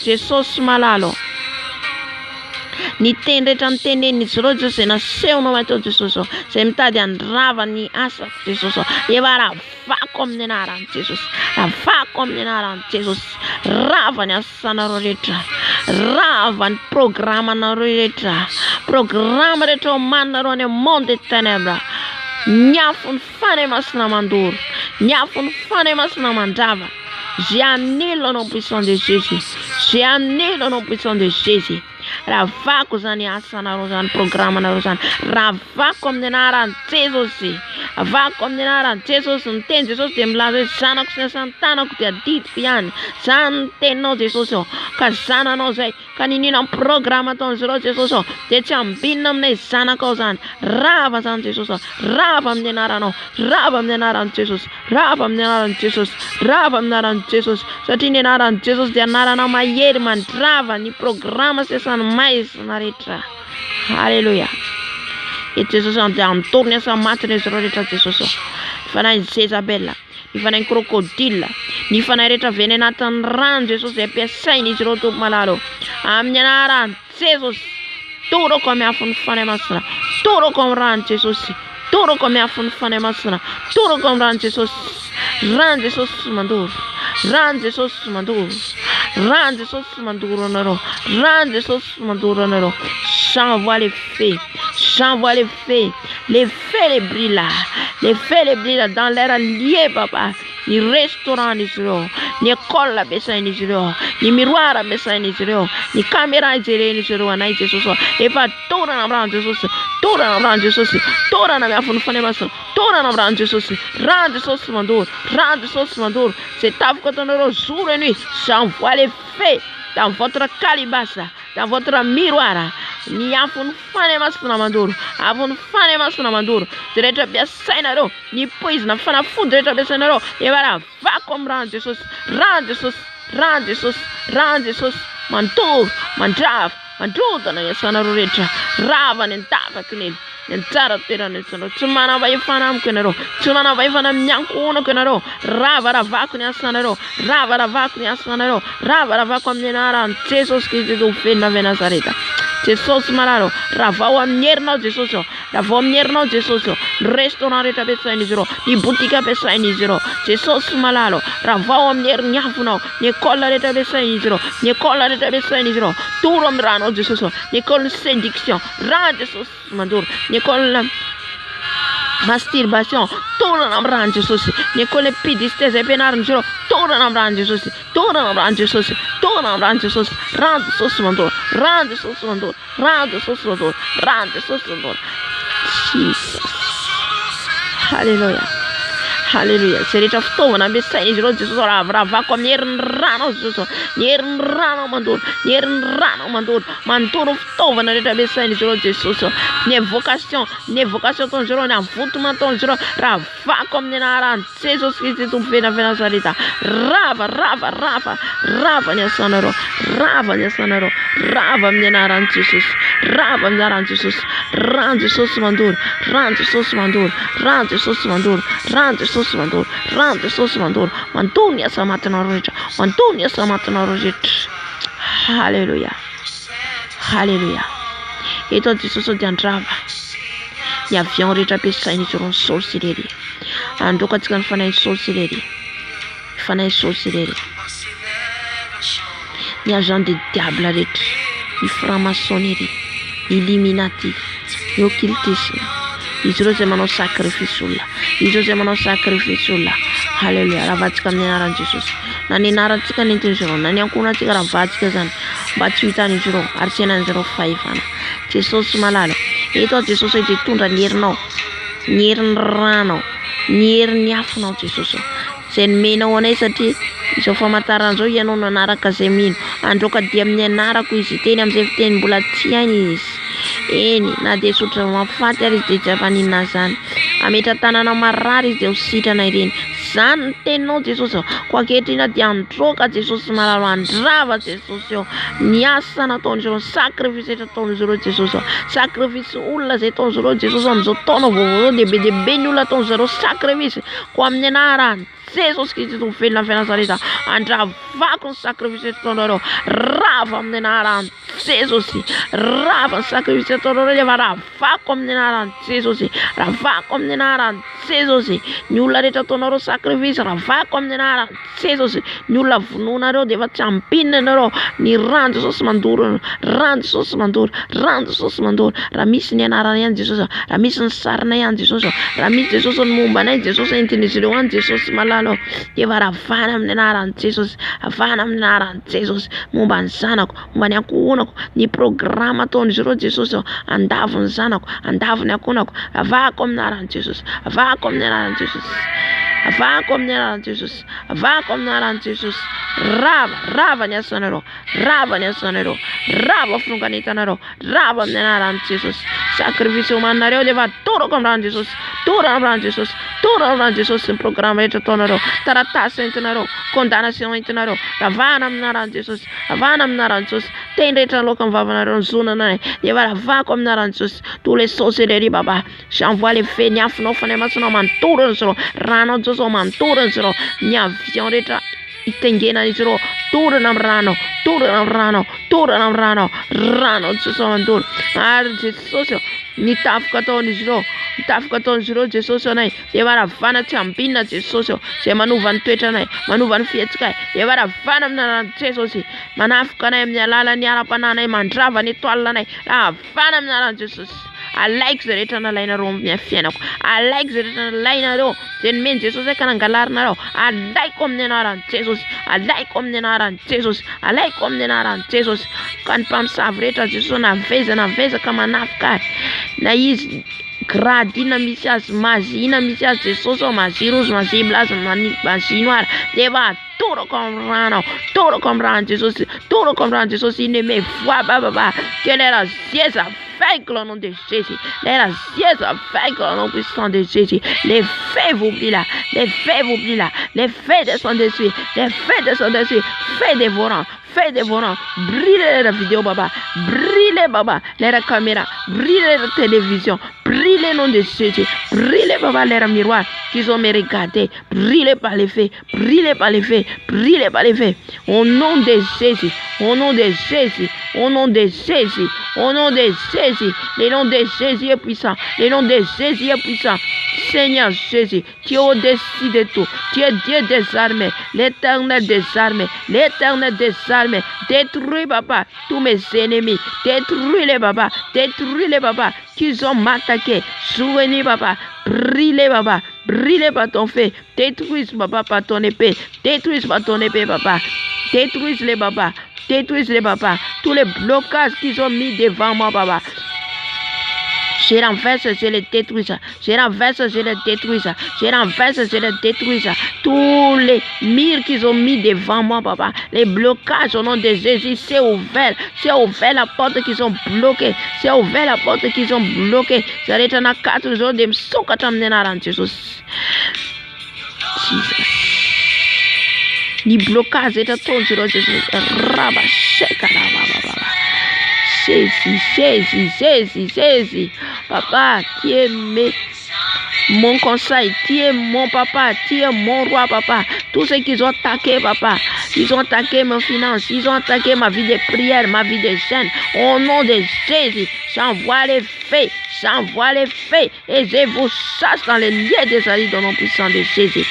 Jesosy malalo. Ny teny rehetra nitenen'izy ireo Jesosy nasehonao eto Jesosy, izay mitady handrava ny asa Jesosy, efa ravako amin'ny anaran'i Jesosy, ravako amin'ny anaran'i Jesosy, rava ny asanareo rehetra, rava ny programanareo rehetra, programa rehetra omaninareo any amin'ny monde des ténèbres. Miafo ny fanahy masina mandoro, miafo ny fanahy masina mandrava. J'annule au nom puissant de Jésus, j'annule au nom puissant de Jésus. Ravako zany asanareo zany, programanareo zany, ravako amin'ny anaran'i Jesosy, ravako amin'ny anaran'i Jesosy. Ny teny Jesosy dia milaza hoe zanako sy ny santanako dia didiko ihany, zany ny teninao Jesosy ao, ka zananao zay, ka ninona ny programa ataon'izy ireo Jesosy ao dia tsy ambinina aminay zanaka ao zany, rava zany Jesosy ao, rava amin'ny anaranao, rava amin'ny anaran'i Jesosy, rava amin'ny anaran'i Jesosy, rava amin'ny anaran'i Jesosy, satria ny anaran'i Jesosy dia anarana mahery mandrava ny programa sesany maizina rehetra. Halleluja. Eto Jesosy dia mitoro ny asa matin'izy ireo rehetra Jesosy ao, ny fanahy Jezabel, ny fanahy krokodila, ny fanahy rehetra avy any anatin'ny rano Jesosy izay ampiasain'izy ireo Tompo malalo, amin'ny anaran'i Jesosy toroko miafo ny fanahy masina, toroko amin'ny rano Jesosy, toroko miafo ny fanahy masina, toroko amin'ny rano Jesosy, rano Jesosy mandoro, rano Jesosy mandoro, rano Jesosy mandoro anareo, rano Jesosy mandoro anareo. J'envoie les feux, j'envoie les feux les brillent là, les feux les brillent là dans l'air lié papa. Ny restaurant izy ireo, ny école ampiasain'izy ireo, ny miroir ampiasain'izy ireo, ny caméra ijeren'izy ireo anay Jesosy ao, efa torana amin'ny rano Jesosy, torana amin'ny rano Jesosy, torana miafo ny fanahy masina, torana amin'ny rano Jesosy, rano Jesosy mandoro, rano Jesosy mandoro. C'est tafika ataonareo jour et nuit, j'envoie les feux dans votre calebasse, dans votre miroir. Ny afo ny fanahy masina mandoro, afo ny fanahy masina mandoro, zay rehetra ampiasainareo, ny poizina fanafody rehetra ampiasainareo, efa ravako amin'ny rano Jesosy, rano Jesosy, rano Jesosy, rano Jesosy mandoro, mandrava, mandrodana ny asanareo rehetra, rava ny an-tavaky ny elo, ny an-tsara toerana isanareo, tsy manam-pahefana amiko ianareo, tsy manam-pahefana amin'ny ankohonako ianareo, ravako ny asanareo, ravako ny asanareo, ravako amin'ny anaran'i Jesosy Kristy eto velona avy Nazareta. Jesosy malalo, ravao amin'ny herinao Jesosy ao, ravao amin'ny herinao Jesosy ao, ny restaurant rehetra ampiasain'izy ireo, ny botika ampiasain'izy ireo Jesosy malalo, ravao amin'ny herin'ny afonao, ny école rehetra ampiasain'izy ireo, ny école rehetra ampiasain'izy ireo, toro amin'ny ranao Jesosy ao, ny école séduction, rano Jesosy mandoro, ny école masturbation, torana amin'ny rano Jesosy, ny école pidiste zay ampianarin'izy ireo, torana amin'ny rano Jesosy, torana amin'ny rano Jesosy, torana amin'ny rano Jesosy, rano Jesosy mandoro, rano Jesosy mandoro, rano Jesosy mandoro, rano Jesosy mandoro. Jesus. Halleluja. Halleluja. Zay rehetra fitaovana ampiasain'izy ireo Jesosy ravako amin'ny herin'ny rano Jesosy, ny herin'ny rano mandoro, ny herin'ny rano mandoro, mandoro fitaovana rehetra ampiasain'izy ireo Jesosy, ny évocation ataon'izy ireo, ny avotona ataon'izy ireo, ravako amin'ny anaran'i Jesosy Kristy Tompo velona avy Nazareta, rava ny asanareo, rava ny asanareo, rava amin'ny anaran'i Jesosy, rava amin'ny anaran'i Jesosy, rano Jesosy mandoro, rano Jesosy mandoro, rano Jesosy mandoro, rano Jesosy mandoro, rano Jesosy mandoro, mandoro ny asa matinareo rehetra, mandoro ny asa matinareo rehetra. Halleluja, halleluja. Eto Jesosy dia andrava ny avion rehetra ampiasain'izy ireo, ny sorcellerie, androka antsika ny fanahy sorcellerie, fanahy sorcellerie, ny agent de diable rehetra, ny franc-maçonnerie, ny illuminati, ny occultisme, izy ireo zay manao sacrifice olona, izy ireo zay manao sacrifice olona. Halleluja. Ravatsika amin'ny anaran'i Jesosy, na ny anarantsika nentin'izy ireo, na ny ankohonantsika ravatsika zany, mba tsy hitan'izy ireo ary tsy henan'izy ireo fahefana. Jesosy malalo, eto Jesosy dia hitondra ny herinao, ny herin'ny ranao, ny herin'ny afonao Jesosy, zay nomenao anay satria izao famantarana zao ianao nanaraka zay mino androka dia amin'ny anarako izy teny amin'izay fiteny mbola tsy hainy izy eny na dia sotra mafaty ary izy dia tsy afaninana zany ametra tanana marary izy dia ho sitrana ireny zany ny teninao Jesosy ko ankehitriny dia androka Jesosy malalo andrava Jesosy ny asa nataon'izy ireo sakrifisy nataon'izy ireo Jesosy sakrifisy olona zay ataon'izy ireo Jesosy amin'izao taona vaovao be ny olona ataon'izy ireo sakrifisy ko amin'ny anarany Jesosy Kristy to velona Nazareta andravako ny sakrifisy ataonareo rava amin'ny anarany Jesosy rava ny sakrifisy ataonareo rehefa ravako amin'ny anarany Jesosy ravako amin'ny anarany Jesosy ny olona rehetra ataonareo sakrifisy ravako amin'ny anarany Jesosy ny olona vononareo dia efa tsy ampinina ianareo ny rano Jesosy mandoro rano Jesosy mandoro rano Jesosy mandoro raha misy ny anarana ihany Jesosy raha misy ny sarina ihany Jesosy raha misy Jesosy ny momba anay Jesosy entin'izy ireo any Jesosy malalo dia efa ravana amin'ny anarany Jesosy avana amin'ny anarany Jesosy momba ny zanako momba ny ankohonako ny programa ataon'izy ireo Jesosy andavo ny zanako andavo ny ankohonako avako amin'ny anarany Jesosy avako amin'ny anarany Jesosy avako amin'ny anarany Jesosy avako amin'ny anarany Jesosy rava ny asanareo rava ny asanareo rava fonganentanareo rava amin'ny anarany Jesosy sakrifisy omaninareo dia efa torako amin'ny ran'ny Jesosy torana amin'ny ran'ny Jesosy torana amin'ny ran'ny Jesosy ny programa rehetra ataonareo taratasy entinareo condamnation entinareo ravana amin'ny anarany Jesosy ravana amin'ny anarany Jesosy teny rehetra loka ny vavanareo ny zonanay dia efa ravako amin'ny anarany Jesosy tous les sorcelleries baba j'envoie les feux ny afinao fanay masinao mantorana izy ireo ranao Jesosy mantorana izy ireo ny avion rehetra itengena izy ireo torana amin'ny rano torana amin'ny rano torana amin'ny rano Jesosy mandoro ary Jesosy ny tafoka ataon'izy ireo ny tafoka ataon'izy ireo Jesosy anay dia efa ravana tsy ambinina Jesosy zay manova ny toetra anay manova ny fihetsikay dia efa ravana amin'ny anarany Jesosy manafika anay amin'ny alalan'ny ara-pananay mandrava ny toalina anay ravana amin'ny anarany Jesosy alaiko zay rehetra nalainareo amin'ny fiainako alaiko zay rehetra nalainareo zay nomeny Jesosy ka nangalarinareo alaiko amin'ny anarany Jesosy alaiko amin'ny anarany Jesosy alaiko amin'ny anarany Jesosy ka ny mpamosavy rehetra Jesosy navezaka manafika na izy grady inona misy azy mazy inona misy azy Jesosy mazy rozy mazy blazy mazy noara dia efa torako amin'ny rano torako amin'ny rano Jesosy torako amin'ny rano Jesosy ineme voix baba que les raziers avec le nom de Jésus les raziers avec le nom puissant de Jésus les feux vous oublient là les feux vous oublient là les feux descendent dessus les feux descendent dessus feux dévorants fais dévorant, brûlez la vidéo baba, brûlez baba, les caméras, brûlez la télévision, brûlez le nom de Jésus, brûlez baba les miroirs qu'ils ont me regardé, brûlez par les faits, brûlez par les faits, brûlez par les faits, au nom de Jésus, au nom de Jésus, au nom de Jésus, au nom de Jésus, le nom de Jésus est puissant, le nom de Jésus est puissant. Seigneur Jésus, tu es au-dessus de tout. Tu es Dieu des armées, l'éternel des armées, l'éternel des armées. Détruis, papa, tous mes ennemis. Détruis-les, papa. Détruis-les, papa, qu'ils ont m'attaqué. Souvenez, papa. Brûlez, papa. Brûlez par ton feu. Détruis, papa, par ton épée. Détruis par ton épée, papa. Détruis-les, papa. Détruis-les, papa. Tous les blocages qu'ils ont mis devant moi, papa. Je renverse, je les détruis. Je renverse, je les détruis. Je renverse, je les détruis. Tous les murs qu'ils ont mis devant moi, papa. Les blocages au nom de Jésus, c'est ouvert. C'est ouvert la porte qu'ils ont bloquée. C'est ouvert la porte qu'ils ont bloquée. C'est arrêté dans 4 jours de m'sokatamnenaran Jésus. Les blocages étaient tous sur Jésus. Rabba, sheka, rabba. Jésus. Papa, tu es mon conseil, tu es mon papa, tu es mon roi, papa. Tous ceux qui ont attaqué, papa, ils ont attaqué mes finances, ils ont attaqué ma vie de prière, ma vie de jeûne. Au nom de Jésus, j'envoie les feux, et je vous chasse dans les lieux des alliés dans le nom puissant de Jésus.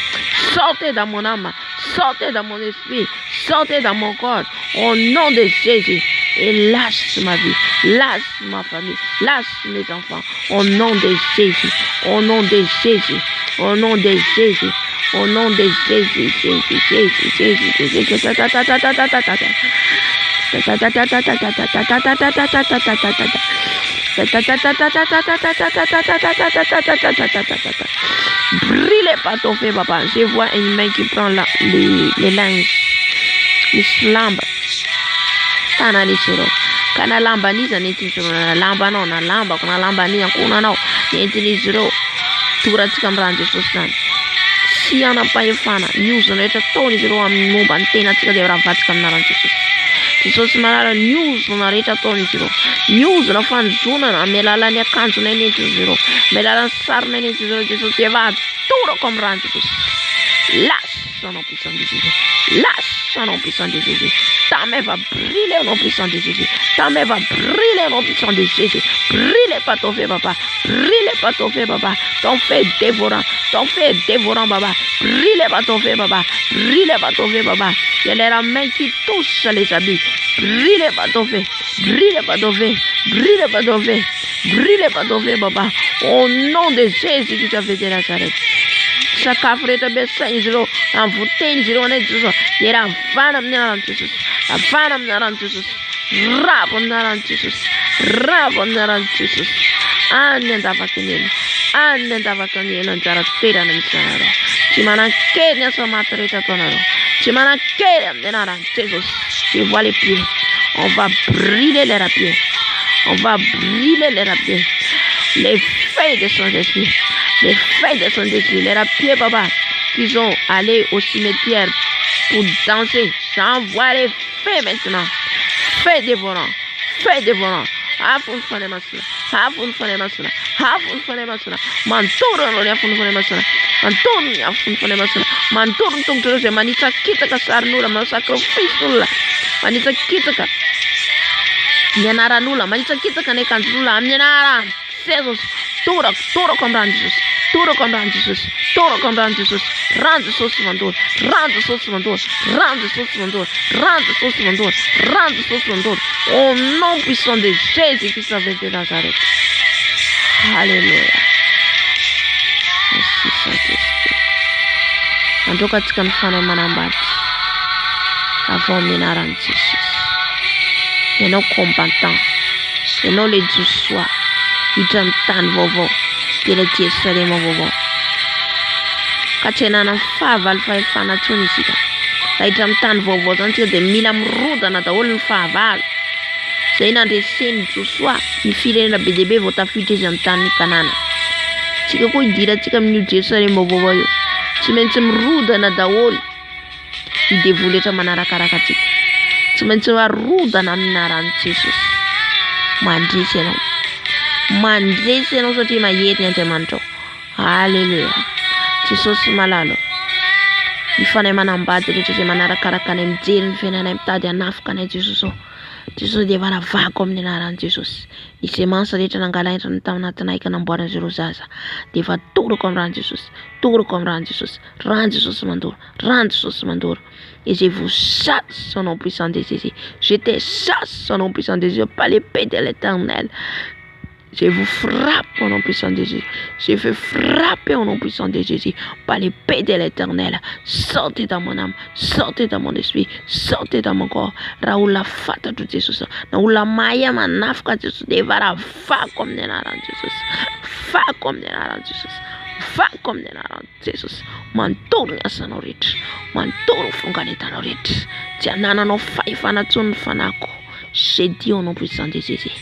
Sortez dans mon âme, sortez dans mon esprit, sortez dans mon corps, au nom de Jésus. Et lâche ma vie, lâche ma famille, lâche mes enfants, au nom de Jésus, au nom de Jésus, au nom de Jésus, au nom de Jésus, Brûlez brûlez par ton feu, papa. Je vois une main qui prend les linges. Les lamba. Tana ni siro. Kana lamba ni zani tisiro na lamba no na lamba kuna lamba ni kuna no. Ni tisiro. Tura tikamran Jesus nan. Siana pa yefana. News na ita toni siro am mo bantena tika de ravat kamnaran Jesus. Jesus manara news na ita toni siro. News na fan zona na melala ni kanzu na ni tisiro. Melala sar na ni tisiro Jesus eva tura kamran Jesus. Lâche son nom puissant de Jésus. Lâche son nom puissant de Jésus. Ta main va brûler au nom puissant de Jésus. Ta main va brûler au nom puissant de Jésus. Brûlez pas ton feu, papa. Brûlez pas ton feu, papa. Ton feu est dévorant. Ton feu est dévorant, papa. Brûlez pas ton feu, papa. Brûlez pas ton feu, papa. Il y a la main qui touche les habits. Brûlez pas ton feu. Brûlez pas ton feu. Brûlez pas ton feu. Brûlez pas ton feu, papa. Au nom de Jésus qui t'a fait de Nazareth. Sakafreta besa injiro amvuteni ziro ne Jesus yera vana mnara Jesus avana mnara Jesus rabo mnara Jesus rabo mnara Jesus anenda vakanele ndara tera na msara chimana kenya so matreta tonaro chimana kenya mnara Jesus je vois les pieds on va brûler les pieds on va brûler les pieds les feuilles de son esprit. Les feuilles de son esprit, les pieds, papa, qui sont allés au cimetière pour danser. J'envoie les feuilles maintenant. Feuilles dévorant. Feuilles dévorant. Afun fane masula. Afun fane masula. Afun fane masula. Mantoro no le afun fane masula. Mantoro ni afun fane masula. Mantoro tungtoro se manita kita ka sarnula ma sacrifice nula. Manita kita ka. Nyanara nula. Manita kita ka ne kanzula. Nyanara. Jesus. Toro comprendre Jesus. Toro comprendre Jesus. Toro comprendre Jesus. Rende Jesus mandor. Rende Jesus mandor. Rende Jesus mandor. Rende Jesus mandor. Rende Jesus mandor. Au nom puissant de Jésus qui s'avait de Nazareth. Alléluia. Merci Saint-Esprit. Antoka katika mfano manambati. Avant minaran Jesus. Et non combattant. Et non les du soir. Itam tan vovo tele tiesale mo vovo kachena na faval fa fana tunisika itam tan vovo tanti de milam ruda na tawol faval seina de sen tu swa mi file na bdb vota fite jantan kanana tika ko dira tika mi tiesale mo vovo yo timentem ruda na tawol ide vuleta manara karakati timentem ruda na minaran Jesus mandi seno Mandre se non so ti ma yet niente manto. Hallelujah. Jesus malalo. Mi fane manambate de te manara karakane mjel fena na mtadi anafka na Jesus. Jesus de vara va kom ni naran Jesus. Ni semansa de tanangala tantamna tanai kana mbora Jerusalem. De va todo kom ran Jesus. Todo kom ran Jesus. Ran Jesus mandor. Ran Jesus mandor. Et je vous chasse son nom puissant de Jésus. Je te chasse son nom puissant de Jésus par l'épée de l'Éternel. Je vous frappe au nom puissant de Jésus. Je veux frapper au nom puissant de Jésus par l'épée de l'Éternel. Sortez dans mon âme, sortez dans mon esprit, sortez dans mon corps. Raoula fata tout Jesus. Raoula maya manafka Jesus. Devara fa comme de naran Jesus. Fa comme de naran Jesus. Fa comme de naran Jesus. Mantour ya sanorit. Mantour fungani tanorit. Tianana no faifana tun fanako. J'ai dit au nom puissant de Jésus.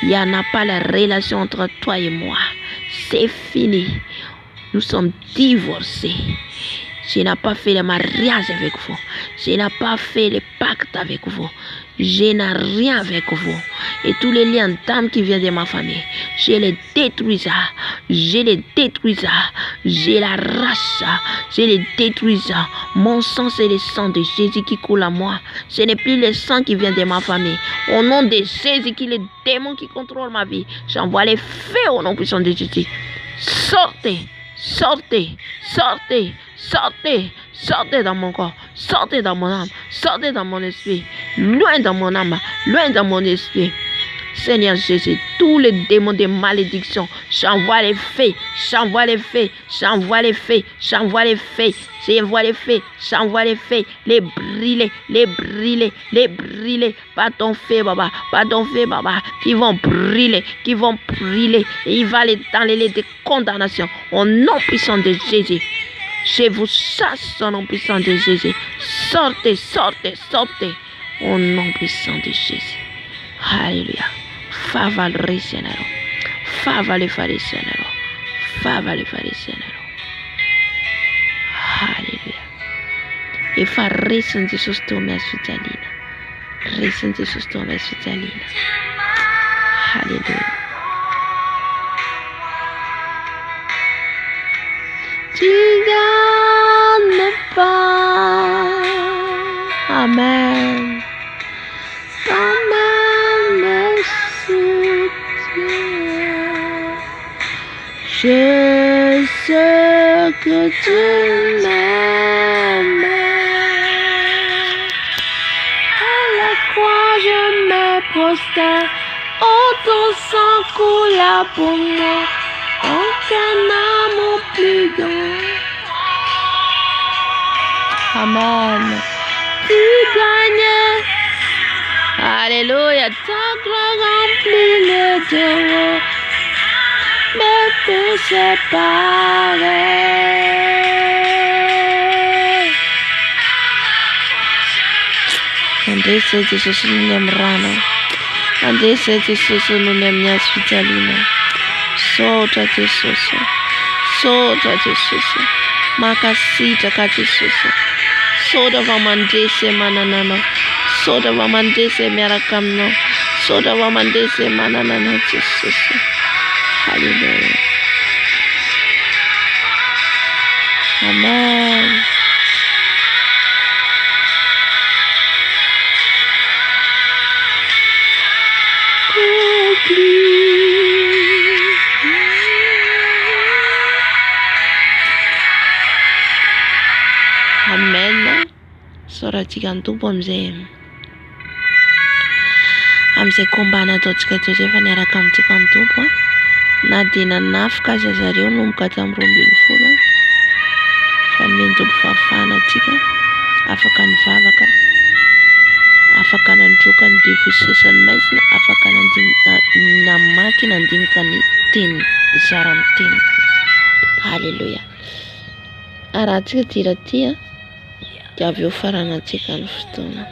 Il n'y en a pas la relation entre toi et moi. C'est fini. Nous sommes divorcés. Je n'ai pas fait le mariage avec vous. Je n'ai pas fait le pacte avec vous. Je n'ai rien avec vous. Et tous les liens d'âme qui viennent de ma famille, je les détruis ça. Je les détruis ça. Je les arrache ça. Je les détruis ça. Mon sang, c'est le sang de Jésus qui coule à moi. Ce n'est plus le sang qui vient de ma famille. Au nom de Jésus, qui est le démon qui contrôle ma vie, j'envoie les feux au nom puissant de Jésus. Sortez, sortez, sortez, sortez, sortez dans mon corps, sortez dans mon âme, sortez dans mon esprit, loin dans mon âme, loin dans mon esprit. Seigneur Jésus, tous les démons de malédiction, j'envoie les fées, j'envoie les fées, j'envoie les fées, j'envoie les fées, j'envoie les fées, j'envoie les fées, les brûler, les brûler, les brûler, par ton feu, Baba, par ton feu, Baba, qui vont brûler, et il va aller dans les lits de condamnation, au nom puissant de Jésus. Je vous chasse au nom puissant de Jésus. Sortez, sortez, sortez, au nom puissant de Jésus. Alléluia. Fava le Seigneur. Fava le Seigneur. Fava le Seigneur. Alléluia. E fa resiny Jesosy teo amy azo fijaliana. Resiny Jesosy teo amy azo fijaliana. Alléluia. Tu gagnes pas. Amen. Ta main me soutient. Je sais que tu m'aimes. À la croix je me prosterne. Oh, ton sang coula pour moi. Aucun amour plus grand. Amen. Tu gagnes. Alléluia. Ta gloire remplit le terreau. Mes péchés paraît. Andese Jesús nunemrano. Andese Jesús nunemnya spitalina. Sota Jesús. Sota Jesús. Makasita ka Jesús. Soda vamandese mananano. Soda vamandese mirakamno. Soda vamandese mananano Jesús. Hallelujah. Amen. Amen. Soratsika antompo amizay komba nataontsika teo zay efa niaraka amintsika antompo na dia nanafika aza zareo nomboka hatramin'ny 20 fa nomeny tompo fahafahana antsika afaka nivavaka, afaka nandroka ny devosesany maizina, afaka namaky nandinika ny teny zara amin'ny teny. Halleluja. Raha antsika tiratia dia avy eo faranantsika ny fotoana.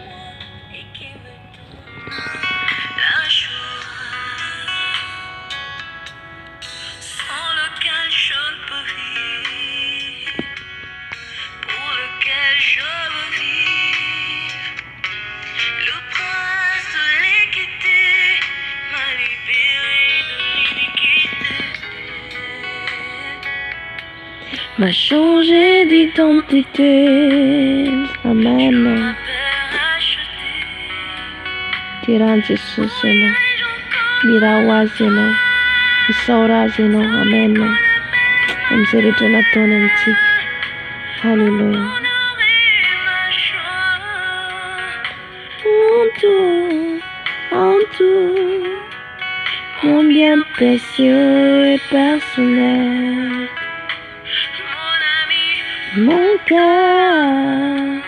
M'a changé d'identité. Amen. Tiran Jesús ianao, mirao azy ianao, misaora azy ianao. Amen. Amin'izay rehetra nataony amintsika. Halleluja. En tout, mon bien précieux et personnel. Mon cœur,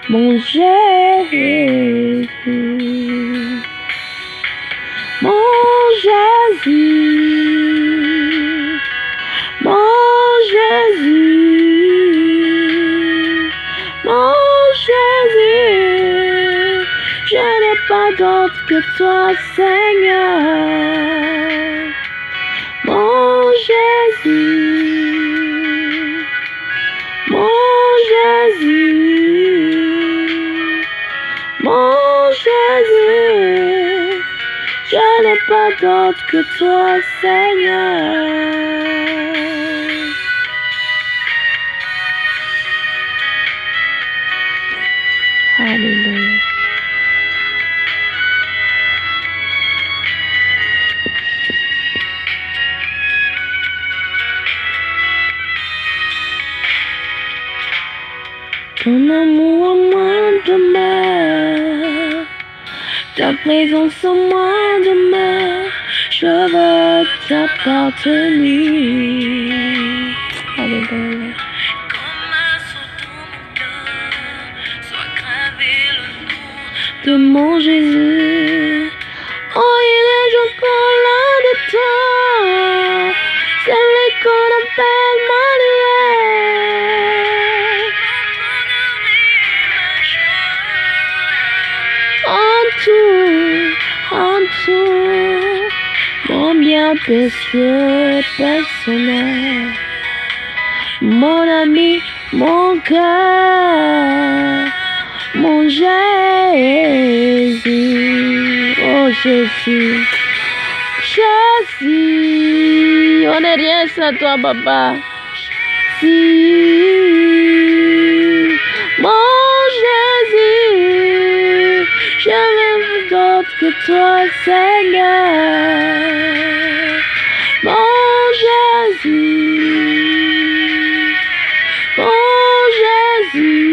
mon Jésus, mon Jésus, mon Jésus, mon Jésus, je n'ai pas d'autre que toi, Seigneur, mon Jésus. Mon Jésus, mon Jésus, je n'ai pas d'autre que toi, Seigneur. Alléluia. Ton amour en moi demeure, ta ta présence en moi demeure, je veux t'appartenir. Alléluia. Comme un sceau dans mon cœur, soit gravé le nom De mon Jésus, oh irai-je encore là de toi, c'est lui qu'on appelle Manuel. En tout, mon bien précieux personnel, mon ami, mon cœur, mon Jésus, oh Jésus, Jésus, on n'est rien sans toi, papa. Si, mon Jésus, je veux d'autre que toi, Seigneur. Mon Jésus, mon Jésus,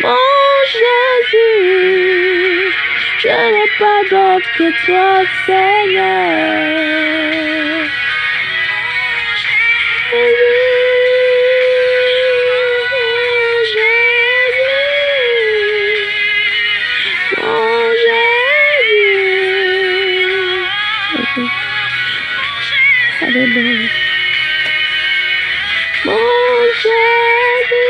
mon Jésus, je n'ai pas d'autre que toi, Seigneur. Alléluia. Mon Jésus,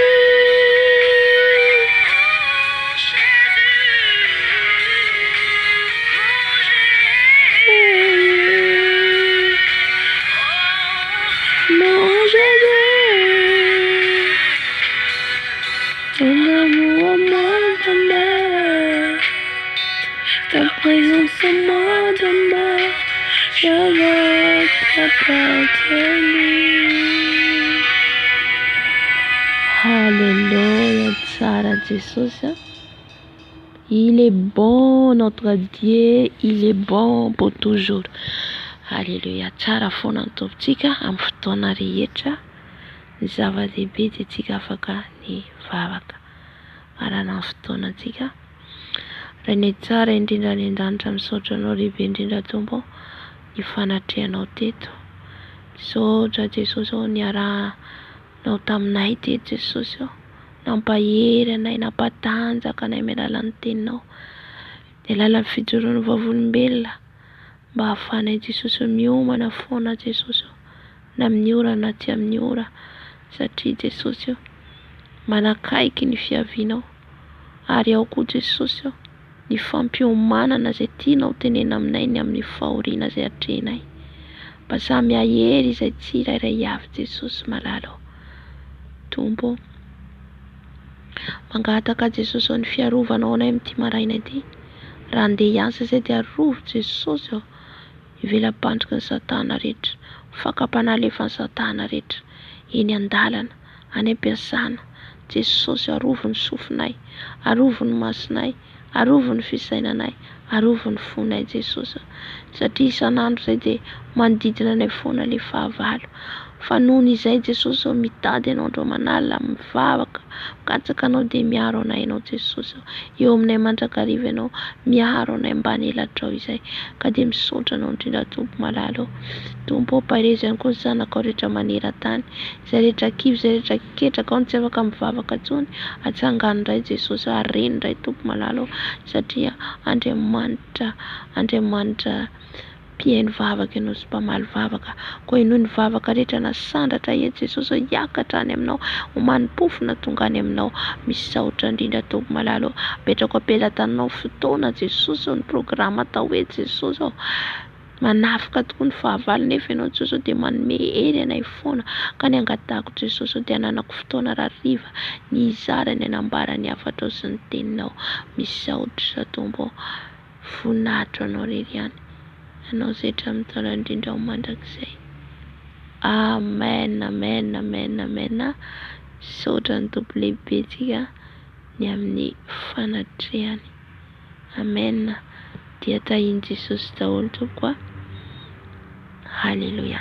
ton amour moi demeure, ta présence en moi demeure, je veux t'appartenir. Alléluia, Tsara Jesus. Il est bon, notre Dieu, il est bon pour toujours. Alléluia, tsara foana ny tompitsika amin'ny fotoana rehetra. Ny zava-dehibe dia tsika afaka ny vavaka arana ny fotoanantsika. Raha ny tsara indrindra ny an-danitra misaotra anao lehibe indrindra tompo ny fanatrehanao teto. Misaotra Jesosy ao ny arahanao taminay teto Jesosy ao. Nampahery anay, nampatanjaka anay amin'ny alalan'ny teninao. Ny alalan'ny fijoroan'ny vavolombelona mba ahafahanay Jesosy miomana foana Jesosy na amin'ny ora na tsy amin'ny ora, satria Jesosy manakaiky ny fiavianao ary ao koa Jesosy ny fampiomanana izay tianao tenena aminay ny amin'ny fahoriana izay hatrehnay. Mba samy ahery izay tsirairay avy Jesosy malalo tompo. Mangataka Jesosy ny fiarovanao anay amin'ity maraina ity. Raha andeha hiasa izay dia arovo Jesosy ivelam-pandroka ny Satana rehetra, fakam-panalefa ny Satana rehetra eny an-dalana, any am-piasana. Jesosy arovo ny sofinay, arovo ny masonay, arovo ny fisainanay, arovo ny fonay Jesosy. Satria isan'andro izay dia manodidina anay foana ilay fahavalo. Fa nohon' izay Jesosy mitady anao andro manala mivavaka, mikatsaka anao dia miaro anay ianao Jesosy. Eo aminay mandrakariva ianao, miaro anay mbany elatrao izay. Ka dia misaotra anao indrindra tompo malalo. Tompo parezy ihany koa ny zanakao rehetra maneran-tany, izay rehetra kivo, izay rehetra ketraka ao ny tsy afaka mivavaka intsony, atsangano indray Jesosy, areny indray tompo malalo, satria Andriamanitra mpihaino vavaka ianao sy mpamaly vavaka. Koa ianao ny vavaka rehetra nasandratra eto Jesosy hiakatra any aminao, homanim-pofona tonga any aminao. Misaotra indrindra tompo malalo. Apetrako ampelatananao fotoana Jesosy ny programa atao hoe Jesosy manafika tokoa ny fahavalo, nefa ianao Jesosy dia manome hery anay foana. Ka ny angatahako Jesosy dia ananako fotoana rariva ny izara ny anambara ny hafatrao sy ny teninao. Misaotra tompo, voninahitra anao rery ihany, anao zetra mitala indrindra ho mandrakizay. Amen, amen, amen, amen. Misaotra ny tompo lehibe tsika ny amin'ny fanatrehany. Amen. Dia tahiny Jesosy daholo tompo. Halleluja.